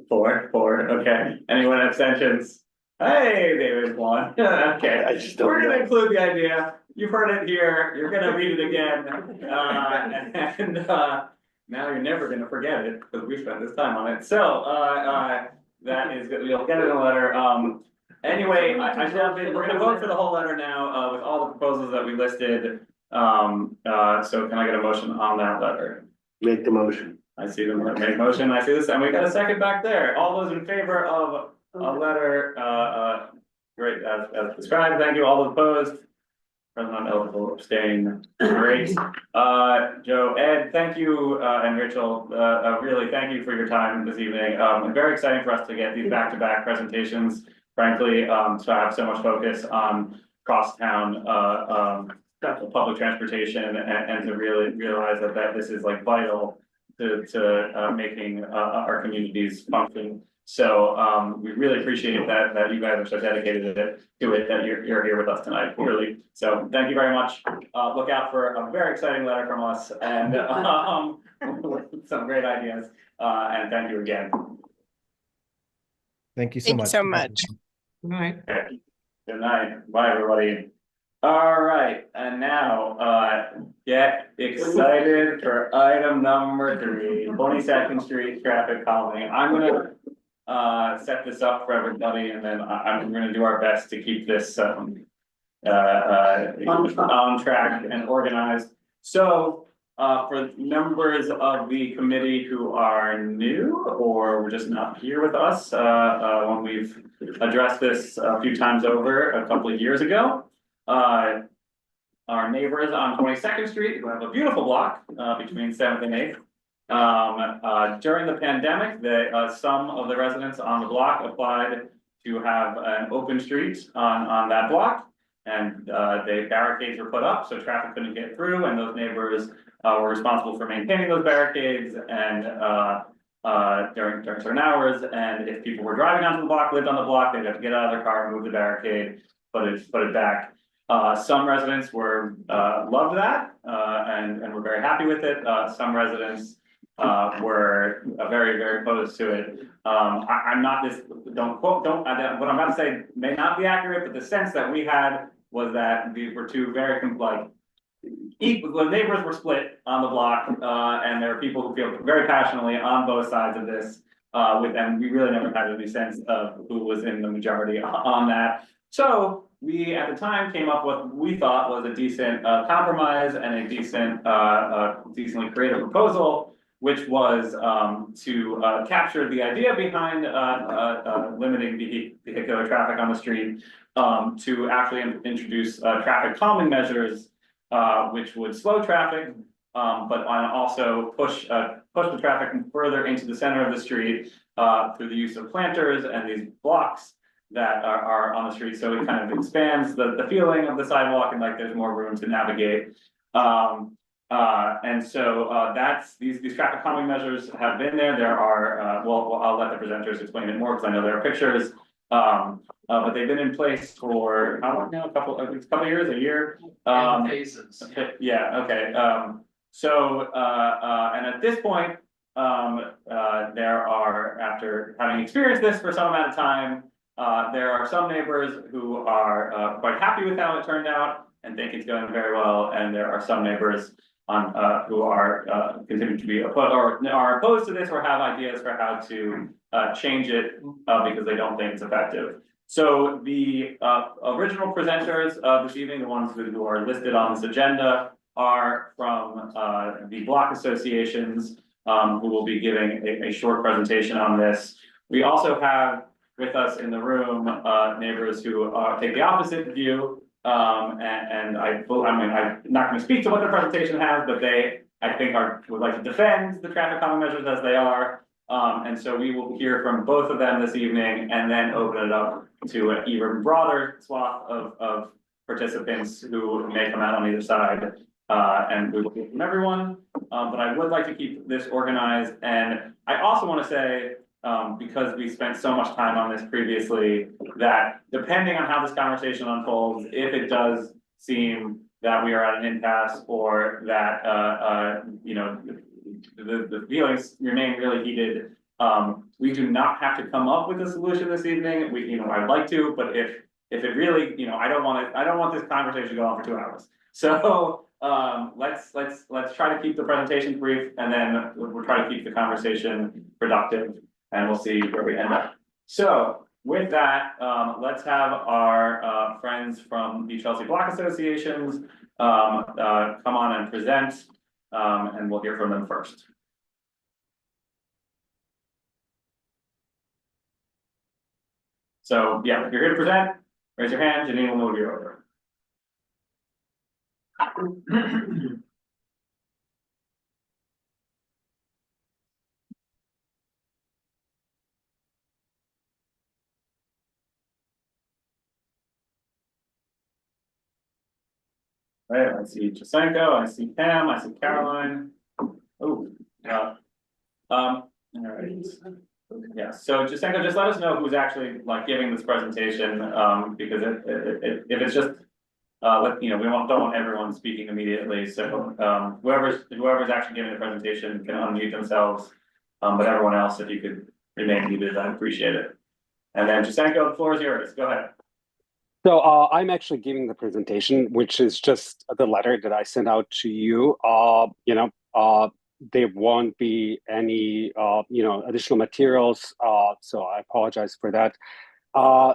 S1: 4, okay, anyone abstentions? Hey, David won, okay,
S3: I just don't
S1: we're gonna
S3: know.
S1: include the idea, you've heard it here, you're gonna read it again. And now you're never gonna forget it, because we spent this time on it, so, that is, you'll get it in a letter, anyway, we're gonna vote for the whole letter now, with all the proposals that we listed. So can I get a motion on that letter?
S3: make the motion.
S1: I see them make motion, I see this, and we got a second back there, all those in favor of a letter, great, as described, thank you, all those opposed. President eligible abstain, great, Joe, Ed, thank you, and Rachel, really, thank you for your time this evening, very exciting for us to get these back-to-back presentations. Frankly, to have so much focus on crosstown, public transportation and to really realize that this is like vital to making our communities function. So we really appreciate that you guys are so dedicated to it, that you're here with us tonight, really. So thank you very much. Look out for a very exciting letter from us and with some great ideas. And thank you again.
S15: Thank you so
S20: Thank you
S15: much.
S20: so much.
S21: Good night.
S1: Okay. Good night. Bye, everybody. All right, and now, get excited for item number 3, 22nd Street traffic calming. I'm gonna set this up for everybody, and then I'm gonna do our best to keep this on track and organized. So, for members of the committee who are new or were just not here with us, when we've addressed this a few times over a couple of years ago. Our neighbors on 22nd Street, who have a beautiful block, between 7th and 8th. During the pandemic, some of the residents on the block applied to have an open street on that block. the barricades were put up, so traffic couldn't get through, and those neighbors were responsible for maintaining those barricades and during certain hours. And if people were driving onto the block, lived on the block, they'd have to get out of their car, move the barricade, put it back. Some residents loved that and were very happy with it. Some residents were very, very opposed to it. I'm not this, what I'm about to say may not be accurate, but the sense that we had was that these were two very the neighbors were split on the block, and there are people who feel very passionately on both sides of this. With them, we really never had any sense of who was in the majority on that. So we, at the time, came up with what we thought was a decent compromise and a decently creative proposal, which was to capture the idea behind limiting vehicular traffic on the street, to actually introduce traffic calming measures, which would slow traffic, but also push the traffic further into the center of the street through the use of planters and these blocks that are on the street. So it kind of expands the feeling of the sidewalk, and like there's more room to navigate. And so that's these traffic calming measures have been there. There are well, I'll let the presenters explain it more because I know there are pictures. But they've been in place for how long now? A couple of years, a year.
S11: Phases.
S1: Okay, yeah, okay. And at this point, there are, after having experienced this for some amount of time, there are some neighbors who are quite happy with how it turned out and think it's going very well, and there are some neighbors who are continue to be opposed or are opposed to this or have ideas for how to change it because they don't think it's effective. So the original presenters of this evening, the ones who are listed on this agenda, are from the block associations who will be giving a short presentation on this. We also have with us in the room neighbors who take the opposite view. And I'm not going to speak to what the presentation has, but they, I think, would like to defend the traffic calming measures as they are. And so we will hear from both of them this evening and then open it up to an even broader swath of participants who may come out on either side. And we will hear from everyone. But I would like to keep this organized. And I also want to say, because we spent so much time on this previously, that depending on how this conversation unfolds, if it does seem that we are at an impasse or that you know, the feelings remain really heated, we do not have to come up with a solution this evening. I'd like to, but if it really, I don't want this conversation to go on for 2 hours. So let's try to keep the presentation brief, and then we'll try to keep the conversation productive, and we'll see where we end up. So with that, let's have our friends from the Chelsea Block Associations come on and present, and we'll hear from them first. So yeah, if you're here to present, raise your hand. Janine will move you over. Right, I see Jasenko, I see Pam, I see Caroline. Oh, yeah. All right. Yeah, so Jasenko, just let us know who's actually giving this presentation, because if it's just we don't want everyone speaking immediately. So whoever's actually giving the presentation can unmute themselves. But everyone else, if you could remain muted, I'd appreciate it. And then Jasenko, the floor is yours. Go ahead.
S7: So I'm actually giving the presentation, which is just the letter that I sent out to you. There won't be any additional materials, so I apologize for that.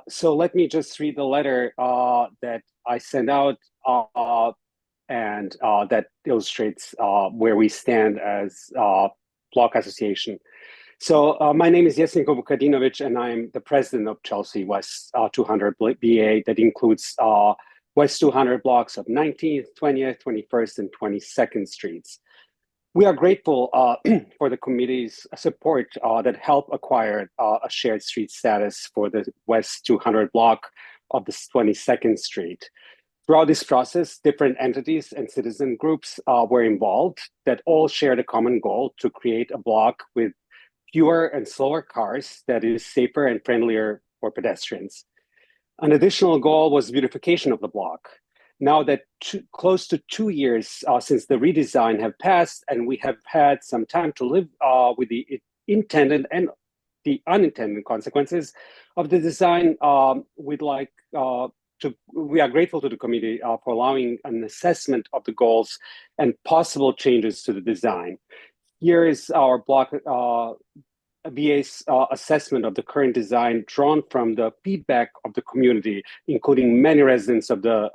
S7: So let me just read the letter that I sent out, and that illustrates where we stand as Block Association. So my name is Jesenko Vukadinovic, and I'm the president of Chelsea West 200 BA that includes West 200 blocks of 19th, 20th, 21st, and 22nd Streets. We are grateful for the committee's support that helped acquire a shared street status for the West 200 block of the 22nd Street. Throughout this process, different entities and citizen groups were involved that all shared a common goal to create a block with fewer and slower cars that is safer and friendlier for pedestrians. An additional goal was beautification of the block. Now that close to 2 years since the redesign have passed and we have had some time to live with the intended and the unintended consequences of the design, we are grateful to the committee for allowing an assessment of the goals and possible changes to the design. Here is our block BA's assessment of the current design drawn from the feedback of the community, including many residents of the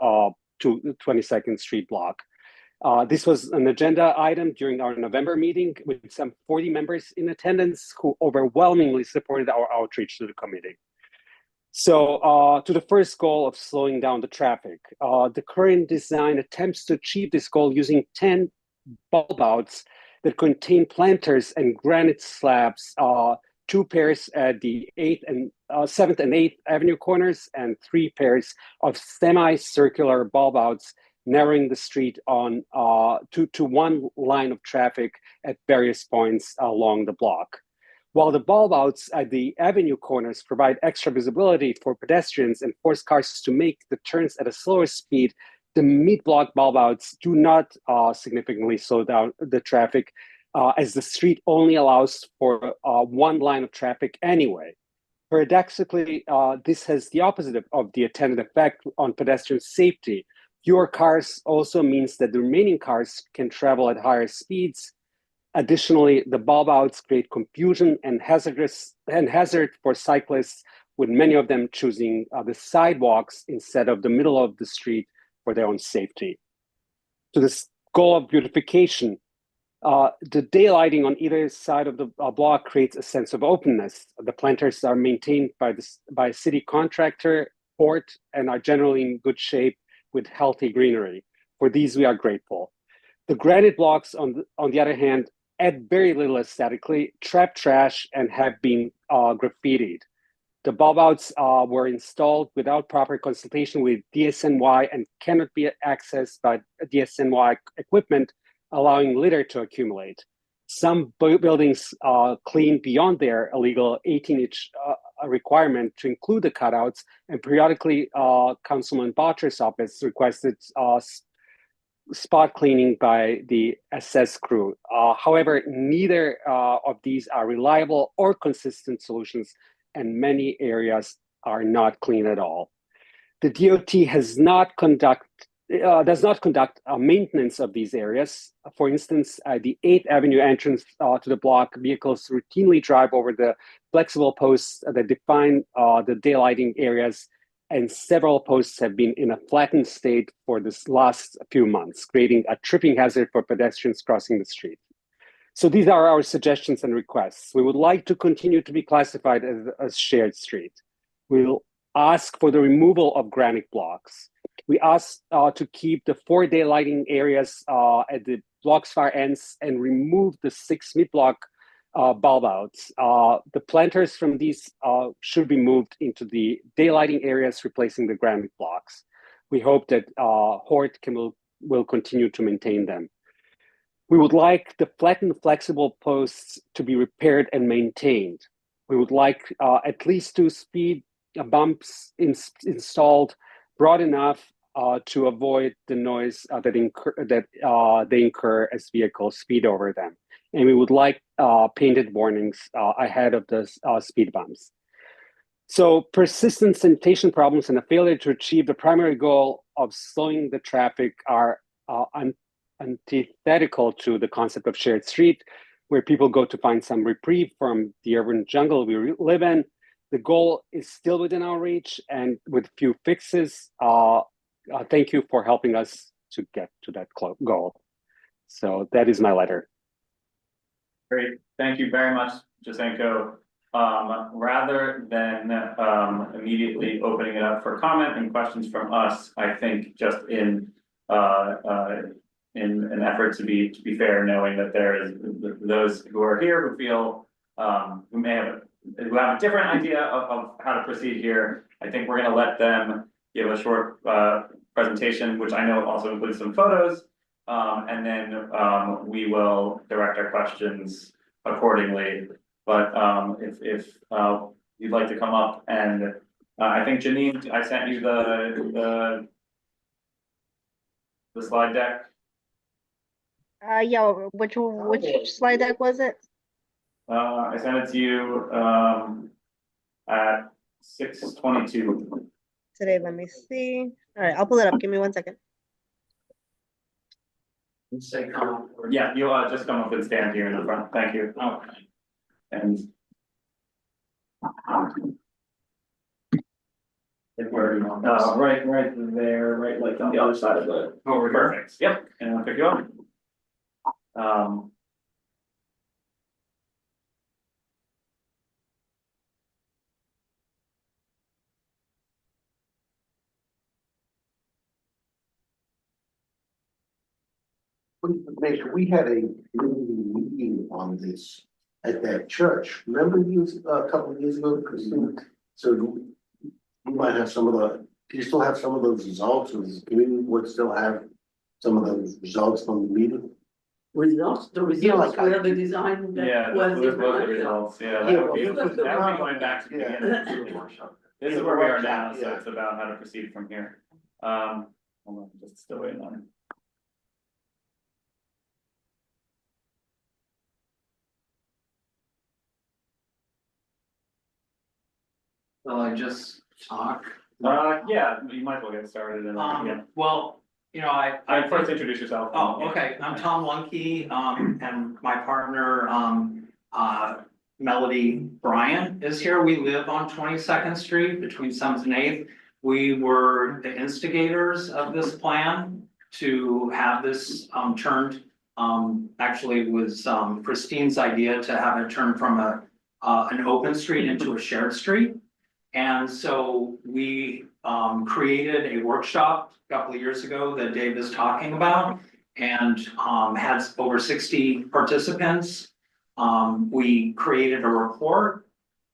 S7: 22nd Street block. This was an agenda item during our November meeting with some 40 members in attendance who overwhelmingly supported our outreach to the committee. So to the first goal of slowing down the traffic, the current design attempts to achieve this goal using 10 bulb outs that contain planters and granite slabs, 2 pairs at the 7th and 8th Avenue corners, and 3 pairs of semicircular bulb outs, narrowing the street on to one line of traffic at various points along the block. While the bulb outs at the avenue corners provide extra visibility for pedestrians and force cars to make the turns at a slower speed, the mid-block bulb outs do not significantly slow down the traffic, as the street only allows for one line of traffic anyway. Paradoxically, this has the opposite of the intended effect on pedestrian safety. Fewer cars also means that the remaining cars can travel at higher speeds. Additionally, the bulb outs create confusion and hazard for cyclists, with many of them choosing the sidewalks instead of the middle of the street for their own safety. To this goal of beautification, the daylighting on either side of the block creates a sense of openness. The planters are maintained by a city contractor, port, and are generally in good shape with healthy greenery. For these, we are grateful. The granite blocks, on the other hand, add very little aesthetically, trap trash, and have been graffitied. The bulb outs were installed without proper consultation with DSNY and cannot be accessed by DSNY equipment, allowing litter to accumulate. Some buildings clean beyond their illegal 18-inch requirement to include the cutouts, and periodically Councilman Botcher's office requested spot cleaning by the SS crew. However, neither of these are reliable or consistent solutions, and many areas are not clean at all. The DOT does not conduct maintenance of these areas. For instance, at the 8th Avenue entrance to the block, vehicles routinely drive over the flexible posts that define the daylighting areas, and several posts have been in a flattened state for this last few months, creating a tripping hazard for pedestrians crossing the street. So these are our suggestions and requests. We would like to continue to be classified as shared street. We'll ask for the removal of granite blocks. We ask to keep the 4 daylighting areas at the block's far ends and remove the 6 mid-block bulb outs. The planters from these should be moved into the daylighting areas, replacing the granite blocks. We hope that Hort will continue to maintain them. We would like the flattened flexible posts to be repaired and maintained. We would like at least 2 speed bumps installed broad enough to avoid the noise that they incur as vehicles speed over them. And we would like painted warnings ahead of the speed bumps. So persistent sanitation problems and a failure to achieve the primary goal of slowing the traffic are antithetical to the concept of shared street, where people go to find some reprieve from the urban jungle we live in. The goal is still within our reach, and with few fixes, thank you for helping us to get to that goal. So that is my letter.
S1: Great, thank you very much, Jasenko. Rather than immediately opening it up for comment and questions from us, I think just in an effort to be fair, knowing that there is those who are here who feel who have a different idea of how to proceed here, I think we're going to let them give a short presentation, which I know also includes some photos. And then, we will direct our questions accordingly. But, if you'd like to come up and, I think Janine, I sent you the slide deck.
S13: Yeah, which slide deck was it?
S1: I sent it to you, at 6:22.
S13: Today, let me see. All right, I'll pull it up. Give me 1 second.
S11: Say come.
S1: Yeah, you'll just come up and stand here in the front. Thank you.
S11: Okay.
S1: And. Right there, right like on the other side of the.
S11: Over here.
S1: Perfect. Yep, and I'll pick you up.
S3: We had a community meeting on this at that church. Remember a couple of years ago, Christine? So you might have some of the, do you still have some of those results, or does the community would still have some of those results from the meeting?
S2: Results, the results were the design
S1: Yeah,
S2: that was.
S1: those were the results, yeah. That would be going back to the beginning. This is where we are now, so it's about how to proceed from here. Hold on, just still waiting on it.
S11: Will I just talk?
S1: Yeah, you might as well get started and, yeah.
S11: Well, you know, I
S1: First introduce yourself.
S11: Oh, okay, I'm Tom Lunke, and my partner, Melody Bryan is here. We live on 22nd Street between 7th and 8th. We were the instigators of this plan to have this, turned, actually it was, Christine's idea to have it turned from an open street into a shared street. And so we created a workshop a couple of years ago that Dave is talking about, and had over 60 participants. We created a report.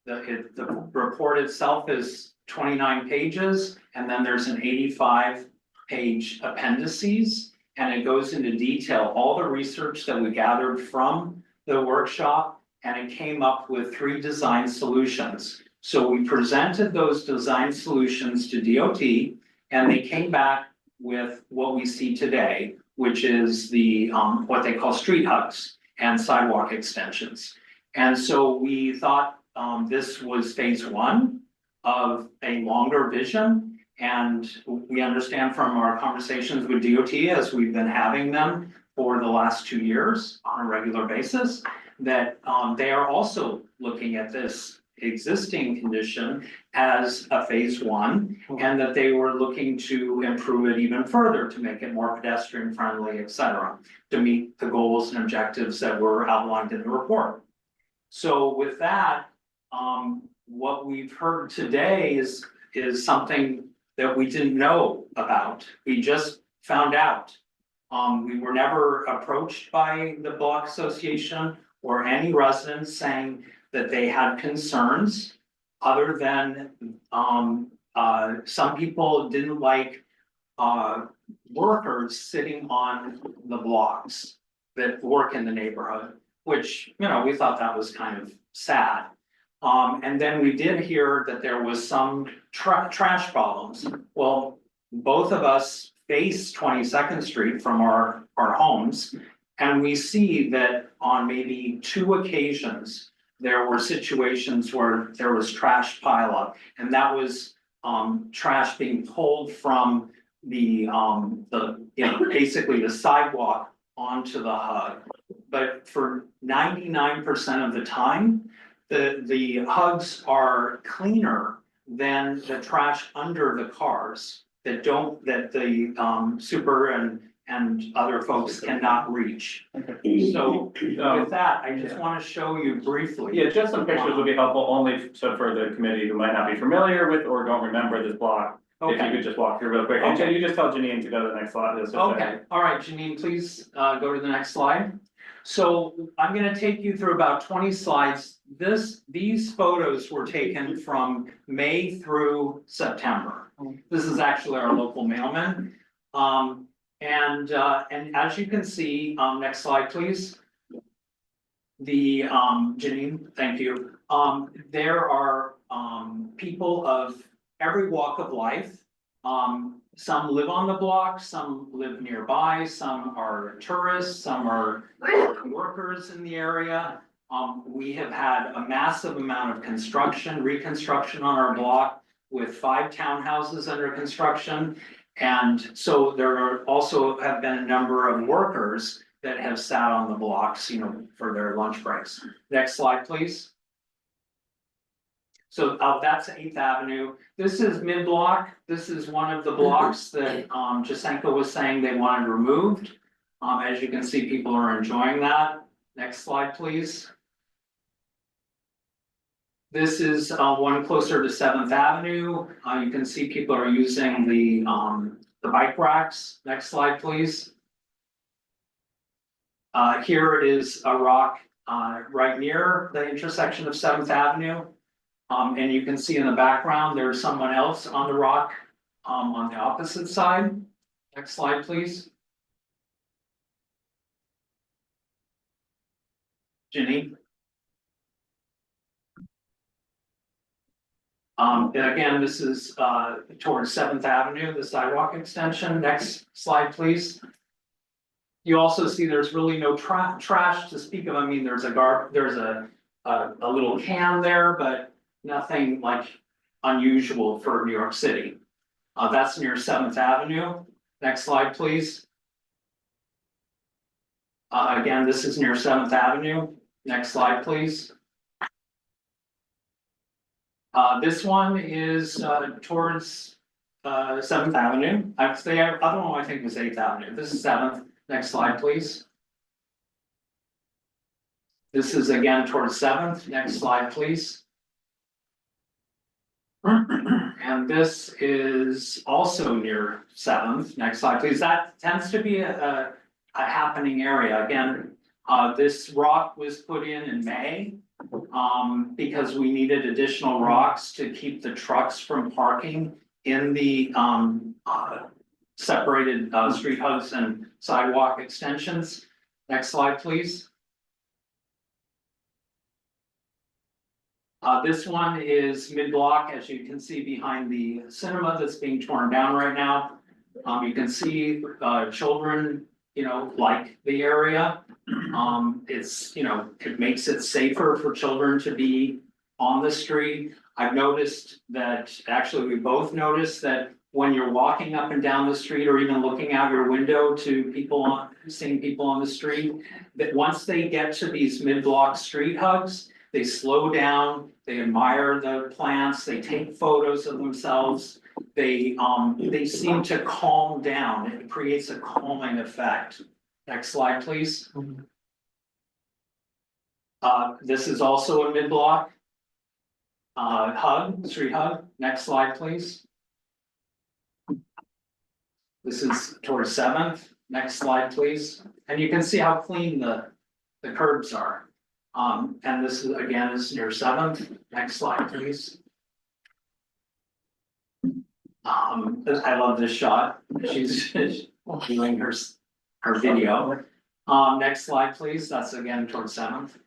S11: The report itself is 29 pages, and then there's an 85-page appendices, and it goes into detail all the research that we gathered from the workshop, and it came up with 3 design solutions. So we presented those design solutions to DOT, and they came back with what we see today, which is the what they call street hugs and sidewalk extensions. And so we thought this was phase 1 of a longer vision. And we understand from our conversations with DOT, as we've been having them for the last 2 years on a regular basis, that they are also looking at this existing condition as a phase 1, and that they were looking to improve it even further to make it more pedestrian friendly, et cetera, to meet the goals and objectives that were outlined in the report. So with that, what we've heard today is something that we didn't know about. We just found out. We were never approached by the Block Association or any residents saying that they had concerns, other than some people didn't like workers sitting on the blocks that work in the neighborhood, which, you know, we thought that was kind of sad. And then we did hear that there was some trash problems. Well, both of us face 22nd Street from our homes, and we see that on maybe 2 occasions, there were situations where there was trash pileup, and that was trash being pulled from the basically the sidewalk onto the hug. But for 99% of the time, the hugs are cleaner than the trash under the cars that the super and other folks cannot reach. So with that, I just want to show you briefly.
S1: Yeah, just some pictures would be helpful, only for the committee who might not be familiar with or don't remember this block. If you could just walk through real quick, and can you just tell Janine to go to the next slide?
S11: Okay, all right, Janine, please go to the next slide.
S6: So I'm gonna take you through about 20 slides. These photos were taken from May through September. This is actually our local mailman. And as you can see, next slide, please. Janine, thank you. There are people of every walk of life. Some live on the block, some live nearby, some are tourists, some are workers in the area. We have had a massive amount of construction, reconstruction on our block with 5 townhouses under construction. And so there are also have been a number of workers that have sat on the blocks, you know, for their lunch breaks. Next slide, please. So that's 8th Avenue. This is mid-block. This is one of the blocks that Jasenko was saying they wanted removed. As you can see, people are enjoying that. Next slide, please. This is one closer to 7th Avenue. You can see people are using the bike racks. Next slide, please. Here it is a rock right near the intersection of 7th Avenue. And you can see in the background, there's someone else on the rock on the opposite side. Next slide, please. Ginny. And again, this is towards 7th Avenue, the sidewalk extension. Next slide, please. You also see there's really no trash to speak of. I mean, there's a little can there, but nothing like unusual for New York City. That's near 7th Avenue. Next slide, please. Again, this is near 7th Avenue. Next slide, please. This one is towards 7th Avenue. The other one I think was 8th Avenue. This is 7th. Next slide, please. This is again towards 7th. Next slide, please. And this is also near 7th. Next slide, please. That tends to be a happening area. Again, this rock was put in May because we needed additional rocks to keep the trucks from parking in the separated street hugs and sidewalk extensions. Next slide, please. This one is mid-block, as you can see behind the cinema that's being torn down right now. You can see children, you know, like the area. It's, you know, it makes it safer for children to be on the street. I've noticed that, actually, we both noticed that when you're walking up and down the street or even looking out your window to seeing people on the street, that once they get to these mid-block street hugs, they slow down, they admire the plants, they take photos of themselves. They seem to calm down. It creates a calming effect. Next slide, please. This is also a mid-block street hug. Next slide, please. This is towards 7th. Next slide, please. And you can see how clean the curbs are. And this is again is near 7th. Next slide, please. I love this shot. She's doing her video. Next slide, please. That's again towards 7th.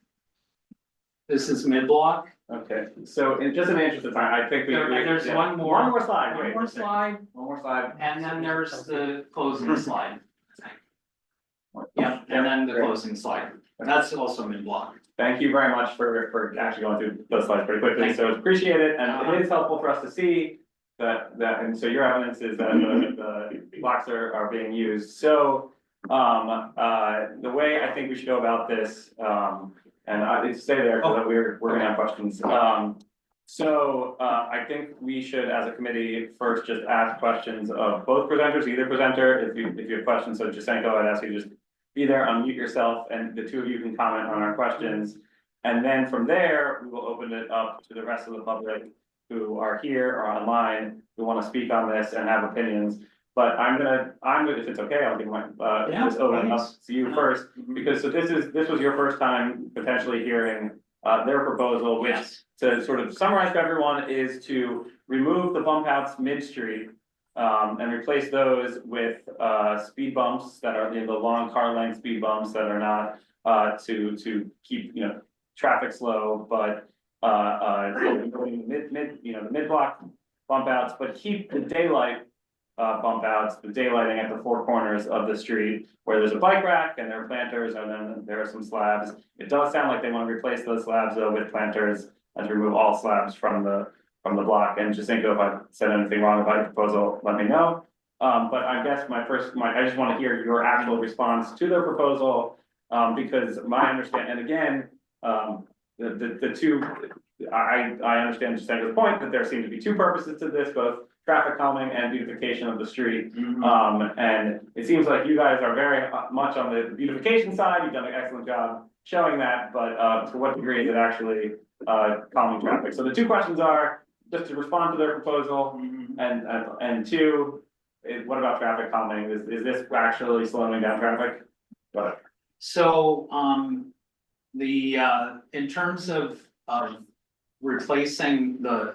S6: This is mid-block.
S1: Okay, so in just in the interest of time, I think
S6: there's one more.
S1: One more slide.
S6: One more slide.
S1: One more slide.
S6: And then there's the closing slide. Yeah, and then the closing slide. That's also mid-block.
S1: Thank you very much for actually going through those slides pretty quickly. So appreciate it, and it is helpful for us to see that and so your evidence is that the blocks are being used. So the way I think we should go about this, and I stay there because we're gonna have questions. So I think we should, as a committee, first just ask questions of both presenters, either presenter. If you have questions, so Jasenko, I'd ask you to just be there, unmute yourself, and the two of you can comment on our questions. And then from there, we will open it up to the rest of the public who are here or online, who want to speak on this and have opinions. But if it's okay, I'll give my, just open it up to you first, because so this was your first time potentially hearing their proposal, which to sort of summarize for everyone is to remove the bump outs mid-street and replace those with speed bumps that are in the long car length speed bumps that are not to keep, traffic slow, but the mid-block bump outs, but keep the daylight bump outs, the daylighting at the four corners of the street where there's a bike rack and there are planters and then there are some slabs. It does sound like they want to replace those slabs though with planters and remove all slabs from the block. And just think if I said anything wrong about the proposal, let me know. But I guess I just want to hear your actual response to their proposal, because my understanding, and again, the two, I understand Giusepp's point that there seem to be two purposes to this, both traffic calming and beautification of the street. And it seems like you guys are very much on the beautification side. You've done an excellent job showing that, but to what degree is it actually calming traffic? So the two questions are just to respond to their proposal, and two, what about traffic calming? Is this actually slowing down traffic? Go ahead.
S6: So, in terms of replacing the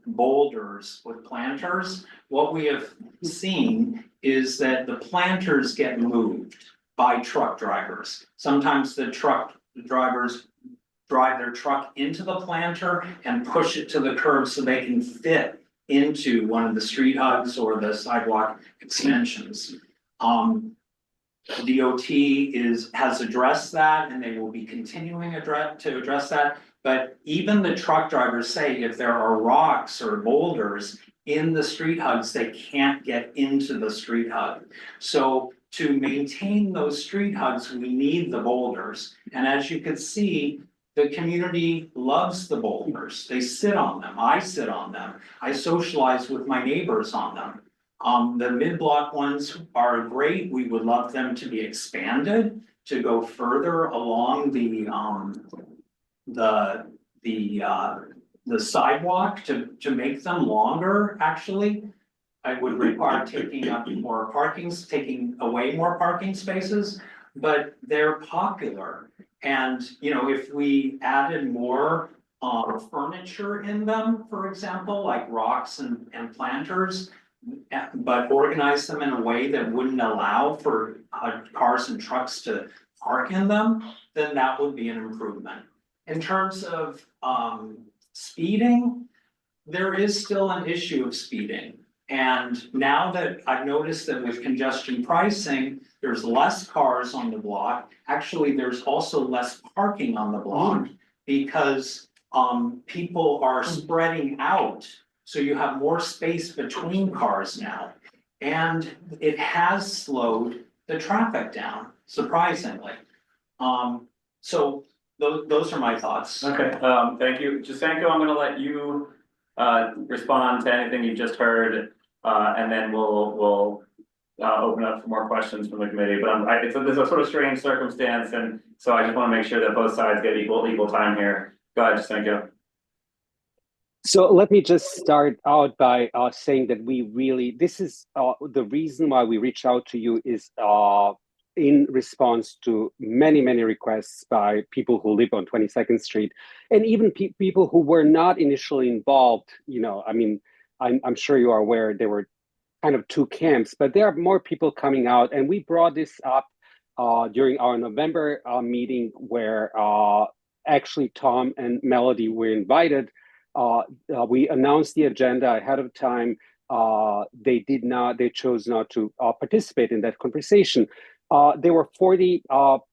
S6: boulders with planters, what we have seen is that the planters get moved by truck drivers. Sometimes the truck drivers drive their truck into the planter and push it to the curb so they can fit into one of the street hugs or the sidewalk extensions. DOT has addressed that, and they will be continuing to address that. But even the truck drivers say if there are rocks or boulders in the street hugs, they can't get into the street hug. So to maintain those street hugs, we need the boulders. And as you can see, the community loves the boulders. They sit on them. I sit on them. I socialize with my neighbors on them. The mid-block ones are great. We would love them to be expanded to go further along the sidewalk to make them longer, actually. I would require taking away more parking spaces, but they're popular. And, if we added more furniture in them, for example, like rocks and planters, but organize them in a way that wouldn't allow for cars and trucks to park in them, then that would be an improvement. In terms of speeding, there is still an issue of speeding. And now that I've noticed that with congestion pricing, there's less cars on the block. Actually, there's also less parking on the block because people are spreading out. So you have more space between cars now. And it has slowed the traffic down, surprisingly. So those are my thoughts.
S1: Okay, thank you. Jasenko, I'm gonna let you respond to anything you just heard, and then we'll open up for more questions from the committee. But there's a sort of strange circumstance, and so I just want to make sure that both sides get equal time here. Go ahead, Jasenko.
S7: So let me just start out by saying that this is the reason why we reached out to you is in response to many requests by people who live on 22nd Street, and even people who were not initially involved. I'm sure you are aware there were kind of two camps, but there are more people coming out, and we brought this up during our November meeting where actually Tom and Melody were invited. We announced the agenda ahead of time. They chose not to participate in that conversation. There were 40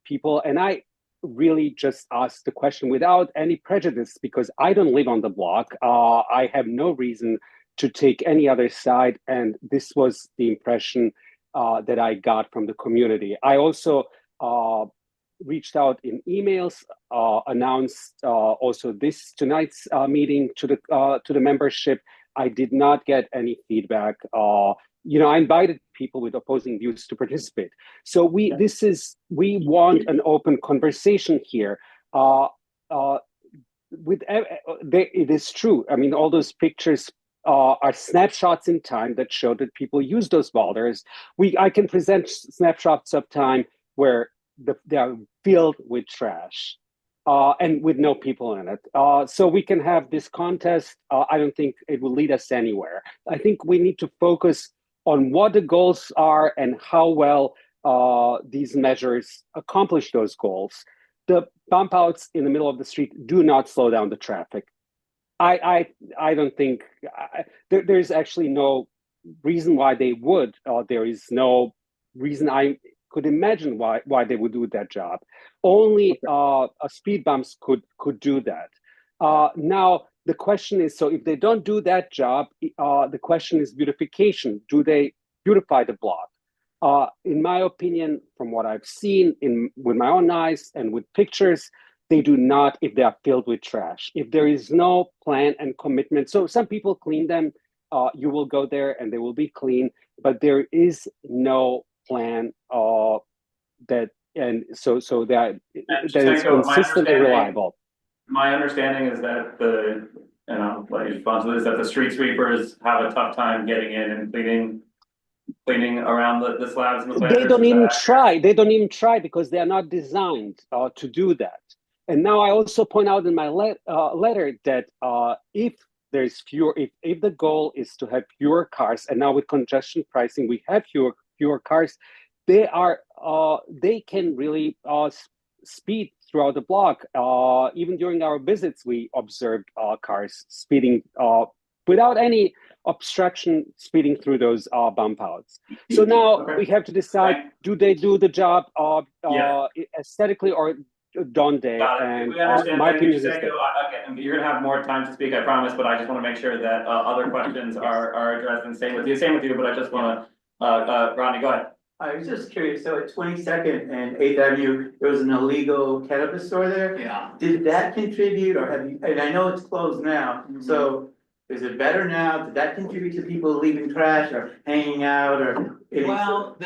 S7: people, and I really just asked the question without any prejudice because I don't live on the block. I have no reason to take any other side, and this was the impression that I got from the community. I also reached out in emails, announced also tonight's meeting to the membership. I did not get any feedback. I invited people with opposing views to participate. So we want an open conversation here. It is true. I mean, all those pictures are snapshots in time that show that people use those boulders. I can present snapshots of time where they are filled with trash and with no people in it. So we can have this contest. I don't think it will lead us anywhere. I think we need to focus on what the goals are and how well these measures accomplish those goals. The bump outs in the middle of the street do not slow down the traffic. I don't think there's actually no reason why they would. There is no reason I could imagine why they would do that job. Only speed bumps could do that. Now the question is, so if they don't do that job, the question is beautification. Do they beautify the block? In my opinion, from what I've seen with my own eyes and with pictures, they do not if they are filled with trash. If there is no plan and commitment, so some people clean them, you will go there and they will be clean, but there is no plan that is consistent and reliable.
S1: My understanding is that the responsibility is that the street sweepers have a tough time getting in and cleaning around the slabs and the planters.
S7: They don't even try. They don't even try because they are not designed to do that. And now I also point out in my letter that if there's fewer, if the goal is to have fewer cars, and now with congestion pricing we have fewer cars, they can really speed throughout the block. Even during our visits, we observed cars speeding without any obstruction, speeding through those bump outs. So now we have to decide: do they do the job aesthetically, or don't they? And
S1: we understand.
S7: my opinion is
S1: that you're gonna have more time to speak, I promise. But I just want to make sure that other questions are addressed. And same with you. But I just want to, Rodney, go ahead.
S5: I was just curious, so at 22nd and 8th Avenue, there was an illegal cannabis store there?
S6: Yeah.
S5: Did that contribute, or have you, and I know it's closed now, so is it better now? Did that contribute to people leaving trash or hanging out or?
S6: Well,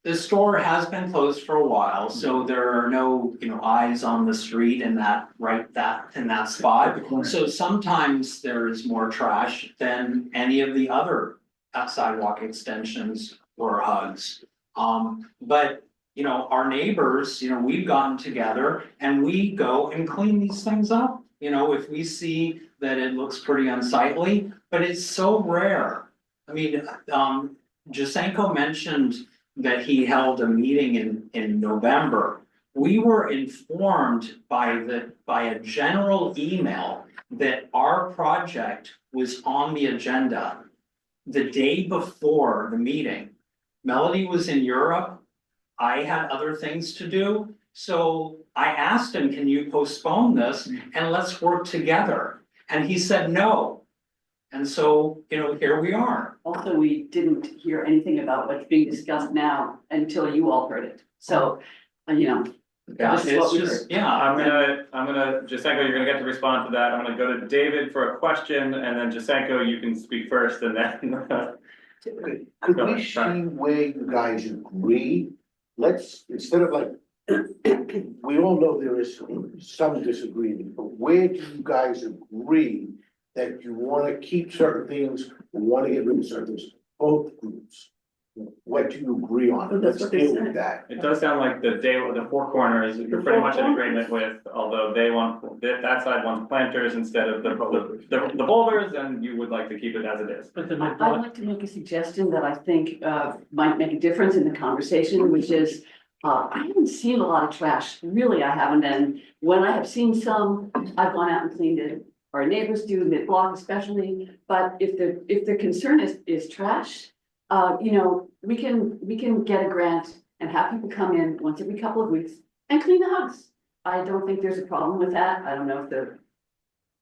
S6: the store has been closed for a while, so there are no, eyes on the street in that spot. So sometimes there is more trash than any of the other sidewalk extensions or hugs. But our neighbors, we've gotten together and we go and clean these things up. If we see that it looks pretty unsightly, but it's so rare. I mean, Jasenko mentioned that he held a meeting in November. We were informed by a general email that our project was on the agenda the day before the meeting. Melody was in Europe. I had other things to do. So I asked him, can you postpone this and let's work together? And he said no. And so, here we are.
S2: Also, we didn't hear anything about what's being discussed now until you all heard it. So,
S6: Yeah,
S2: this is what
S6: it's
S2: we
S6: just,
S2: heard.
S6: yeah.
S1: I'm gonna, Jasenko, you're gonna get to respond to that. I'm gonna go to David for a question, and then Jasenko, you can speak first, and then.
S3: Could we see where you guys agree? Let's, instead of like, we all know there is some disagreement, but where do you guys agree that you wanna keep certain things, wanna get rid of certain things, both groups? What do you agree on? Let's deal with that.
S1: It does sound like the four corners, you're pretty much in agreement with, although they want, that side wants planters instead of the boulders, and you would like to keep it as it is.
S2: I'd like to make a suggestion that I think might make a difference in the conversation, which is, I haven't seen a lot of trash, really I haven't, and when I have seen some, I've gone out and cleaned it. Our neighbors do, mid-block especially, but if the concern is trash, we can get a grant and have people come in once every couple of weeks and clean the hugs. I don't think there's a problem with that. I don't know if the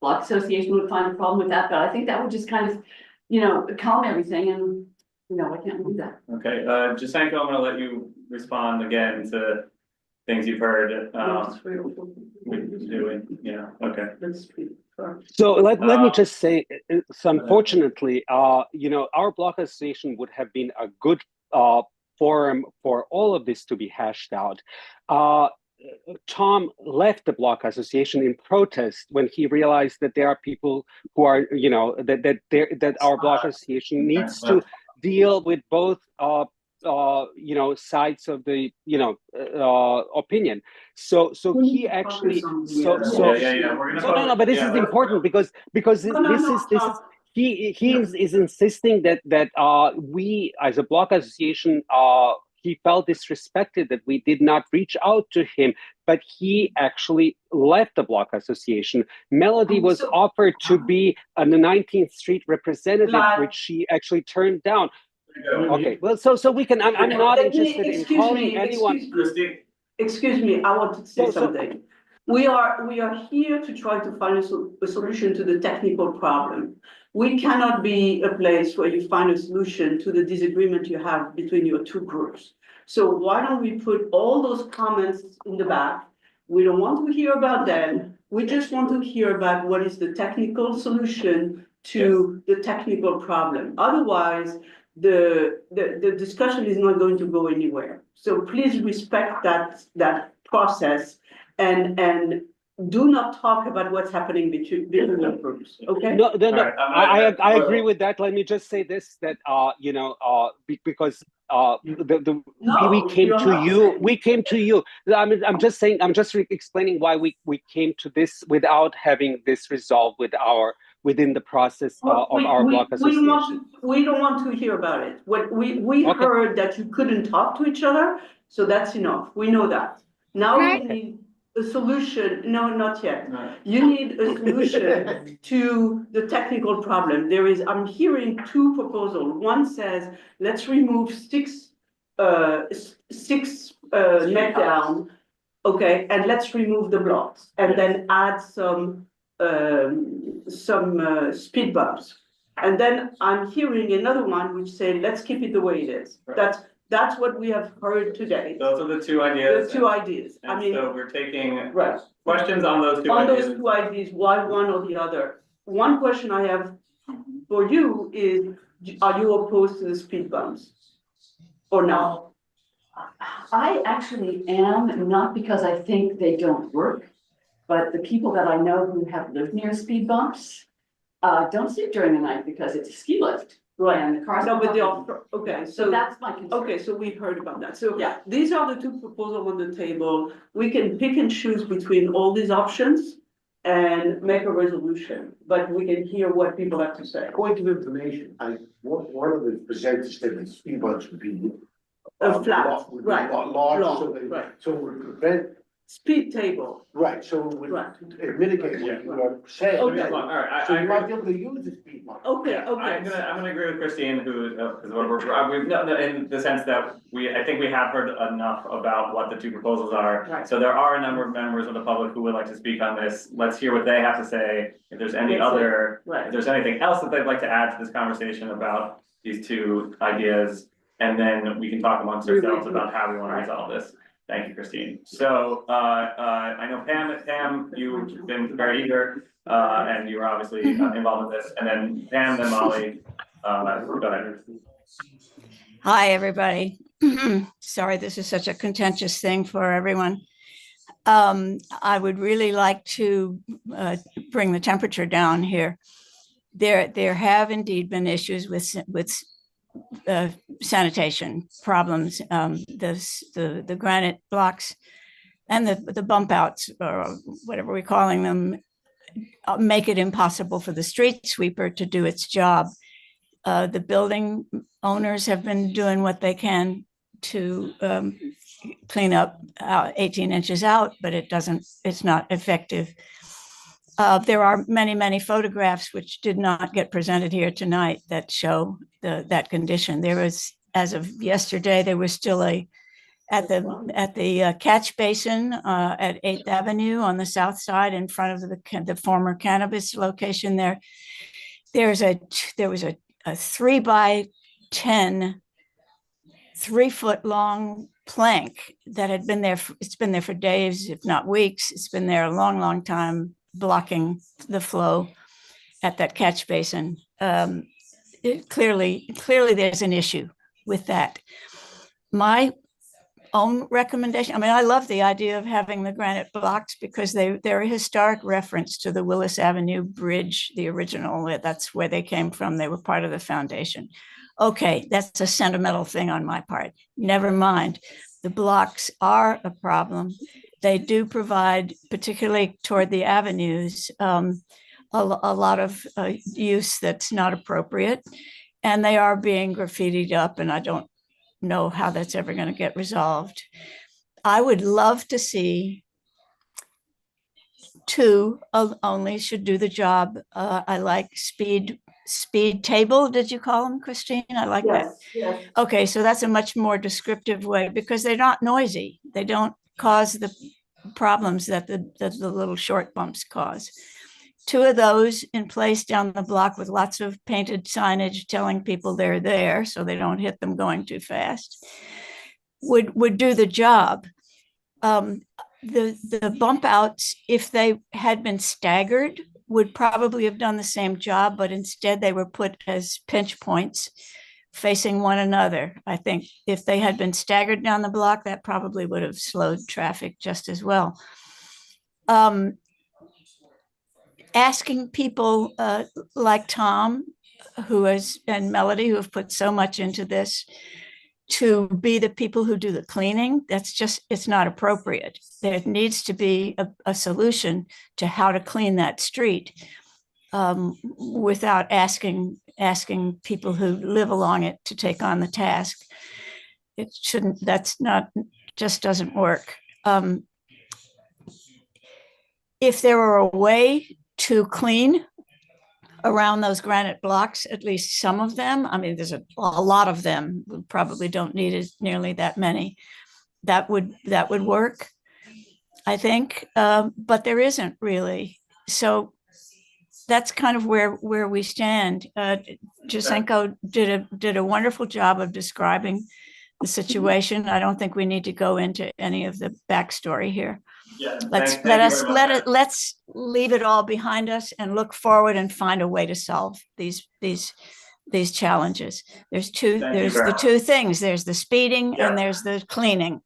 S2: block association would find a problem with that, but I think that would just kind of, calm everything and, why can't we do that?
S1: Okay, Jasenko, I'm gonna let you respond again to things you've heard, okay.
S7: So let me just say, so unfortunately, our block association would have been a good forum for all of this to be hashed out. Tom left the block association in protest when he realized that there are people who are, that our block association needs to deal with both, sides of the, opinion. So he actually, no, but this is important because he is insisting that we as a block association, he felt disrespected that we did not reach out to him, but he actually left the block association. Melody was offered to be a 19th Street representative, which she actually turned down. Okay, well, so we can. I'm not interested in calling anyone.
S2: Excuse me, I want to say something. We are here to try to find a solution to the technical problem. We cannot be a place where you find a solution to the disagreement you have between your two groups. So why don't we put all those comments in the back? We don't want to hear about them. We just want to hear about what is the technical solution to the technical problem. Otherwise, the discussion is not going to go anywhere. So please respect that process and do not talk about what's happening between the groups, okay?
S7: No, I agree with that. Let me just say this, that, because we came to you. I'm just saying, I'm just explaining why we came to this without having this resolved within the process of our block association.
S2: We don't want to hear about it. What we heard that you couldn't talk to each other, so that's enough. We know that. Now we need a solution. No, not yet. No. You need a solution to the technical problem. I'm hearing two proposals. One says, let's remove six net down, okay, and let's remove the blocks, and then add some speed bumps. And then I'm hearing another one which say, let's keep it the way it is. Right. That's what we have heard today.
S1: Those are the two ideas.
S2: The two ideas.
S1: And so we're taking
S2: right.
S1: questions on those two ideas.
S2: On those two ideas, why one or the other? One question I have for you is, are you opposed to the speed bumps or not?
S9: I actually am, not because I think they don't work, but the people that I know who have lived near speed bumps don't sleep during the night because it's a ski lift.
S2: Right.
S9: And the cars.
S2: No, but they are, okay, so
S9: that's my concern.
S2: Okay, so we heard about that. So yeah, these are the two proposals on the table. We can pick and choose between all these options and make a resolution, but we can hear what people have to say.
S3: Point of information, one of the presenters said that speed bumps would be
S2: flat, right,
S3: large,
S2: long,
S3: so it would prevent
S2: speed table.
S3: Right, so it would mitigate what you are saying.
S2: Okay.
S1: All right,
S3: So you might be able to use the speed bump.
S2: Okay,
S1: Yeah,
S2: okay.
S1: I'm gonna agree with Christine, who, because no, in the sense that I think we have heard enough about what the two proposals are.
S2: Right.
S1: So there are a number of members of the public who would like to speak on this. Let's hear what they have to say. If there's if there's anything else that they'd like to add to this conversation about these two ideas, and then we can talk amongst ourselves about how we want to resolve this. Thank you, Christine. So, I know Pam, you've been very eager, and you were obviously involved in this, and then Pam, then Molly, go ahead.
S16: Hi, everybody. Sorry, this is such a contentious thing for everyone. I would really like to bring the temperature down here. There have indeed been issues with sanitation problems. The granite blocks and the bump outs, or whatever we're calling them, make it impossible for the street sweeper to do its job. The building owners have been doing what they can to clean up 18 inches out, but it's not effective. There are many photographs which did not get presented here tonight that show that condition. There was, as of yesterday, there was still at the catch basin at 8th Avenue on the south side in front of the former cannabis location there. There was a 3x10, 3-foot long plank that had been there. It's been there for days, if not weeks. It's been there a long time, blocking the flow at that catch basin. Clearly there's an issue with that. My own recommendation. I mean, I love the idea of having the granite blocks because they're a historic reference to the Willis Avenue Bridge, the original. That's where they came from. They were part of the foundation. Okay, that's a sentimental thing on my part. Never mind. The blocks are a problem. They do provide, particularly toward the avenues, a lot of use that's not appropriate. And they are being graffitied up, and I don't know how that's ever going to get resolved. I would love to see two only should do the job. I like speed table. Did you call them, Christine? I like that.
S2: Yes.
S16: Okay, so that's a much more descriptive way because they're not noisy. They don't cause the problems that the little short bumps cause. Two of those in place down the block with lots of painted signage telling people they're there so they don't hit them going too fast would do the job. The bump outs, if they had been staggered, would probably have done the same job, but instead they were put as pinch points facing one another. I think if they had been staggered down the block, that probably would have slowed traffic just as well. Asking people like Tom, and Melody, who have put so much into this, to be the people who do the cleaning, it's not appropriate. There needs to be a solution to how to clean that street without asking people who live along it to take on the task. It shouldn't, just doesn't work. If there were a way to clean around those granite blocks, at least some of them, I mean, there's a lot of them, we probably don't need nearly that many, that would work, I think, but there isn't really. So that's kind of where we stand. Jasenko did a wonderful job of describing the situation. I don't think we need to go into any of the backstory here.
S1: Yeah,
S16: let's leave it all behind us and look forward and find a way to solve these challenges. There's the two things. There's the speeding and there's the cleaning.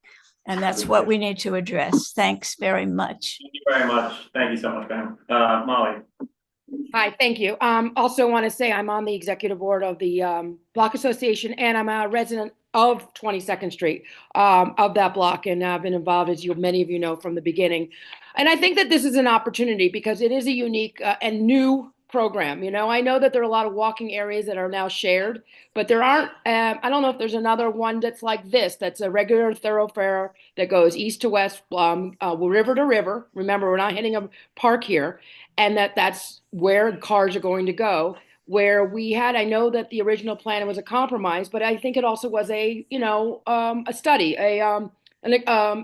S16: And that's what we need to address. Thanks very much.
S1: Thank you very much. Thank you so much, Pam. Molly.
S17: Hi, thank you. Also want to say I'm on the executive board of the Block Association, and I'm a resident of 22nd Street, of that block, and I've been involved, as many of you know, from the beginning. And I think that this is an opportunity because it is a unique and new program. I know that there are a lot of walking areas that are now shared, but there aren't, I don't know if there's another one that's like this, that's a regular thoroughfare that goes east to west, river to river. Remember, we're not hitting a park here, and that's where cars are going to go. Where we had, I know that the original plan was a compromise, but I think it also was a study, an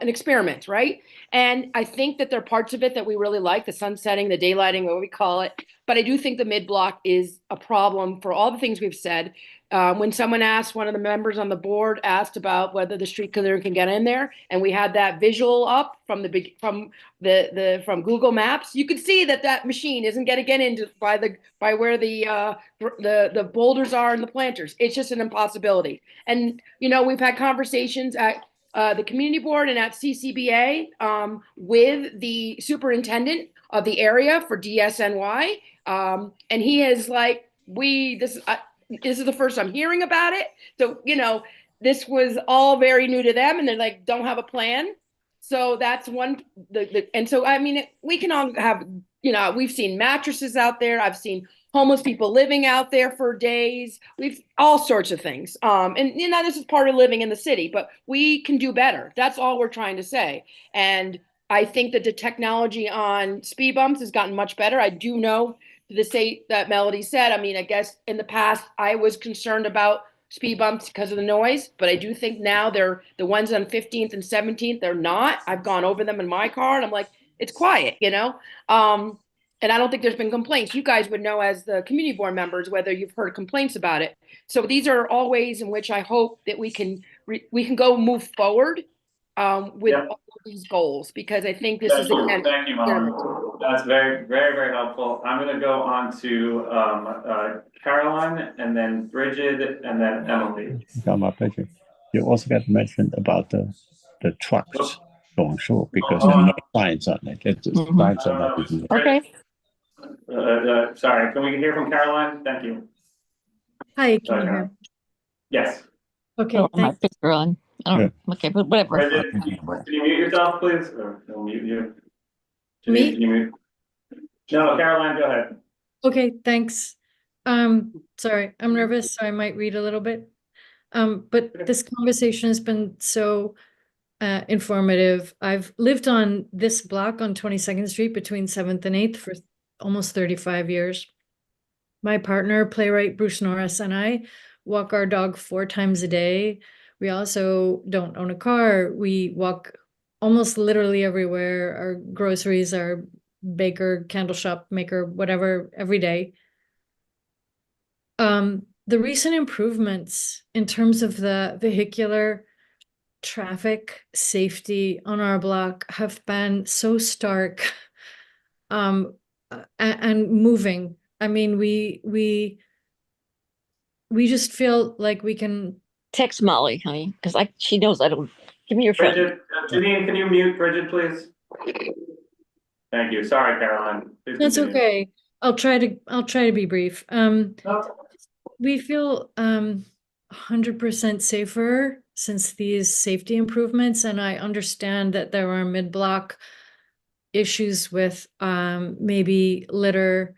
S17: experiment, right? And I think that there are parts of it that we really like, the sunsetting, the daylighting, what we call it. But I do think the mid-block is a problem for all the things we've said. When someone asked, one of the members on the board asked about whether the street cleaner can get in there, and we had that visual up from from Google Maps, you could see that machine isn't going to get into by where the boulders are and the planters. It's just an impossibility. And we've had conversations at the community board and at CCBA with the superintendent of the area for DSNY, and he is like, this is the first I'm hearing about it. So, this was all very new to them, and they're like, don't have a plan. So that's one, and so, I mean, we can all have, we've seen mattresses out there. I've seen homeless people living out there for days. We've all sorts of things. And this is part of living in the city, but we can do better. That's all we're trying to say. And I think that the technology on speed bumps has gotten much better. I do know the state that Melody said. I mean, I guess in the past I was concerned about speed bumps because of the noise, but I do think now they're the ones on 15th and 17th. They're not. I've gone over them in my car and I'm like, it's quiet, and I don't think there's been complaints. You guys would know as the community board members whether you've heard complaints about it. So these are all ways in which I hope that we can go move forward with all of these goals, because I think this is again.
S1: Thank you, Mom. That's very, very, very helpful. I'm going to go on to Caroline, and then Bridget, and then Emily.
S22: My pleasure. You also got mentioned about the
S12: the trucks going through because there are no signs on it. It's signs are not even.
S14: Okay.
S1: Sorry, can we hear from Caroline? Thank you.
S22: Hi, can
S1: Sorry,
S22: you hear?
S1: Caroline. Yes.
S22: Okay,
S14: Oh, my
S22: thanks.
S14: picture on. I don't, okay, but whatever.
S1: Bridget, can you mute yourself, please? Or I'll mute you.
S22: Me?
S1: Can you mute? No, Caroline, go ahead.
S22: Okay, thanks. Sorry, I'm nervous, so I might read a little bit. But this conversation has been so informative. I've lived on this block on 22nd Street between 7th and 8th for almost 35 years. My partner, playwright Bruce Norris, and I walk our dog 4 times a day. We also don't own a car. We walk almost literally everywhere. Our groceries, our baker, candle shop maker, whatever, every day. The recent improvements in terms of the vehicular traffic safety on our block have been so stark and moving. I mean, we just feel like we can
S14: Text Molly, honey, because she knows I don't. Give me your phone.
S1: Bridget, Janine, can you mute Bridget, please? Thank you. Sorry, Caroline. Please
S22: That's
S1: continue.
S22: okay. I'll try to be brief. We feel 100% safer since these safety improvements, and I understand that there are mid-block issues with maybe litter,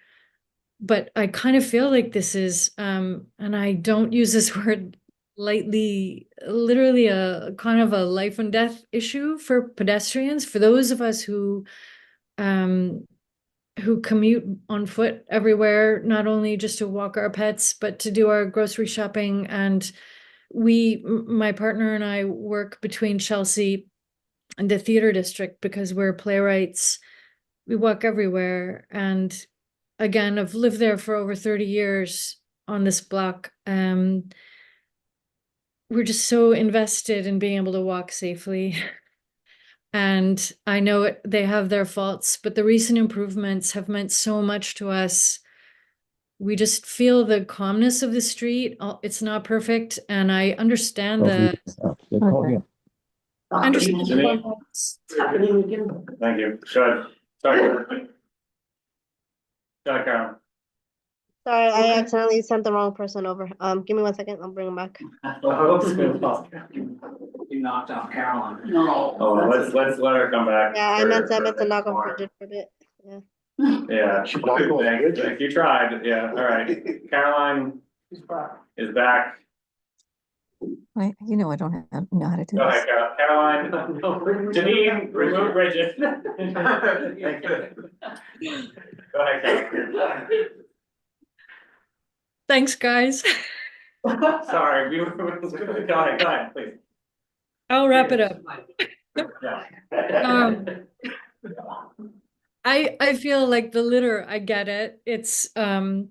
S22: but I kind of feel like this is, and I don't use this word lightly, literally a kind of a life and death issue for pedestrians, for those of us who commute on foot everywhere, not only just to walk our pets, but to do our grocery shopping. And my partner and I work between Chelsea and the theater district because we're playwrights. We walk everywhere. And again, I've lived there for over 30 years on this block. We're just so invested in being able to walk safely. And I know they have their faults, but the recent improvements have meant so much to us. We just feel the calmness of the street. It's not perfect, and I understand the.
S2: It's happening again.
S1: Thank you. Good. Sorry. Go ahead, Caroline.
S13: Sorry, I accidentally sent the wrong person over. Give me 1 second, I'll bring him back.
S6: You knocked out Caroline.
S2: No.
S1: Oh, let's let her come back.
S13: Yeah, I meant to knock off Bridget for a bit. Yeah.
S1: Yeah, thank you tried. Yeah, all right. Caroline is back.
S14: I I don't know how to do
S1: Go
S14: this.
S1: ahead, Caroline. Janine, remove Bridget. Thank you. Go ahead, Caroline.
S22: Thanks, guys.
S1: Sorry, go ahead, please.
S22: I'll wrap it up.
S1: Yeah.
S22: I feel like the litter, I get it. It's a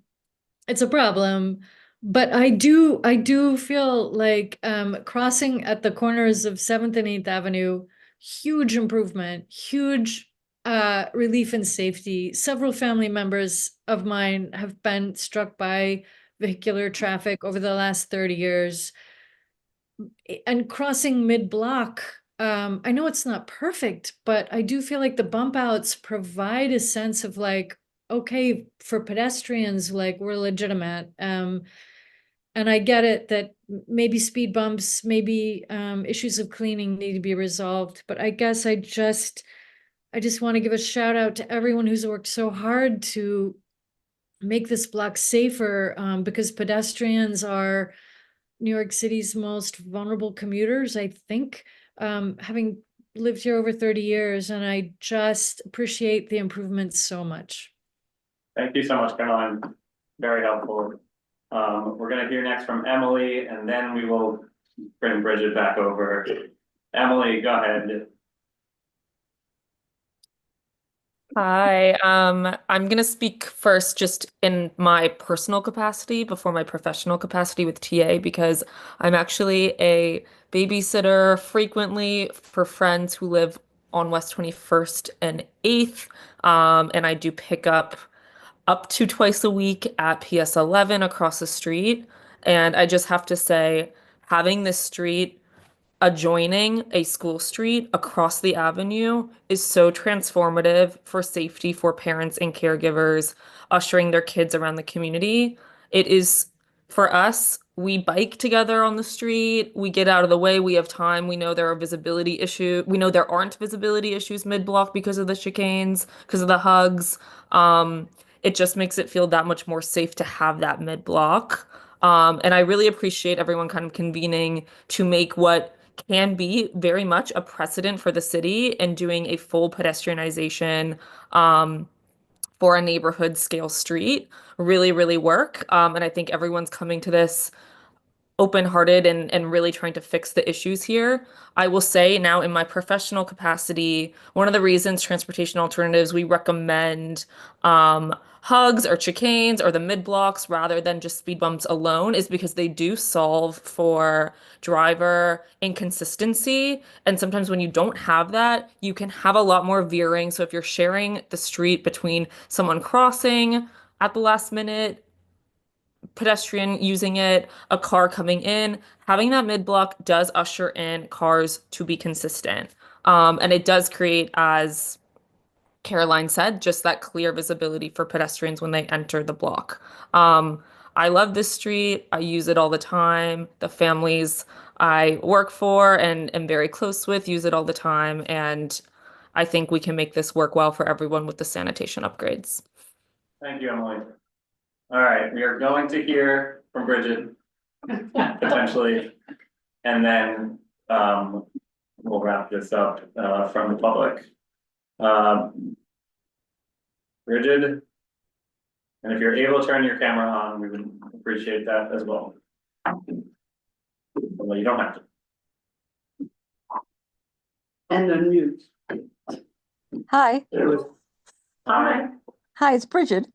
S22: problem, but I do feel like crossing at the corners of 7th and 8th Avenue, huge improvement, huge relief and safety. Several family members of mine have been struck by vehicular traffic over the last 30 years. And crossing mid-block, I know it's not perfect, but I do feel like the bump outs provide a sense of like, okay, for pedestrians, like we're legitimate. And I get it that maybe speed bumps, maybe issues of cleaning need to be resolved, but I guess I just want to give a shout out to everyone who's worked so hard to make this block safer, because pedestrians are New York City's most vulnerable commuters, I think, having lived here over 30 years, and I just appreciate the improvements so much.
S1: Thank you so much, Caroline. Very helpful. We're gonna hear next from Emily, and then we will bring Bridget back over. Emily, go ahead.
S18: Hi, I'm gonna speak first just in my personal capacity before my professional capacity with TA because I'm actually a babysitter frequently for friends who live on West 21st and 8th, and I do pick up to twice a week at PS 11 across the street. And I just have to say, having this street adjoining a school street across the avenue is so transformative for safety for parents and caregivers ushering their kids around the community. It is for us, we bike together on the street, we get out of the way, we have time, we know there are visibility issues, we know there aren't visibility issues mid-block because of the chicanes, because of the hugs. It just makes it feel that much more safe to have that mid-block. And I really appreciate everyone kind of convening to make what can be very much a precedent for the city and doing a full pedestrianization for a neighborhood scale street really, really work. And I think everyone's coming to this open-hearted and really trying to fix the issues here. I will say now in my professional capacity, one of the reasons transportation alternatives, we recommend hugs or chicanes or the mid-blocks rather than just speed bumps alone is because they do solve for driver inconsistency. And sometimes when you don't have that, you can have a lot more veering. So if you're sharing the street between someone crossing at the last minute, pedestrian using it, a car coming in, having that mid-block does usher in cars to be consistent. And it does create, as Caroline said, just that clear visibility for pedestrians when they enter the block. I love this street. I use it all the time. The families I work for and am very close with use it all the time. And I think we can make this work well for everyone with the sanitation upgrades.
S1: Thank you, Emily. All right, we are going to hear from Bridget, potentially, and then we'll wrap this up from the public. Bridget, and if you're able to turn your camera on, we would appreciate that as well. Well, you don't have to.
S2: And unmute.
S14: Hi.
S1: Hi.
S14: Hi, it's Bridget.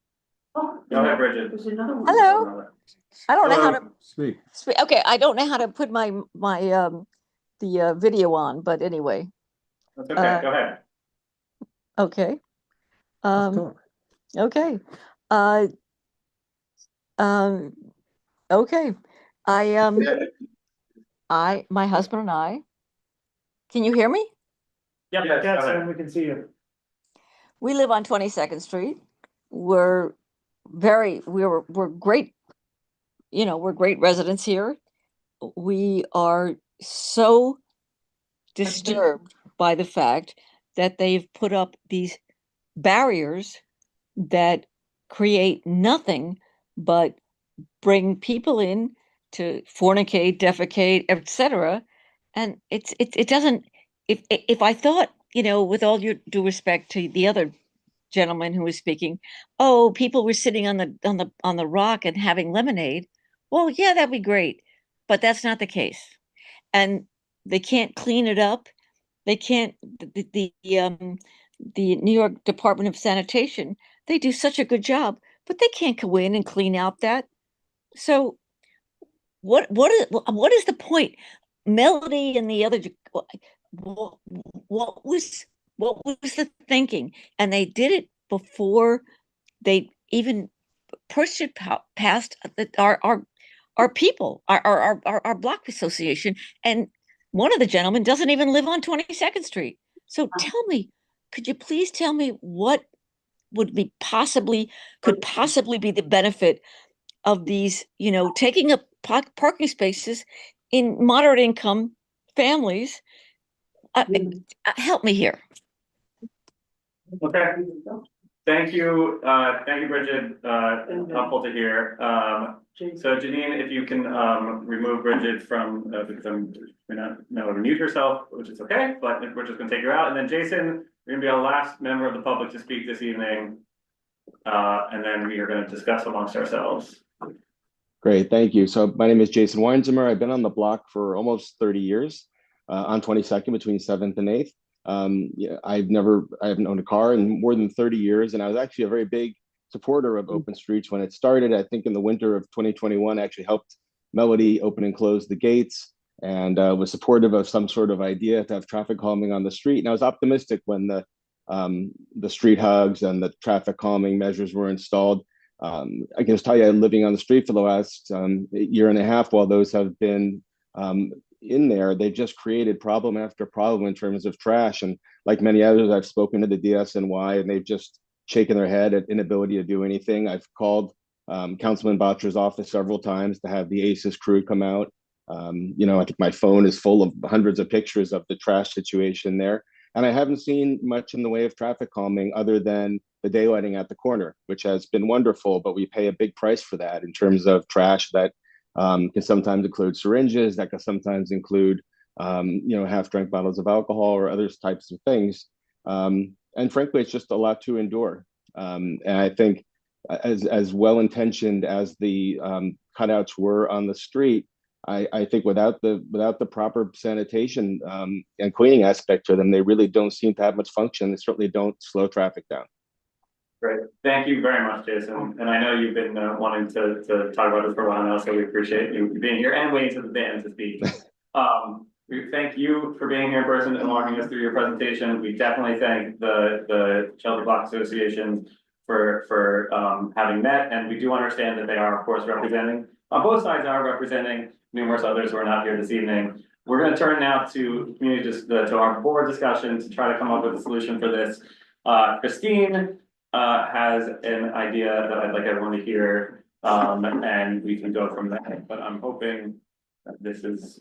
S1: Go ahead, Bridget.
S2: There's another one.
S14: Hello. I don't know how to
S12: Speak.
S14: Okay, I don't know how to put my the video on, but anyway.
S1: That's okay. Go ahead.
S14: Okay. Okay. Okay. My husband and I. Can you hear me?
S1: Yep,
S21: Yes,
S1: go ahead.
S21: and we can see you.
S14: We live on 22nd Street. We're great, we're great residents here. We are so disturbed by the fact that they've put up these barriers that create nothing but bring people in to fornicate, defecate, etc. And it doesn't, if I thought, with all due respect to the other gentleman who was speaking, oh, people were sitting on the rock and having lemonade. Well, yeah, that'd be great, but that's not the case. And they can't clean it up. They can't. The New York Department of Sanitation, they do such a good job, but they can't go in and clean out that. So what is the point? Melody and the other, what was the thinking? And they did it before they even pushed it past our people, our block association. And one of the gentlemen doesn't even live on 22nd Street. So tell me, could you please tell me what could possibly be the benefit of these, taking up parking spaces in moderate income families? Help me here.
S1: Okay. Thank you, Bridget. Helpful to hear. So Janine, if you can remove Bridget from because we're not know to mute herself, which is okay, but we're just gonna take her out. And then Jason, you're gonna be our last member of the public to speak this evening. And then we are gonna discuss amongst ourselves.
S4: Great, thank you. So my name is Jason Weinzimmer. I've been on the block for almost 30 years on 22nd between 7th and 8th. I haven't owned a car in more than 30 years, and I was actually a very big supporter of open streets when it started. I think in the winter of 2021, I actually helped Melody open and close the gates and was supportive of some sort of idea to have traffic calming on the street. And I was optimistic when the street hugs and the traffic calming measures were installed. I can just tell you, living on the street for the last year and a half, while those have been in there, they've just created problem after problem in terms of trash. And like many others, I've spoken to the DSNY and they've just shaken their head at inability to do anything. I've called Councilman Botcher's office several times to have the ACES crew come out. You know, I think my phone is full of hundreds of pictures of the trash situation there. And I haven't seen much in the way of traffic calming other than the daylighting at the corner, which has been wonderful, but we pay a big price for that in terms of trash that can sometimes include syringes, that can sometimes include, you know, half-drunk bottles of alcohol or other types of things. And frankly, it's just a lot to endure. And I think as well-intentioned as the cutouts were on the street, I think without the proper sanitation and cleaning aspect to them, they really don't seem to have much function. They certainly don't slow traffic down.
S1: Great, thank you very much, Jason. And I know you've been wanting to talk about this for a while now, so we appreciate you being here and waiting to the end to speak. We thank you for being here in person and walking us through your presentation. We definitely thank the Chelsea Block Association for having met, and we do understand that they are, of course, representing, on both sides are representing numerous others who are not here this evening. We're going to turn now to community, to our board discussion to try to come up with a solution for this. Christine has an idea that I'd like everyone to hear, and we can go from there. But I'm hoping that this is.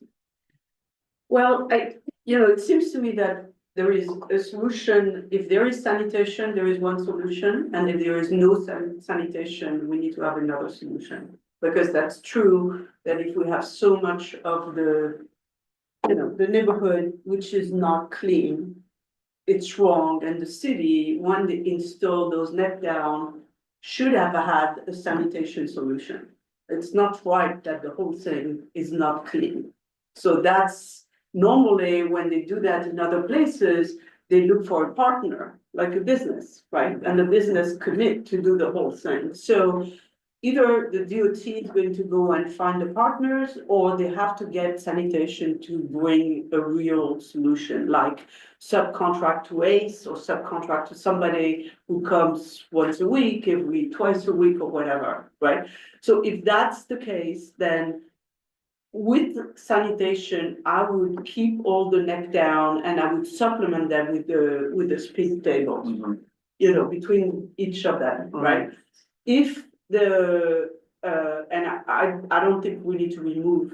S2: Well, it seems to me that there is a solution. If there is sanitation, there is one solution, and if there is no sanitation, we need to have another solution. Because that's true that if we have so much of the neighborhood which is not clean, it's wrong. And the city, when they install those net down, should have had a sanitation solution. It's not right that the whole thing is not clean. So that's normally when they do that in other places, they look for a partner, like a business, right? And the business commit to do the whole thing. So either the DOT is going to go and find the partners, or they have to get sanitation to bring a real solution, like subcontract to ACE or subcontract to somebody who comes once a week, twice a week or whatever, right? So if that's the case, then with sanitation, I would keep all the neck down and I would supplement them with the speed tables, between each of them, right? If and I don't think we need to remove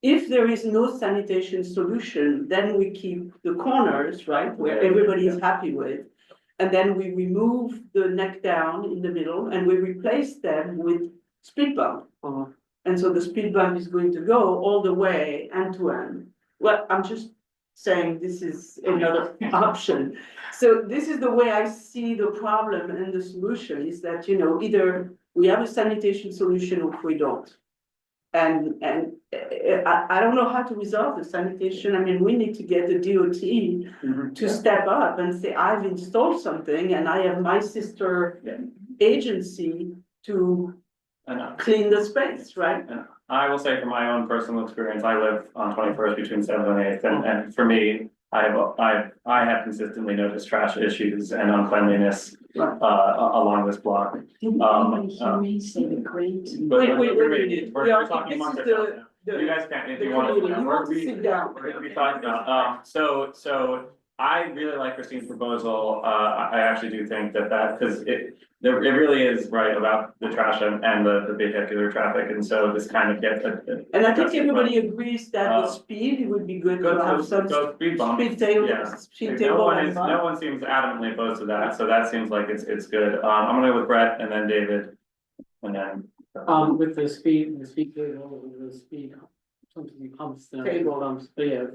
S2: if there is no sanitation solution, then we keep the corners, right, where everybody is happy with. And then we remove the neck down in the middle and we replace them with speed bump. And so the speed bump is going to go all the way end to end. Well, I'm just saying this is another option. So this is the way I see the problem, and the solution is that, either we have a sanitation solution or we don't. And I don't know how to resolve the sanitation. I mean, we need to get the DOT to step up and say, I've installed something and I have my sister agency to clean the space, right?
S1: I will say from my own personal experience, I live on 21st between 7th and 8th, and for me, I have consistently noticed trash issues and uncleanliness along this block.
S9: Didn't anybody hear me say the great?
S1: We're talking amongst ourselves now. You guys can't, if you want to. We're talking about. So I really like Christine's proposal. I actually do think that because it really is right about the trash and the vehicular traffic, and so this kind of gets.
S2: And I think everybody agrees that the speed, it would be good to have some
S1: speed bump.
S2: Speed table.
S1: Yeah.
S2: Speed table.
S1: No one seems adamantly opposed to that, so that seems like it's good. I'm gonna go with Brett and then David, and then.
S8: With the speed table, the speed, something pumps, table pumps, but yeah,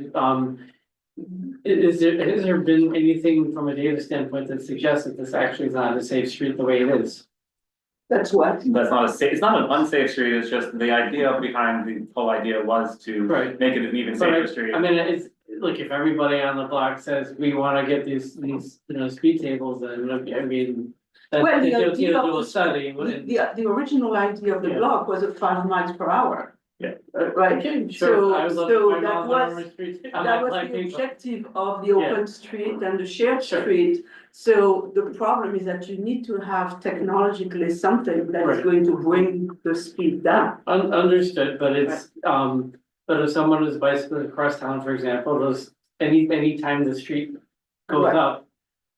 S8: has there been anything from a data standpoint that suggests that this actually is not a safe street the way it is?
S2: That's what?
S1: That's not a safe, it's not an unsafe street, it's just the idea behind the whole idea was to make it an even safer street.
S8: I mean, it's, look, if everybody on the block says we wanna get these, speed tables, then, I mean.
S2: Well, the original idea of the block was at 5 miles per hour.
S1: Yeah.
S2: Right.
S8: Okay,
S2: So
S8: I would love
S2: that
S8: to find
S2: was the objective of the open street and the shared street. So the problem is that you need to have technologically something that is going to bring the speed down.
S8: Understood, but it's, But if someone is bicycling across town, for example, anytime the street goes
S2: Right.
S8: up,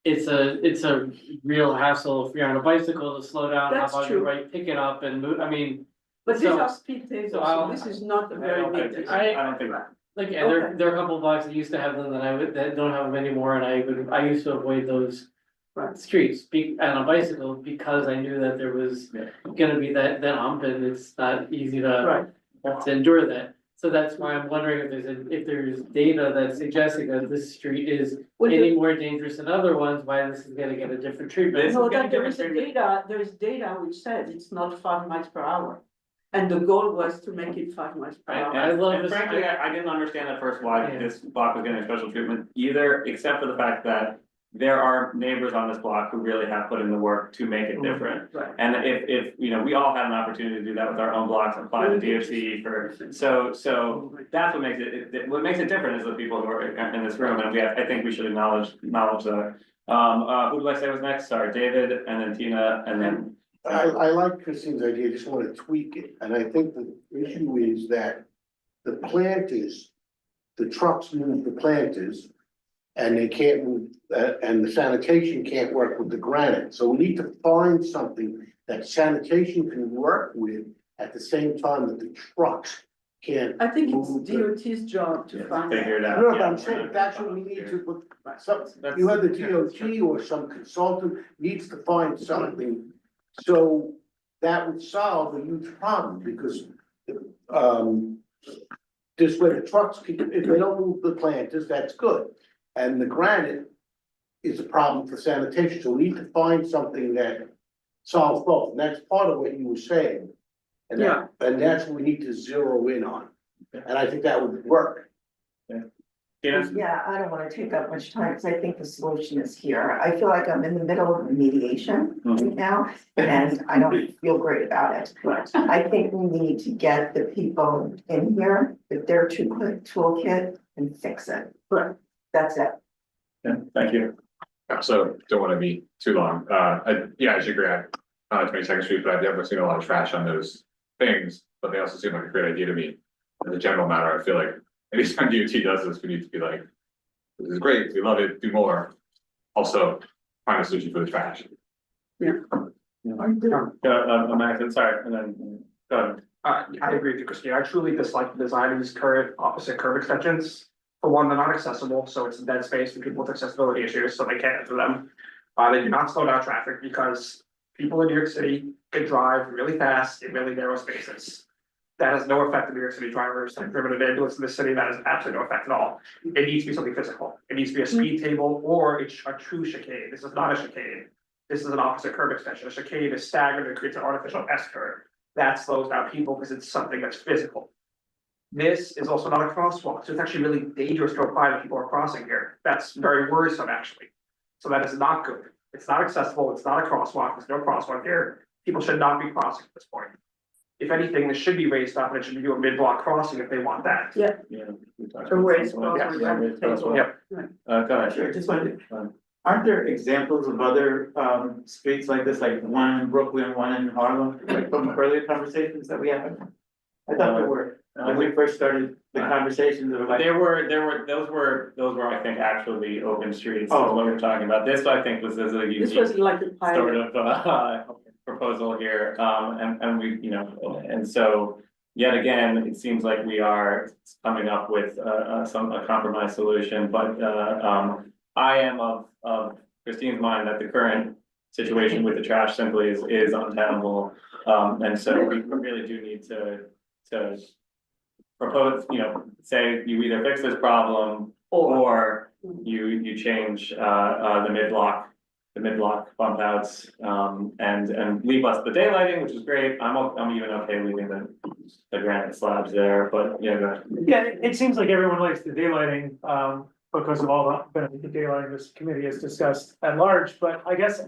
S8: it's a real hassle if you're on a bicycle to slow down,
S2: That's
S8: hop on your
S2: true.
S8: bike, pick it up and move, I mean.
S2: But these
S8: so-
S2: are speed tables,
S8: so
S2: so
S8: I'll-
S2: this is not a very big deal.
S1: I don't think.
S8: Like, yeah, there,
S2: Okay.
S8: there are a couple of blocks that used to have them that don't have them anymore, and I used to avoid those. Streets, on a bicycle, because I knew that there was gonna be that hump, and it's not easy to endure that. So that's why I'm wondering if there's data that's suggesting that this street is
S2: Well,
S8: any more dangerous than other ones, why this is gonna get a different treatment.
S2: No, that there is data which says it's not 5 miles per hour. And the goal was to make it 5 miles per hour.
S1: And frankly, I didn't understand at first why this block was getting special treatment either, except for the fact that there are neighbors on this block who really have put in the work to make it different.
S2: Right.
S1: And if, you know, we all had an opportunity to do that with our own blocks, apply to DOT so that's what makes what makes it different is the people who are in this room, and I think we should acknowledge that. Who do I say was next? Sorry, David, and then Tina, and then.
S3: I like Christine's idea, I just want to tweak it, and I think the issue is that the planters, the trucks move the planters, and they can't move, and the sanitation can't work with the granite, so we need to find something that sanitation can work with at the same time that the trucks can't.
S2: I think it's
S3: move the-
S2: DOT's job to find.
S1: Figure it out.
S3: No, but I'm saying that's what we need to, you have the DOT or some consultant needs to find something. So that would solve a huge problem, because, this way the trucks, if they don't move the planters, that's good. And the granite is a problem for sanitation, so we need to find something that solves both, and that's part of what you were saying. And that's what we need to zero in on, and I think that would work.
S10: Yeah, I don't wanna take up much time, because I think the solution is here. I feel like I'm in the middle of mediation right now, and I don't feel great about it. I think we need to get the people in here with their toolkit and fix it. That's it.
S1: Yeah, thank you.
S19: So don't want to be too long. I should agree. On 22nd Street, but I've never seen a lot of trash on those things, but they also seem like a great idea to me. As a general matter, I feel like anytime DOT does this, we need to be like, this is great, we love it, do more. Also, find a solution for the trash.
S1: Max, sorry, and then, go ahead.
S11: I agree with you, Christine. I truly dislike the design of these current opposite curb extensions. For one, they're not accessible, so it's a dead space for people with accessibility issues, so they can't enter them. They do not slow down traffic because people in New York City can drive really fast in really narrow spaces. That has no effect on New York City drivers. I've driven an ambulance in the city, that has absolutely no effect at all. It needs to be something physical. It needs to be a speed table or it's a true chicane. This is not a chicane. This is an opposite curb extension. A chicane is staggered and creates an artificial S curve. That slows down people because it's something that's physical. This is also not a crosswalk, so it's actually really dangerous to apply when people are crossing here. That's very worrisome, actually. So that is not good. It's not accessible, it's not a crosswalk, there's no crosswalk here. People should not be crossing at this point. If anything, this should be raised up and it should be a mid-block crossing if they want that.
S2: Yeah.
S1: To
S11: raise
S1: crossing.
S11: Yep.
S1: Go ahead.
S5: Sure, just wanted, aren't there examples of other streets like this, like one in Brooklyn, one in Harlem, like from earlier conversations that we had? I thought there were, when we first started the conversations, there were like.
S1: Those were, I think, actually open streets, is
S5: Oh.
S1: what we're talking about. This, I think, was a
S2: This
S1: unique
S2: was like a
S1: sort
S2: pilot.
S1: of, proposal here, and we, you know, and so. Yet again, it seems like we are coming up with, a compromise solution, but, I am of Christine's mind that the current situation with the trash simply is untenable. And so we really do need to propose, you know, say you either fix this problem or you change, the mid-block bump outs, and leave us the daylighting, which is great. I'm even okay leaving the granite slabs there, but yeah, go ahead.
S21: Yeah, it seems like everyone likes the daylighting, because of all the benefit the daylighting this committee has discussed at large, but I guess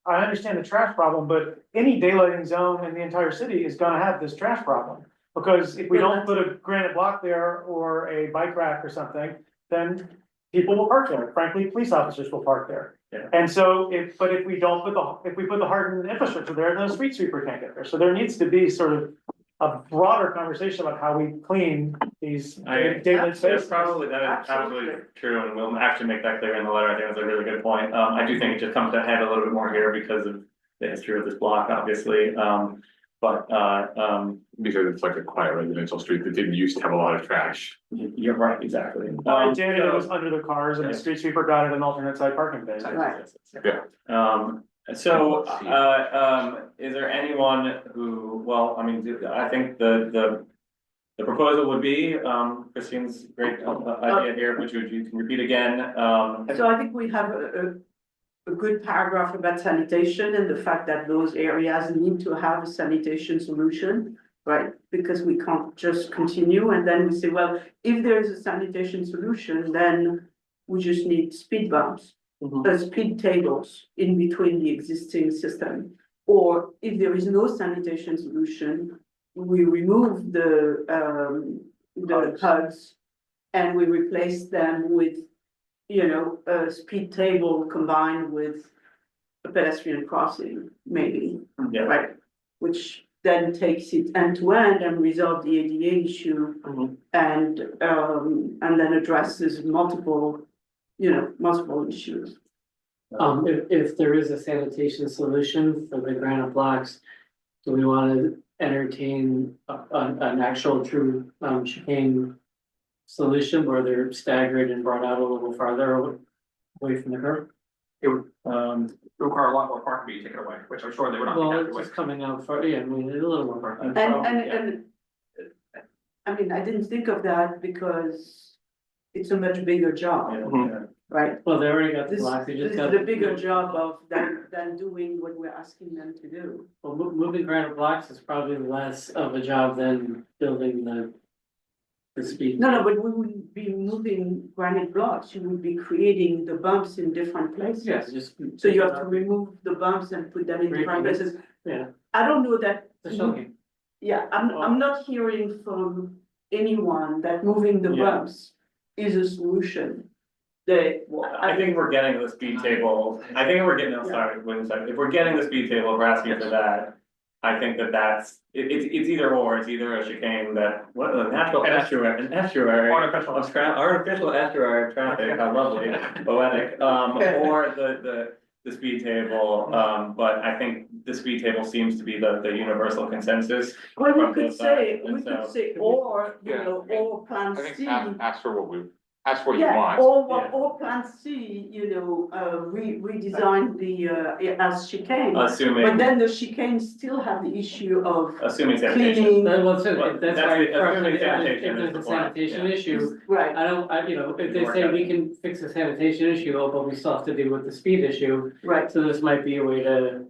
S21: I understand the trash problem, but any daylighting zone in the entire city is gonna have this trash problem. Because if we don't put a granite block there or a bike rack or something, then people will park there. Frankly, police officers will park there.
S1: Yeah.
S21: And so if we put the hardened infrastructure there, then the street sweeper can't get there. So there needs to be sort of
S15: a broader conversation about how we clean these daily
S1: That's
S15: spaces.
S1: probably, that is absolutely true, and we'll actually make that clear in the letter. I think that's a really good point. I do think it just comes to head a little bit more here because of the history of this block, obviously.
S19: Because it's like a quiet residential street that didn't used to have a lot of trash.
S1: You're right, exactly.
S15: Janitor was under the cars and the street sweeper got it an alternate side parking bay.
S19: Yeah.
S1: Is there anyone who, well, I mean, I think the proposal would be, Christine's great idea here, which you can repeat again.
S2: So I think we have a good paragraph about sanitation and the fact that those areas need to have a sanitation solution, right? Because we can't just continue and then we say, well, if there is a sanitation solution, then we just need speed bumps. Speed tables in between the existing system. Or if there is no sanitation solution, we remove the hugs and we replace them with, you know, a speed table combined with a pedestrian crossing, maybe, right? Which then takes it end to end and resolve the ADA issue and then addresses multiple issues.
S8: If there is a sanitation solution for the granite blocks, do we want to entertain an actual true chicane solution where they're staggered and brought out a little farther away from the curb?
S11: It would require a lot more parking to be taken away, which I'm sure they would not be
S8: Well,
S11: happy
S8: it's
S11: with.
S8: just coming out far, yeah, I mean, a little more parking.
S2: And I mean, I didn't think of that because it's a much bigger job, right?
S8: Well, they already got the
S2: This
S8: blocks, they
S2: this
S8: just
S2: is
S8: got.
S2: a bigger job of than doing what we're asking them to do.
S8: Well, moving granite blocks is probably less of a job than building the speed.
S2: No, but we wouldn't be moving granite blocks, you would be creating the bumps in different places.
S8: Yes, just.
S2: So you have to remove the bumps and put them in different places.
S8: Yeah.
S2: I don't know that.
S8: The shell.
S2: Yeah, I'm not hearing from anyone that moving the bumps is a solution.
S1: I think we're getting the speed table, I think we're getting, if we're getting the speed table, if we're asking for that. I think that's, it's either or, it's either a chicane that, what, a natural estuary, artificial estuary traffic, how lovely, poetic, or the speed table, but I think the speed table seems to be the universal consensus.
S2: Well,
S1: from
S2: we could
S1: both sides,
S2: say,
S1: and so-
S2: or, or plan
S19: I think
S2: C.
S19: ask for what you
S2: Yeah,
S19: want.
S2: or plan C, redesign the, as chicane.
S1: Assuming-
S2: But then the chicane still have the issue of
S1: Assuming sanitation.
S2: cleaning.
S8: That's
S1: That's
S8: why,
S1: assuming
S8: if
S1: sanitation is
S8: there's
S1: the
S8: a
S1: plan,
S8: sanitation
S1: yeah.
S8: issue,
S2: Right,
S8: if they say we can fix the sanitation issue, but we still have to deal with the speed issue.
S2: right.
S8: So this might be a way to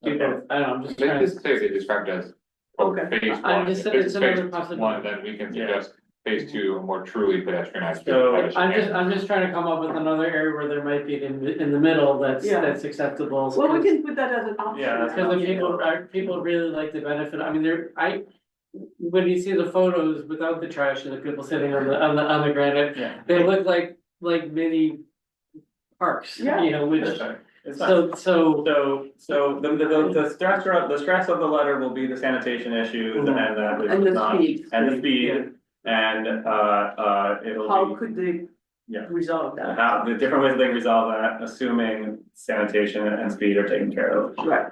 S8: do both, I don't know, I'm just
S19: They
S8: trying
S19: just
S8: to.
S19: say they described it as
S2: Okay.
S19: phase
S8: I'm
S19: one.
S8: just-
S19: If this
S8: it's
S19: is
S8: another
S19: phase
S8: possibility.
S19: one, then we can suggest phase two, a more truly pedestrianized.
S1: So,
S8: I'm just trying to come up with another area where there might be in the middle that's acceptable.
S2: Well, we can put that as an option.
S1: Yeah,
S8: Because the people really like the benefit, I mean, when you see the photos without the trash and the people sitting on the granite,
S1: Yeah.
S8: they look like mini parks,
S2: Yeah.
S8: you know, which,
S1: It's
S8: so.
S1: the stress of the letter will be the sanitation issues and that.
S2: And the speed.
S1: And the speed, and, it'll be.
S2: How could they
S1: Yeah.
S2: resolve that?
S1: How, the different ways they can resolve that, assuming sanitation and speed are taken care of.
S2: Right.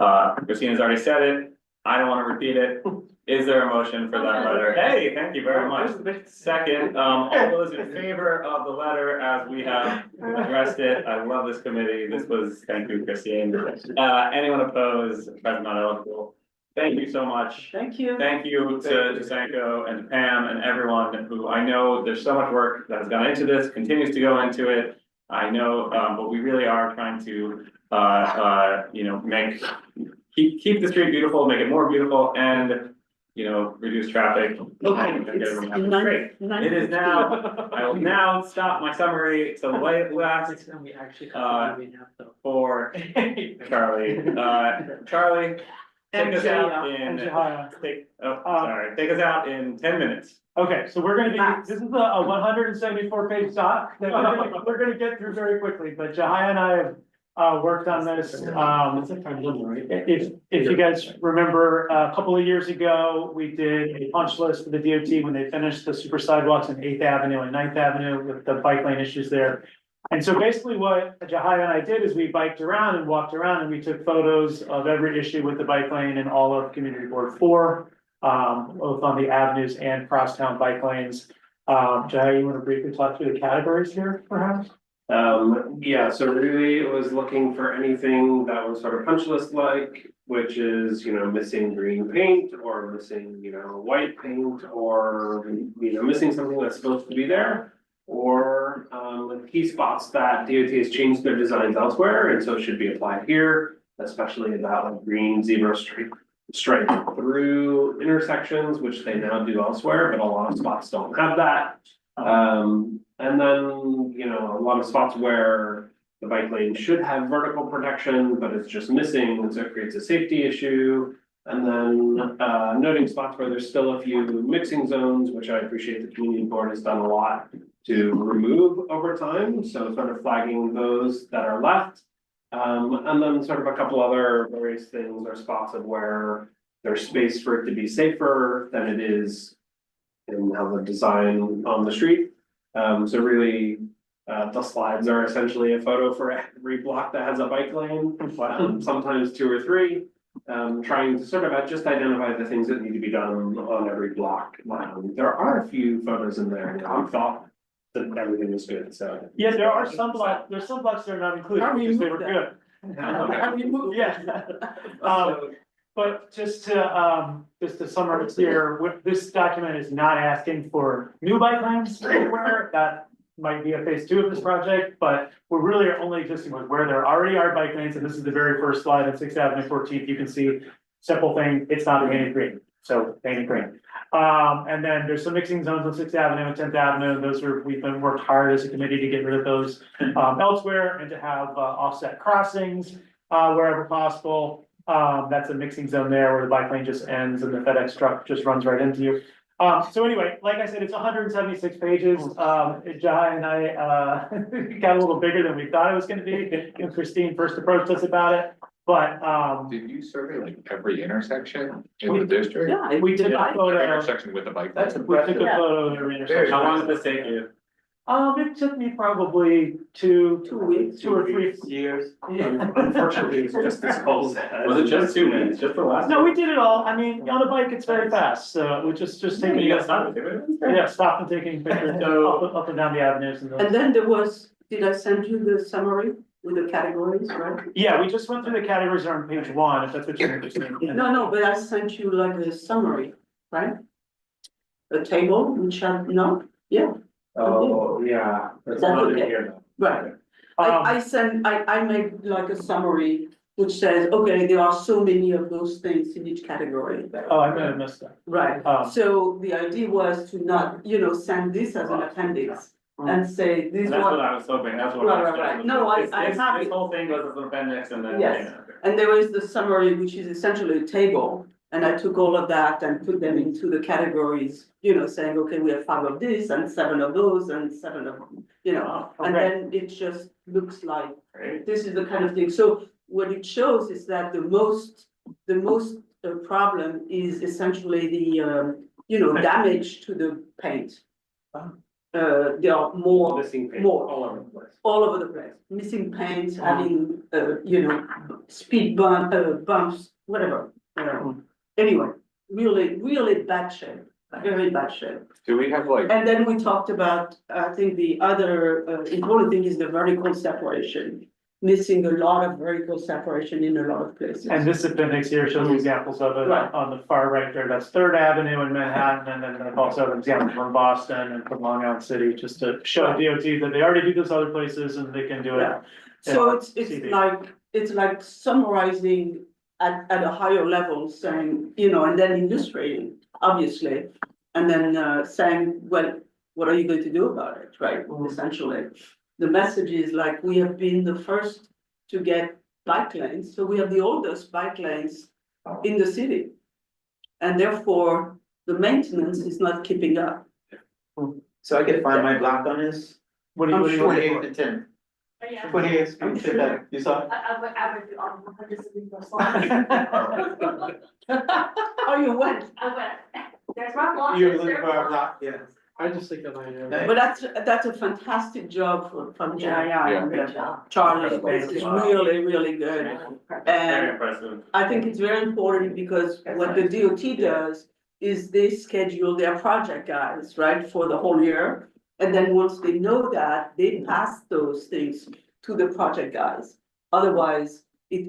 S1: Christina's already said it, I don't wanna repeat it. Is there a motion for that letter? Hey, thank you very much. Second, all those in favor of the letter as we have addressed it, I love this committee, thank you, Christine. Anyone opposed, present not eligible? Thank you so much.
S2: Thank you.
S1: Thank you to Sanko and to Pam and everyone who, I know there's so much work that has gone into this, continues to go into it. I know, but we really are trying to, keep the street beautiful, make it more beautiful and, reduce traffic.
S2: Okay,
S1: And get everyone happy.
S2: it's
S1: Great. It is now, I will now stop my summary to last, for Charlie. Charlie, take us out take us out in 10 minutes.
S15: Okay, so this is a 174 page doc that we're gonna get through very quickly, but Jahia and I have worked on this.
S8: It's like our little, right?
S15: If you guys remember, a couple of years ago, we did a punch list for the DOT when they finished the super sidewalks on 8th Avenue and 9th Avenue with the bike lane issues there. And so basically what Jahia and I did is we biked around and walked around and we took photos of every issue with the bike lane and all of Community Board 4, both on the avenues and crosstown bike lanes. Jahia, you want to briefly talk through the categories here, perhaps?
S7: Yeah, so really it was looking for anything that was sort of punch list like, which is, missing green paint or missing, white paint or, missing something that's supposed to be there. Or, key spots that DOT has changed their designs elsewhere and so should be applied here, especially that like green zebra stripe through intersections, which they now do elsewhere, but a lot of spots don't have that. And then, a lot of spots where the bike lane should have vertical protection, but it's just missing, and so it creates a safety issue. And then, noting spots where there's still a few mixing zones, which I appreciate the community board has done a lot to remove over time. So sort of flagging those that are left. And then sort of a couple other various things or spots of where there's space for it to be safer than it is in how the design on the street. So really, the slides are essentially a photo for every block that has a bike lane, sometimes 2 or 3. Trying to sort of just identify the things that need to be done on every block. There are a few photos in there, I thought that everything was good, so.
S15: Yeah, there are some blocks, there's some blocks that are not included, because they were good. Yeah. But just to summarize here, this document is not asking for new bike lanes anywhere. That might be a phase 2 of this project, but we're really only existing with where there already are bike lanes, and this is the very first slide on 6th Avenue, 14th. You can see, simple thing, it's not painted green, so painted green. And then there's some mixing zones on 6th Avenue and 10th Avenue, and those are, we've been worked hard as a committee to get rid of those elsewhere and to have offset crossings wherever possible. That's a mixing zone there where the bike lane just ends and the FedEx truck just runs right into you. So anyway, like I said, it's 176 pages. Jai and I got a little bigger than we thought it was gonna be. Christine first approached us about it, but
S19: Did you survey like every intersection in the district?
S2: Yeah,
S15: we took a photo.
S19: Intersection with the bike.
S15: We took a photo of every intersection.
S1: How long did this take you?
S15: It took me probably 2
S2: weeks,
S15: 2 or 3
S5: years.
S15: Yeah.
S1: Unfortunately, it's just as cold. Was it just 2 minutes, just the last?
S15: No, we did it all. I mean, on a bike, it's very fast, so we just taking.
S1: You gotta stop it.
S15: Yeah, stop and taking pictures up and down the avenues and those.
S2: And then there was, did I send you the summary with the categories, right?
S15: Yeah, we just went through the categories on page 1, if that's what you're interested in.
S2: No, but I sent you like a summary, right? A table, which yeah.
S7: Oh, yeah. That's
S2: That's
S7: not in
S2: okay.
S7: here
S2: Right. I made like a summary which says, okay, there are so many of those things in each category.
S15: Oh, I may have missed that.
S2: Right, so the idea was to not, send this as an appendix and say, this
S1: That's
S2: one.
S1: what I was hoping, that's what I was.
S2: Right. No, I have
S1: This
S2: it.
S1: whole thing goes as an appendix and then.
S2: Yes. And there is the summary, which is essentially a table, and I took all of that and put them into the categories, saying, okay, we have 5 of this and 7 of those and 7 of, and then it just looks like this is the kind of thing. So what it shows is that the most problem is essentially the, damage to the paint. There are more,
S7: Missing paint
S2: more
S7: all over the place.
S2: all over the place, missing paint, having, speed bumps, whatever. Anyway, really bad shape, very bad shape.
S19: Do we have like?
S2: And then we talked about, I think the other important thing is the vertical separation. Missing a lot of vertical separation in a lot of places.
S15: And this appendix here shows examples of it
S2: Right.
S15: on the far right there, that's 3rd Avenue in Manhattan, and then I've also an example from Boston and from Long Island City, just to show DOT that they already do this other places and they can do it.
S2: Yeah. So it's
S15: CD.
S2: like summarizing at a higher level, saying, and then illustrating, obviously. And then saying, well, what are you going to do about it, right? Essentially. The message is like, we have been the first to get bike lanes, so we have the oldest bike lanes in the city. And therefore, the maintenance is not keeping up.
S5: So I can find my block on this?
S15: What do you?
S5: 28th and 10th. 28th Street, said that, you saw it?
S2: Oh, you went?
S5: You live, Rock, yeah.
S8: I just think of my.
S2: But that's a fantastic job from Jaya and Charlie, it's really, really good.
S1: Very
S2: And
S1: impressive.
S2: I think it's very important because what the DOT does is they schedule their project guys, right, for the whole year. And then once they know that, they pass those things to the project guys. Otherwise,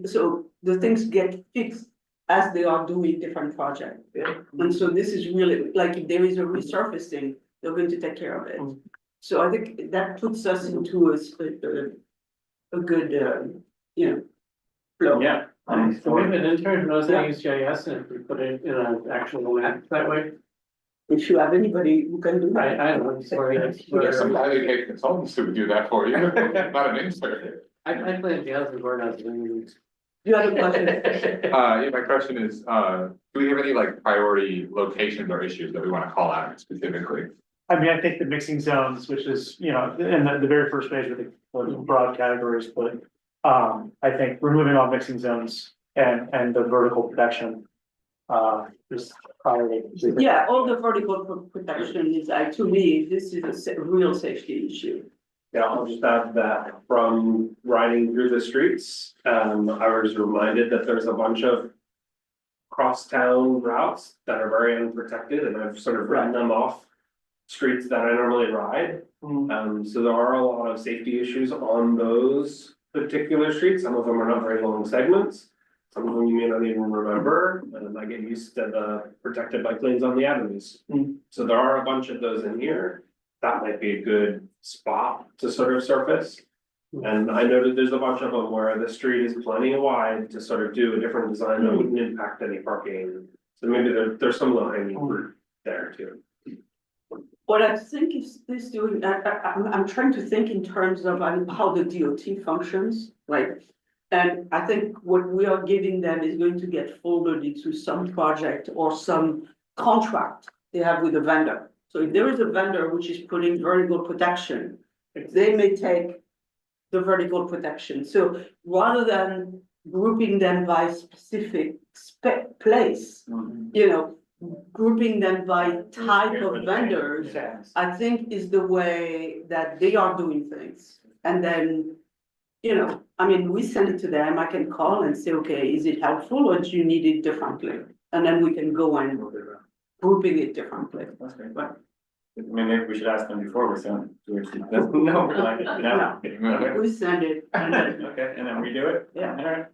S2: so the things get fixed as they are doing different projects. And so this is really, like, if there is a resurfacing, they're going to take care of it. So I think that puts us into a good, flow.
S1: Yeah.
S8: So we have an intern who knows how to use GIS and if we put it in an actual map that way.
S2: If you have anybody who can do that.
S8: I don't know, sorry.
S19: There's some dedicated consultants who would do that for you, not an intern.
S8: I play jails and courthouses.
S2: You have a question?
S19: Yeah, my question is, do we have any like priority locations or issues that we want to call out specifically?
S15: I mean, I think the mixing zones, which is, in the very first page with the broad categories, but I think removing all mixing zones and the vertical protection is probably.
S2: Yeah, all the vertical protection is, to me, this is a real safety issue.
S7: Yeah, I'll just add that from riding through the streets, I was reminded that there's a bunch of crosstown routes that are very unprotected, and I've sort of written them off streets that I normally ride. So there are a lot of safety issues on those particular streets. Some of them are not very long segments. Some of them you may not even remember, and I get used to the protected bike lanes on the avenues. So there are a bunch of those in here. That might be a good spot to sort of surface. And I noted there's a bunch of them where the street is plenty wide to sort of do a different design that wouldn't impact any parking. So maybe there's some low hanging fruit there too.
S2: What I think is this doing, I'm trying to think in terms of how the DOT functions, right? And I think what we are giving them is going to get folded into some project or some contract they have with a vendor. So if there is a vendor which is putting vertical protection, they may take the vertical protection. So rather than grouping them by specific place, grouping them by type of vendors, I think is the way that they are doing things. And then, we send it to them, I can call and say, okay, is it helpful or do you need it differently? And then we can go and grouping it differently.
S1: That's great. I mean, maybe we should ask them before we send it. No, we're like, no.
S2: We send it and then,
S1: Okay, and then redo it?
S2: yeah.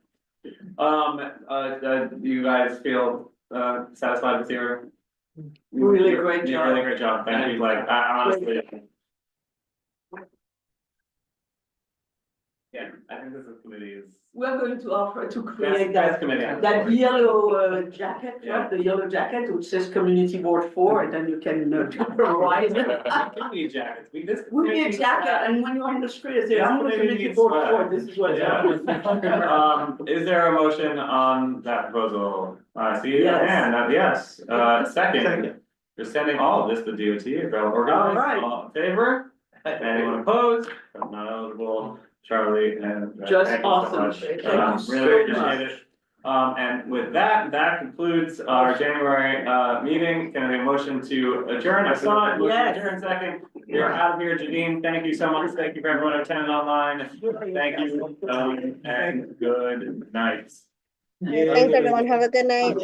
S1: Alright. Do you guys feel satisfied with your?
S2: Really great job.
S1: Really great job, thank you, like, I honestly. Yeah, I think this committee is.
S2: We're going to offer to create
S1: Best committee I've
S2: that
S1: ever-
S2: yellow jacket,
S1: Yeah.
S2: right? The yellow jacket which says Community Board 4, and then you can write.
S1: We need jackets,
S2: We need a jacket, and when you're on the street, it's
S1: Yeah,
S2: I'm on
S1: maybe
S2: Community
S1: it's
S2: Board
S1: swag.
S2: 4, this is what.
S1: Yeah. Is there a motion on that proposal? I see your
S2: Yes.
S1: hand, yes, second. You're sending all of this to DOT, well organized,
S2: All right.
S1: all in favor? Anyone opposed? Not eligible, Charlie and.
S2: Just
S1: thank you so
S2: awesome.
S1: much.
S2: Thank you
S1: Really
S2: so
S1: appreciate
S2: much.
S1: it. And with that, that concludes our January meeting. Can I have a motion to adjourn? I saw it, motion to
S2: Yes.
S1: adjourn second. You're out of here, Janine. Thank you so much. Thank you for everyone attending online. Thank you, and good night.
S13: Thanks, everyone. Have a good night.